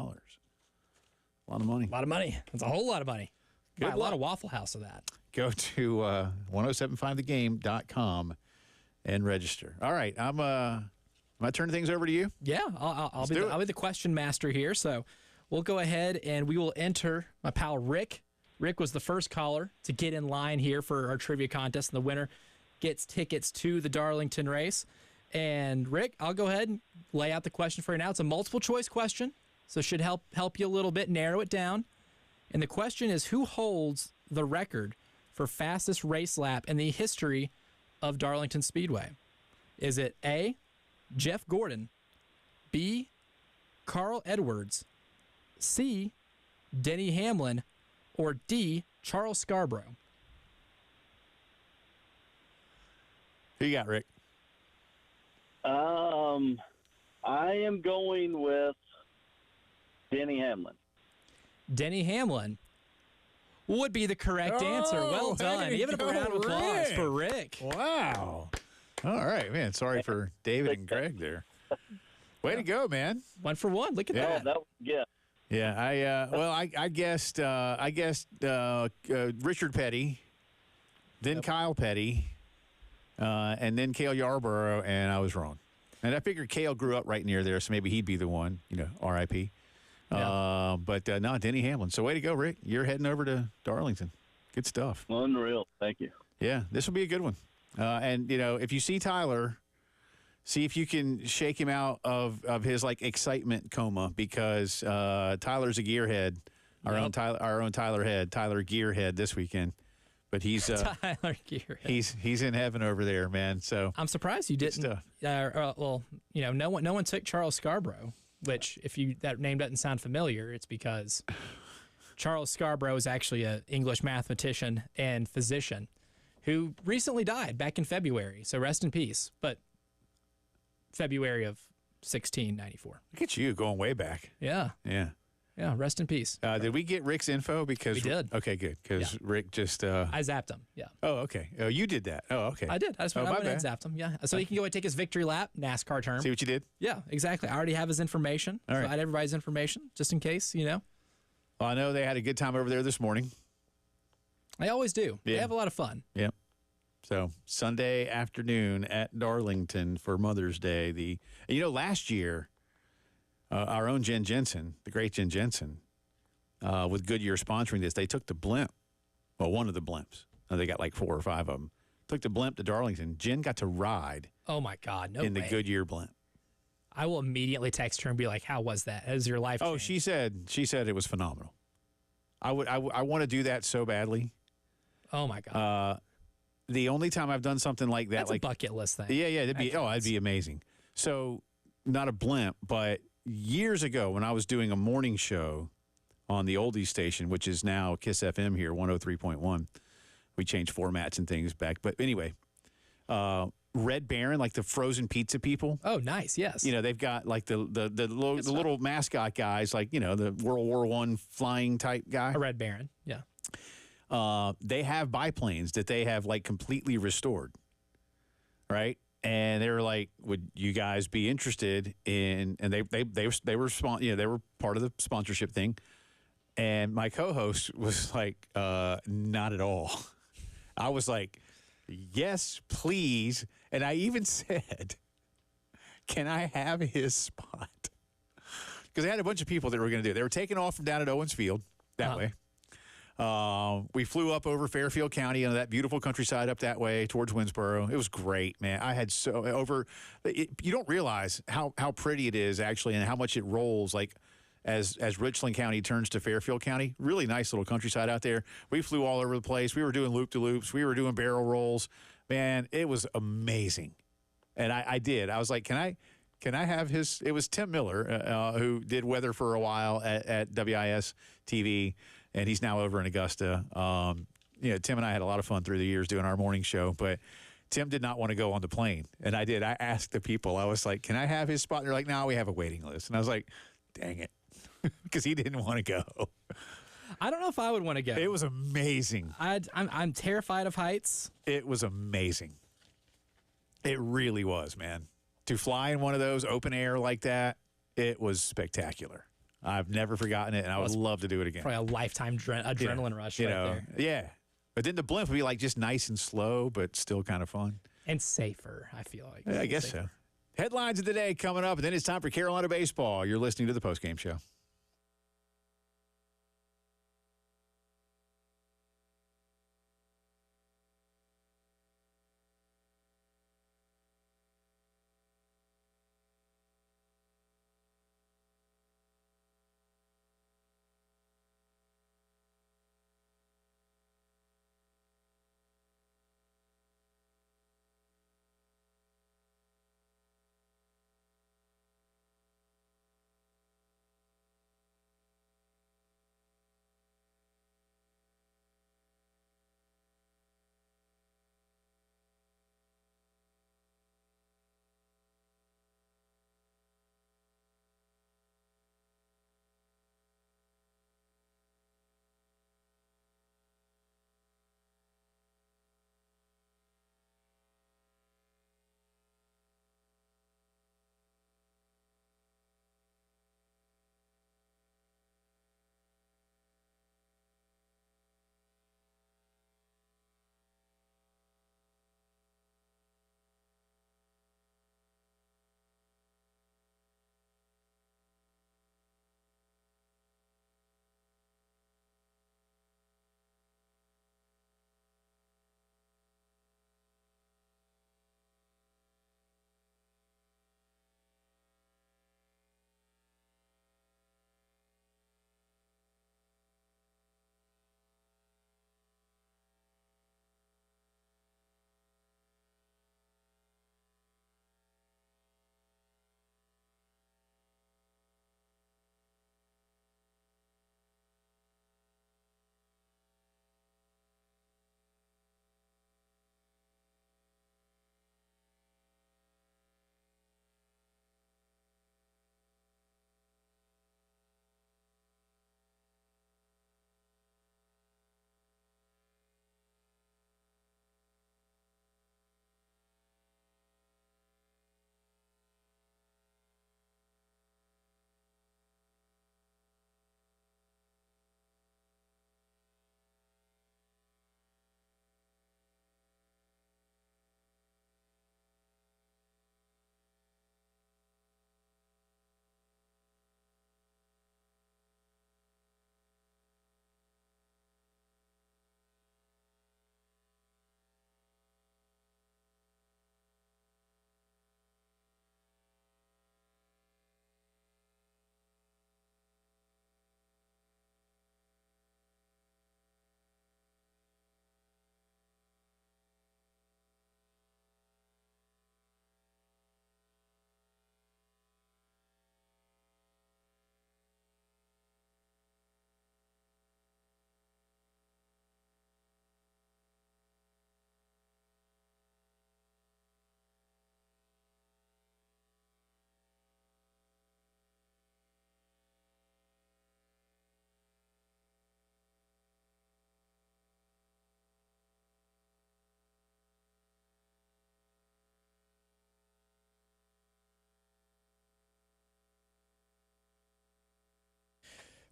[SPEAKER 1] lot of money.
[SPEAKER 2] A lot of money. That's a whole lot of money. Buy a lot of Waffle House of that.
[SPEAKER 1] Go to 1075thegame.com and register. All right, am I turning things over to you?
[SPEAKER 2] Yeah, I'll be the question master here. So we'll go ahead and we will enter my pal Rick. Rick was the first caller to get in line here for our trivia contest, and the winner gets tickets to the Darlington race. And Rick, I'll go ahead and lay out the question for you now. It's a multiple choice question, so it should help you a little bit narrow it down. And the question is, who holds the record for fastest race lap in the history of Darlington Speedway? Is it A, Jeff Gordon, B, Carl Edwards, C, Denny Hamlin, or D, Charles Scarborough?
[SPEAKER 1] Who you got, Rick?
[SPEAKER 8] I am going with Denny Hamlin.
[SPEAKER 2] Denny Hamlin would be the correct answer. Well done. Even a round of applause for Rick.
[SPEAKER 1] Wow. All right, man. Sorry for David and Greg there. Way to go, man.
[SPEAKER 2] 1 for 1. Look at
[SPEAKER 8] Oh,
[SPEAKER 2] that.
[SPEAKER 8] that was good.
[SPEAKER 1] Yeah, I guessed Richard Petty, then Kyle Petty, and then Cale Yarborough, and I was wrong. And I figured Cale grew up right near there, so maybe he'd be the one, R.I.P.
[SPEAKER 2] Yeah.
[SPEAKER 1] But no, Denny Hamlin. So way to go, Rick. You're heading over to Darlington. Good stuff.
[SPEAKER 8] Unreal. Thank you.
[SPEAKER 1] Yeah, this will be a good one. And, if you see Tyler, see if you can shake him out of his, excitement coma, because Tyler's a gearhead. Our own Tyler Head, Tyler Gearhead this weekend. But he's
[SPEAKER 2] Tyler Gearhead.
[SPEAKER 1] He's in heaven over there, man. So
[SPEAKER 2] I'm surprised you didn't. No one took Charles Scarborough, which that name doesn't sound familiar, it's because Charles Scarborough is actually an English mathematician and physician who recently died back in February. So rest in peace. But February of 1694.
[SPEAKER 1] Look at you going way back.
[SPEAKER 2] Yeah.
[SPEAKER 1] Yeah.
[SPEAKER 2] Yeah, rest in peace.
[SPEAKER 1] Did we get Rick's info? Because
[SPEAKER 2] we did.
[SPEAKER 1] Okay, good. Because Rick just...
[SPEAKER 2] I zapped him, yeah.
[SPEAKER 1] Oh, okay. Oh, you did that. Oh, okay.
[SPEAKER 2] I did. I went and zapped him, yeah. So he can go and take his victory lap, NASCAR term.
[SPEAKER 1] See what you did?
[SPEAKER 2] Yeah, exactly. I already have his information.
[SPEAKER 1] All right.
[SPEAKER 2] So I had everybody's information, just in case,
[SPEAKER 1] Well, I know they had a good time over there this morning.
[SPEAKER 2] They always do.
[SPEAKER 1] Yeah.
[SPEAKER 2] They have a lot of fun.
[SPEAKER 1] Yeah. So Sunday afternoon at Darlington for Mother's Day. Last year, our own Jen Jensen, the great Jen Jensen, with Goodyear sponsoring this, they took the blimp. Well, one of the blimps. They got 4 or 5 of them. Took the blimp to Darlington. Jen got to ride.
[SPEAKER 2] Oh my God! No
[SPEAKER 1] in
[SPEAKER 2] way.
[SPEAKER 1] the Goodyear blimp.
[SPEAKER 2] I will immediately text her and be like, "How was that? Has your life?"
[SPEAKER 1] Oh,
[SPEAKER 2] changed?
[SPEAKER 1] she said it was phenomenal. I want to do that so badly.
[SPEAKER 2] Oh my God!
[SPEAKER 1] The only time I've done something like that,
[SPEAKER 2] That's a bucket list thing.
[SPEAKER 1] Yeah, that'd be amazing. So, not a blimp, but years ago when I was doing a morning show on the oldies station, which is now Kiss FM here, 103.1. We changed formats and things back. But anyway, Red Baron, the frozen pizza people.
[SPEAKER 2] Oh, nice. Yes.
[SPEAKER 1] They've got the little mascot guys, the World War I flying type guy.
[SPEAKER 2] A Red Baron. Yeah.
[SPEAKER 1] They have biplanes that they have completely restored. Right. And they were like, "Would you guys be interested in?" And they were they were part of the sponsorship thing. And my co-host was like, "Not at all." I was like, "Yes, please." And I even said, "Can I have his spot?" Because they had a bunch of people that were going to do it. They were taking off from down at Owens Field that way. We flew up over Fairfield County and that beautiful countryside up that way towards Winsboro. It was great, man. I had you don't realize how pretty it is actually and how much it rolls as Richland County turns to Fairfield County. Really nice little countryside out there. We flew all over the place. We were doing loop-de-loops. We were doing barrel rolls. Man, it was amazing. And I did. I was like, can Can I have his? It was Tim Miller, who did weather for a while at WIS TV, and he's now over in Augusta. Tim and I had a lot of fun through the years doing our morning show, but Tim did not want to go on the plane, and I did. I asked the people. I was like, "Can I have his spot?" And they're like, "No, we have a waiting list." And I was like, "Dang it," because he didn't want to go.
[SPEAKER 2] I don't know if I would want to go.
[SPEAKER 1] It was amazing.
[SPEAKER 2] I'm terrified of heights.
[SPEAKER 1] It was amazing. It really was, man. To fly in one of those open air like that, it was spectacular. I've never forgotten it, and I would love to do it again.
[SPEAKER 2] Probably a lifetime adrenaline rush right there.
[SPEAKER 1] Yeah. But then the blimp would be like just nice and slow, but still kind of fun.
[SPEAKER 2] And safer, I feel like.
[SPEAKER 1] Yeah, I guess so. Headlines of the day coming up, and then it's time for Carolina baseball. You're listening to the Postgame Show.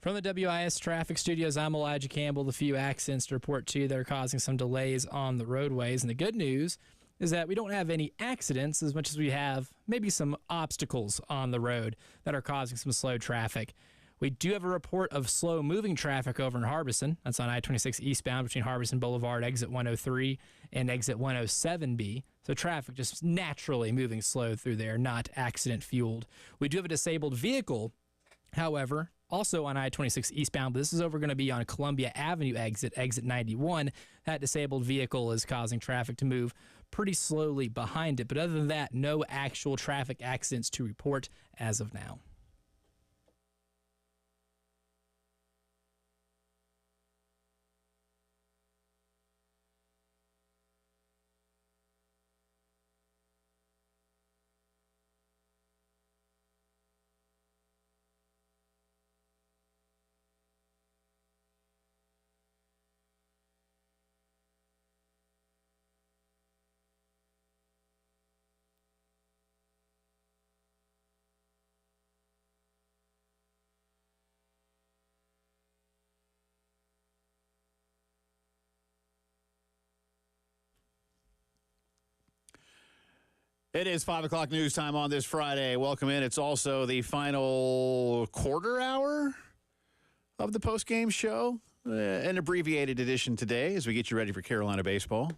[SPEAKER 2] From the WIS Traffic Studios, I'm Elijah Campbell. The few accidents to report to you that are causing some delays on the roadways. And the good news is that we don't have any accidents as much as we have maybe some obstacles on the road that are causing some slow traffic. We do have a report of slow-moving traffic over in Harbison. That's on I-26 eastbound between Harbison Boulevard, exit 103, and exit 107B. So traffic just naturally moving slow through there, not accident-fueled. We do have a disabled vehicle, however, also on I-26 eastbound, but this is going to be on Columbia Avenue exit 91. That disabled vehicle is causing traffic to move pretty slowly behind it. But other than that, no actual traffic accidents to report as of now.
[SPEAKER 1] It is 5 o'clock news time on this Friday. Welcome in. It's also the final quarter hour of the postgame show. An abbreviated edition today as we get you ready for Carolina baseball.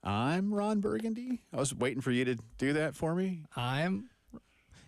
[SPEAKER 1] I'm Ron Burgundy. I was waiting for you to do that for me.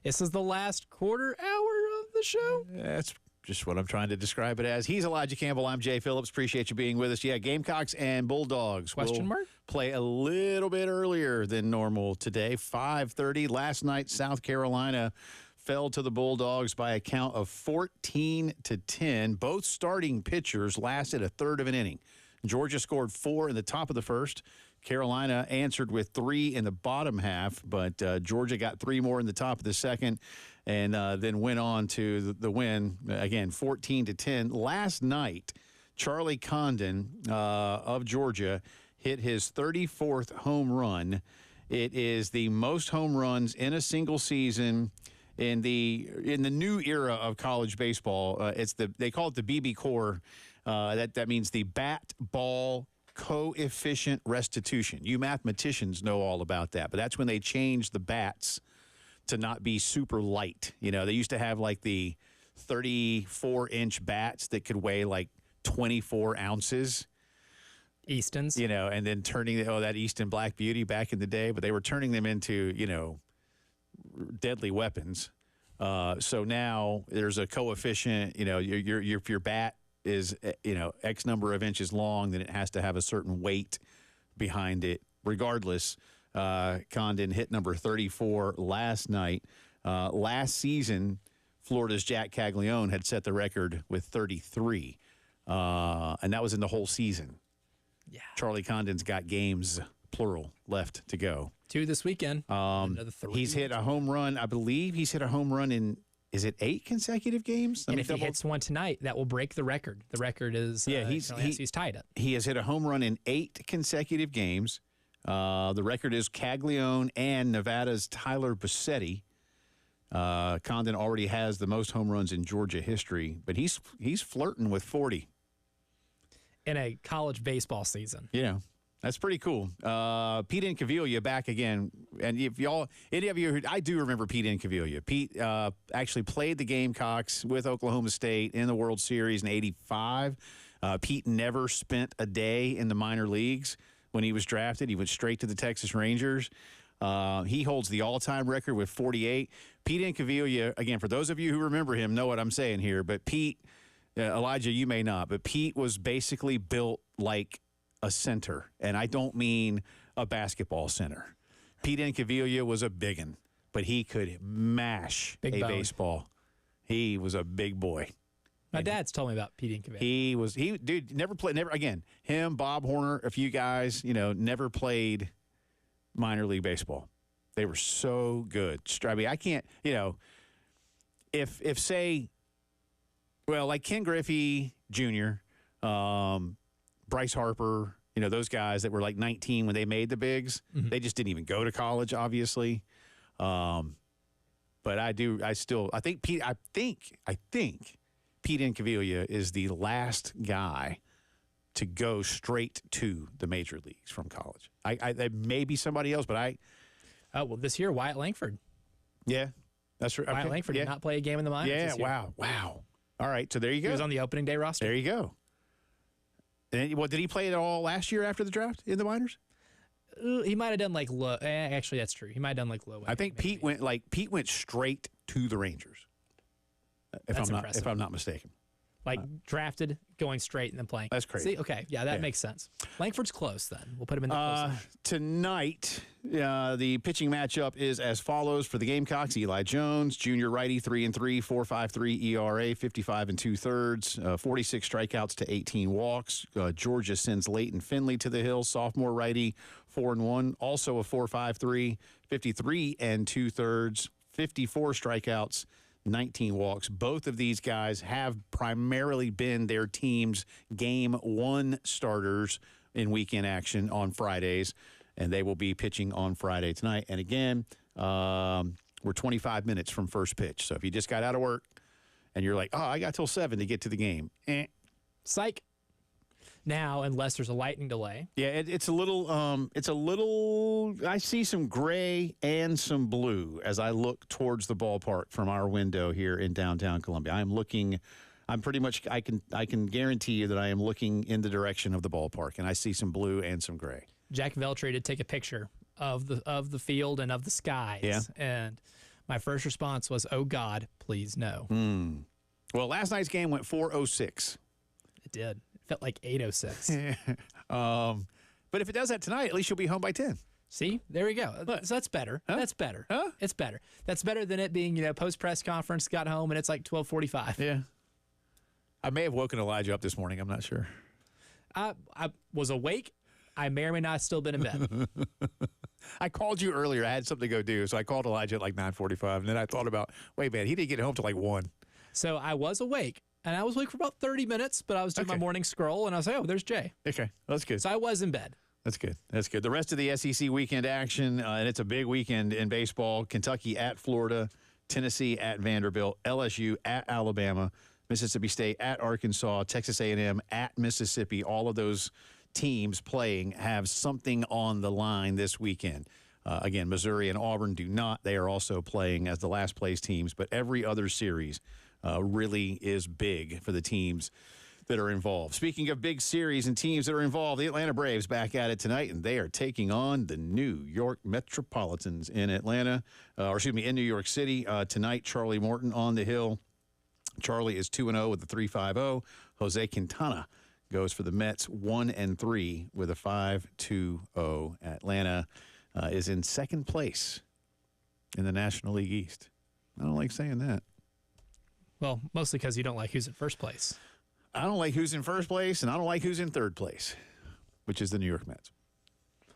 [SPEAKER 2] This is the last quarter hour of the show.
[SPEAKER 1] That's just what I'm trying to describe it as. He's Elijah Campbell. I'm Jay Phillips. Appreciate you being with us. Yeah, Gamecocks and Bulldogs
[SPEAKER 2] Question mark?
[SPEAKER 1] Play a little bit earlier than normal today, 5:30. Last night, South Carolina fell to the Bulldogs by a count of 14-10. Both starting pitchers lasted a third of an inning. Georgia scored 4 in the top of the first. Carolina answered with 3 in the bottom half, but Georgia got 3 more in the top of the second and then went on to the win, again, 14-10. Last night, Charlie Condon of Georgia hit his 34th home run. It is the most home runs in a single season in the new era of college baseball. They call it the BB core. That means the bat ball coefficient restitution. You mathematicians know all about that, but that's when they changed the bats to not be super light. You know, they used to have like the 34-inch bats that could weigh like 24 ounces.
[SPEAKER 2] Eastons.
[SPEAKER 1] You know, and then turning that Easton Black Beauty back in the day, but they were turning them into, deadly weapons. So now there's a coefficient, if your bat is, X number of inches long, then it has to have a certain weight behind it. Regardless, Condon hit number 34 last night. Last season, Florida's Jack Caglione had set the record with 33, and that was in the whole season.
[SPEAKER 2] Yeah.
[SPEAKER 1] Charlie Condon's got games, plural, left to go.
[SPEAKER 2] 2 this weekend. Another 3.
[SPEAKER 1] He's hit a home run. I believe he's hit a home run in, is it 8 consecutive games?
[SPEAKER 2] And if he hits one tonight, that will break the record. The record is, he's tied it.
[SPEAKER 1] He has hit a home run in 8 consecutive games. The record is Caglione and Nevada's Tyler Bassetti. Condon already has the most home runs in Georgia history, but he's flirting with 40.
[SPEAKER 2] In a college baseball season.
[SPEAKER 1] Yeah, that's pretty cool. Pete Incaviglia back again. And if any of you, I do remember Pete Incaviglia. Pete actually played the Gamecocks with Oklahoma State in the World Series in '85. Pete never spent a day in the minor leagues when he was drafted. He went straight to the Texas Rangers. He holds the all-time record with 48. Pete Incaviglia, again, for those of you who remember him, know what I'm saying here, but Pete, Elijah, you may not, but Pete was basically built like a center, and I don't mean a basketball center. Pete Incaviglia was a biggin, but he could mash a baseball. He was a big boy.
[SPEAKER 2] My dad's told me about Pete Incaviglia.
[SPEAKER 1] Never played, him, Bob Horner, a few guys, never played minor league baseball. They were so good. I mean, I can't, if say, well, like Ken Griffey Jr., Bryce Harper, those guys that were like 19 when they made the bigs, they just didn't even go to college, obviously. But I think Pete Incaviglia is the last guy to go straight to the major leagues from college. There may be somebody else, but
[SPEAKER 2] this year, Wyatt Langford.
[SPEAKER 1] Yeah, that's right.
[SPEAKER 2] Wyatt Langford did not play a game in the minors this year.
[SPEAKER 1] Wow. All right, so there you go.
[SPEAKER 2] He was on the opening day roster.
[SPEAKER 1] There you go. And did he play at all last year after the draft in the minors?
[SPEAKER 2] He might have done like low. Actually, that's true. He might have done like low.
[SPEAKER 1] I think Pete went straight to the Rangers. If I'm not mistaken.
[SPEAKER 2] Like drafted, going straight, and then playing.
[SPEAKER 1] That's crazy.
[SPEAKER 2] See, okay, yeah, that makes sense. Langford's close then. We'll put him in the close.
[SPEAKER 1] Tonight, the pitching matchup is as follows for the Gamecocks. Eli Jones, junior righty, 3-3, 4.53 ERA, 55 2/3, 46 strikeouts to 18 walks. Georgia sends Leighton Finley to the hill, sophomore righty, 4-1, also a 4.53, 53 2/3, 54 strikeouts. 19 walks. Both of these guys have primarily been their team's game one starters in weekend action on Fridays, and they will be pitching on Friday tonight. And again, we're 25 minutes from first pitch. So if you just got out of work and you're like, oh, I got till 7 to get to the game.
[SPEAKER 2] Psych. Now, unless there's a lightning delay.
[SPEAKER 1] Yeah, it's a little, I see some gray and some blue as I look towards the ballpark from our window here in downtown Columbia. I'm pretty much, I can guarantee you that I am looking in the direction of the ballpark, and I see some blue and some gray.
[SPEAKER 2] Jack Veltri did take a picture of the field and of the skies.
[SPEAKER 1] Yeah.
[SPEAKER 2] And my first response was, oh, God, please no.
[SPEAKER 1] Well, last night's game went 4:06.
[SPEAKER 2] It did. Felt like 8:06.
[SPEAKER 1] But if it does that tonight, at least you'll be home by 10.
[SPEAKER 2] See, there we go. So that's better.
[SPEAKER 1] Huh?
[SPEAKER 2] That's better.
[SPEAKER 1] Huh?
[SPEAKER 2] It's better. That's better than it being, post press conference, got home, and it's like 12:45.
[SPEAKER 1] Yeah. I may have woken Elijah up this morning. I'm not sure.
[SPEAKER 2] I was awake. I may or may not have still been in bed.
[SPEAKER 1] I called you earlier. I had something to go do, so I called Elijah at like 9:45, and then I thought about, wait, man, he didn't get home till like 1.
[SPEAKER 2] So I was awake, and I was awake for about 30 minutes, but I was doing my morning scroll, and I was like, oh, there's Jay.
[SPEAKER 1] Okay, that's good.
[SPEAKER 2] So I was in bed.
[SPEAKER 1] That's good. That's good. The rest of the SEC weekend action, and it's a big weekend in baseball. Kentucky at Florida, Tennessee at Vanderbilt, LSU at Alabama, Mississippi State at Arkansas, Texas A&M at Mississippi. All of those teams playing have something on the line this weekend. Again, Missouri and Auburn do not. They are also playing as the last place teams, but every other series really is big for the teams that are involved. Speaking of big series and teams that are involved, the Atlanta Braves back at it tonight, and they are taking on the New York Metropolitans in Atlanta, in New York City. Tonight, Charlie Morton on the hill. Charlie is 2-0 with a 3.50. Jose Quintana goes for the Mets 1-3 with a 5.20. Atlanta is in second place in the National League East. I don't like saying that.
[SPEAKER 2] Well, mostly because you don't like who's in first place.
[SPEAKER 1] I don't like who's in first place, and I don't like who's in third place, which is the New York Mets.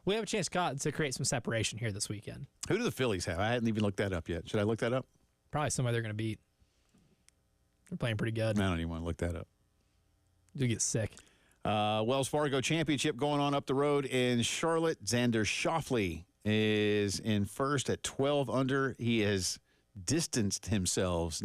[SPEAKER 2] We have a chance to create some separation here this weekend.
[SPEAKER 1] Who do the Phillies have? I hadn't even looked that up yet. Should I look that up?
[SPEAKER 2] Probably somebody they're going to beat. They're playing pretty good.
[SPEAKER 1] I don't even want to look that up.
[SPEAKER 2] You get sick.
[SPEAKER 1] Wells Fargo Championship going on up the road in Charlotte. Xander Schauffele is in first at 12 under. He has distanced himself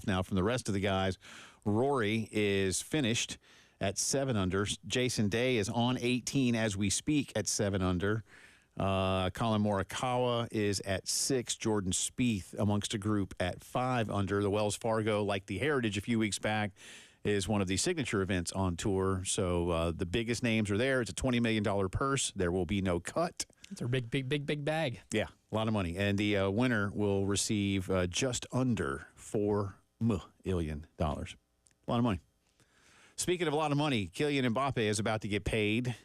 [SPEAKER 1] now from the rest of the guys. Rory is finished at 7 under. Jason Day is on 18 as we speak at 7 under. Colin Morikawa is at 6. Jordan Spieth amongst a group at 5 under. The Wells Fargo, like the Heritage a few weeks back, is one of the signature events on tour. So the biggest names are there. It's a $20 million purse. There will be no cut.
[SPEAKER 2] It's a big bag.
[SPEAKER 1] Yeah, a lot of money. And the winner will receive just under $4 million. A lot of money. Speaking of a lot of money, Kylian Mbappe is about to get paid.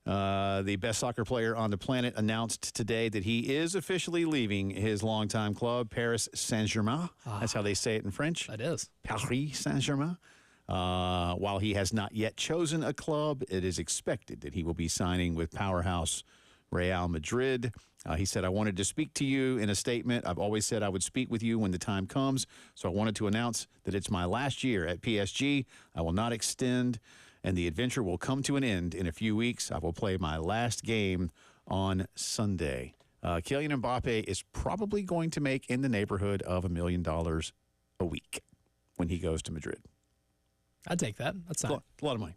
[SPEAKER 1] The best soccer player on the planet announced today that he is officially leaving his longtime club, Paris Saint-Germain. That's how they say it in French.
[SPEAKER 2] That is.
[SPEAKER 1] Paris Saint-Germain. While he has not yet chosen a club, it is expected that he will be signing with powerhouse Real Madrid. He said, I wanted to speak to you in a statement. I've always said I would speak with you when the time comes. So I wanted to announce that it's my last year at PSG. I will not extend, and the adventure will come to an end in a few weeks. I will play my last game on Sunday. Kylian Mbappe is probably going to make in the neighborhood of $1 million a week when he goes to Madrid.
[SPEAKER 2] I'd take that. That's
[SPEAKER 1] a lot of money.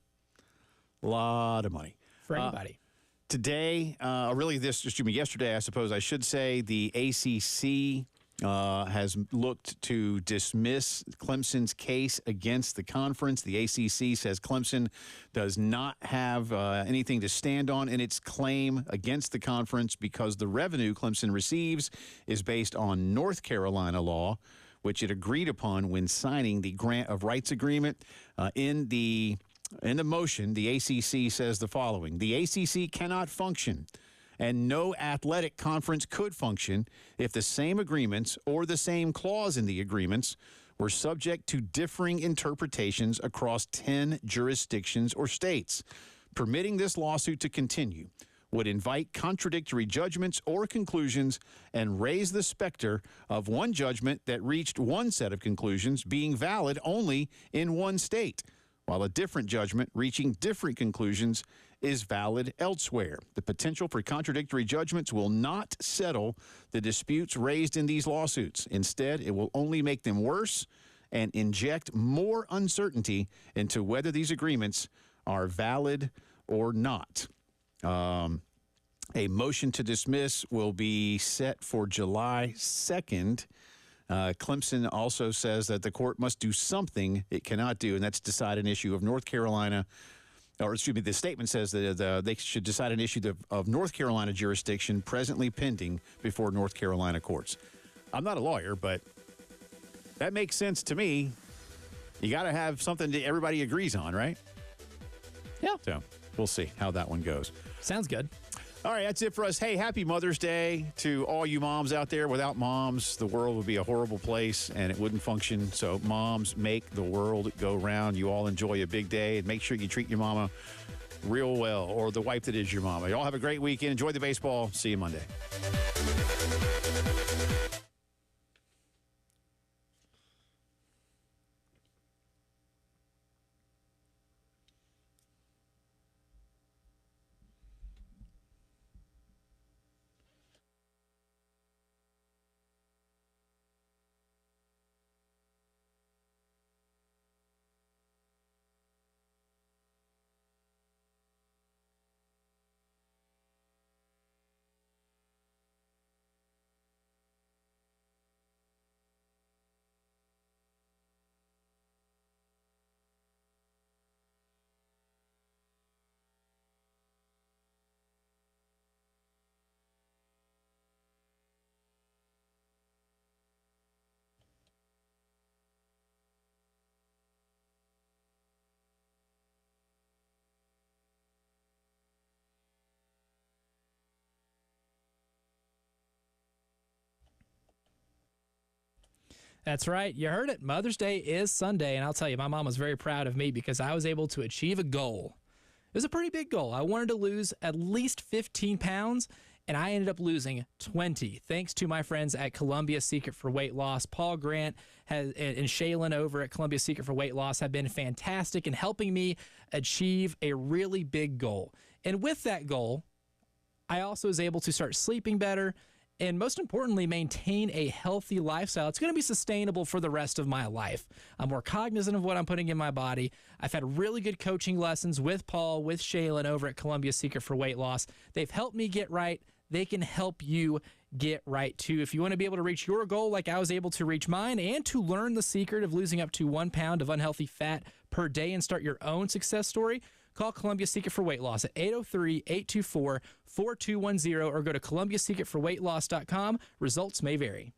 [SPEAKER 1] A lot of money.
[SPEAKER 2] For anybody.
[SPEAKER 1] Today, yesterday, I suppose I should say, the ACC has looked to dismiss Clemson's case against the conference. The ACC says Clemson does not have anything to stand on in its claim against the conference because the revenue Clemson receives is based on North Carolina law, which it agreed upon when signing the grant of rights agreement. In the motion, the ACC says the following: the ACC cannot function, and no athletic conference could function if the same agreements or the same clause in the agreements were subject to differing interpretations across 10 jurisdictions or states. Permitting this lawsuit to continue would invite contradictory judgments or conclusions and raise the specter of one judgment that reached one set of conclusions being valid only in one state, while a different judgment reaching different conclusions is valid elsewhere. The potential for contradictory judgments will not settle the disputes raised in these lawsuits. Instead, it will only make them worse and inject more uncertainty into whether these agreements are valid or not. A motion to dismiss will be set for July 2nd. Clemson also says that the court must do something it cannot do, and that's decide an issue of North Carolina. Or, excuse me, the statement says that they should decide an issue of North Carolina jurisdiction presently pending before North Carolina courts. I'm not a lawyer, but that makes sense to me. You got to have something that everybody agrees on, right?
[SPEAKER 2] Yeah.
[SPEAKER 1] So we'll see how that one goes.
[SPEAKER 2] Sounds good.
[SPEAKER 1] All right, that's it for us. Hey, happy Mother's Day to all you moms out there. Without moms, the world would be a horrible place and it wouldn't function. So moms make the world go round. You all enjoy a big day and make sure you treat your mama real well, or the wife that is your mama. You all have a great weekend. Enjoy the baseball. See you Monday.
[SPEAKER 2] That's right. You heard it. Mother's Day is Sunday, and I'll tell you, my mom was very proud of me because I was able to achieve a goal. It was a pretty big goal. I wanted to lose at least 15 pounds, and I ended up losing 20, thanks to my friends at Columbia Secret for Weight Loss. Paul Grant and Shaylin over at Columbia Secret for Weight Loss have been fantastic in helping me achieve a really big goal. And with that goal, I also was able to start sleeping better, and most importantly, maintain a healthy lifestyle. It's going to be sustainable for the rest of my life. I'm more cognizant of what I'm putting in my body. I've had really good coaching lessons with Paul, with Shaylin over at Columbia Secret for Weight Loss. They've helped me get right. They can help you get right too. If you want to be able to reach your goal like I was able to reach mine, and to learn the secret of losing up to 1 pound of unhealthy fat per day and start your own success story, call Columbia Secret for Weight Loss at 803-824-4210 or go to ColumbiaSecretForWeightLoss.com. Results may vary.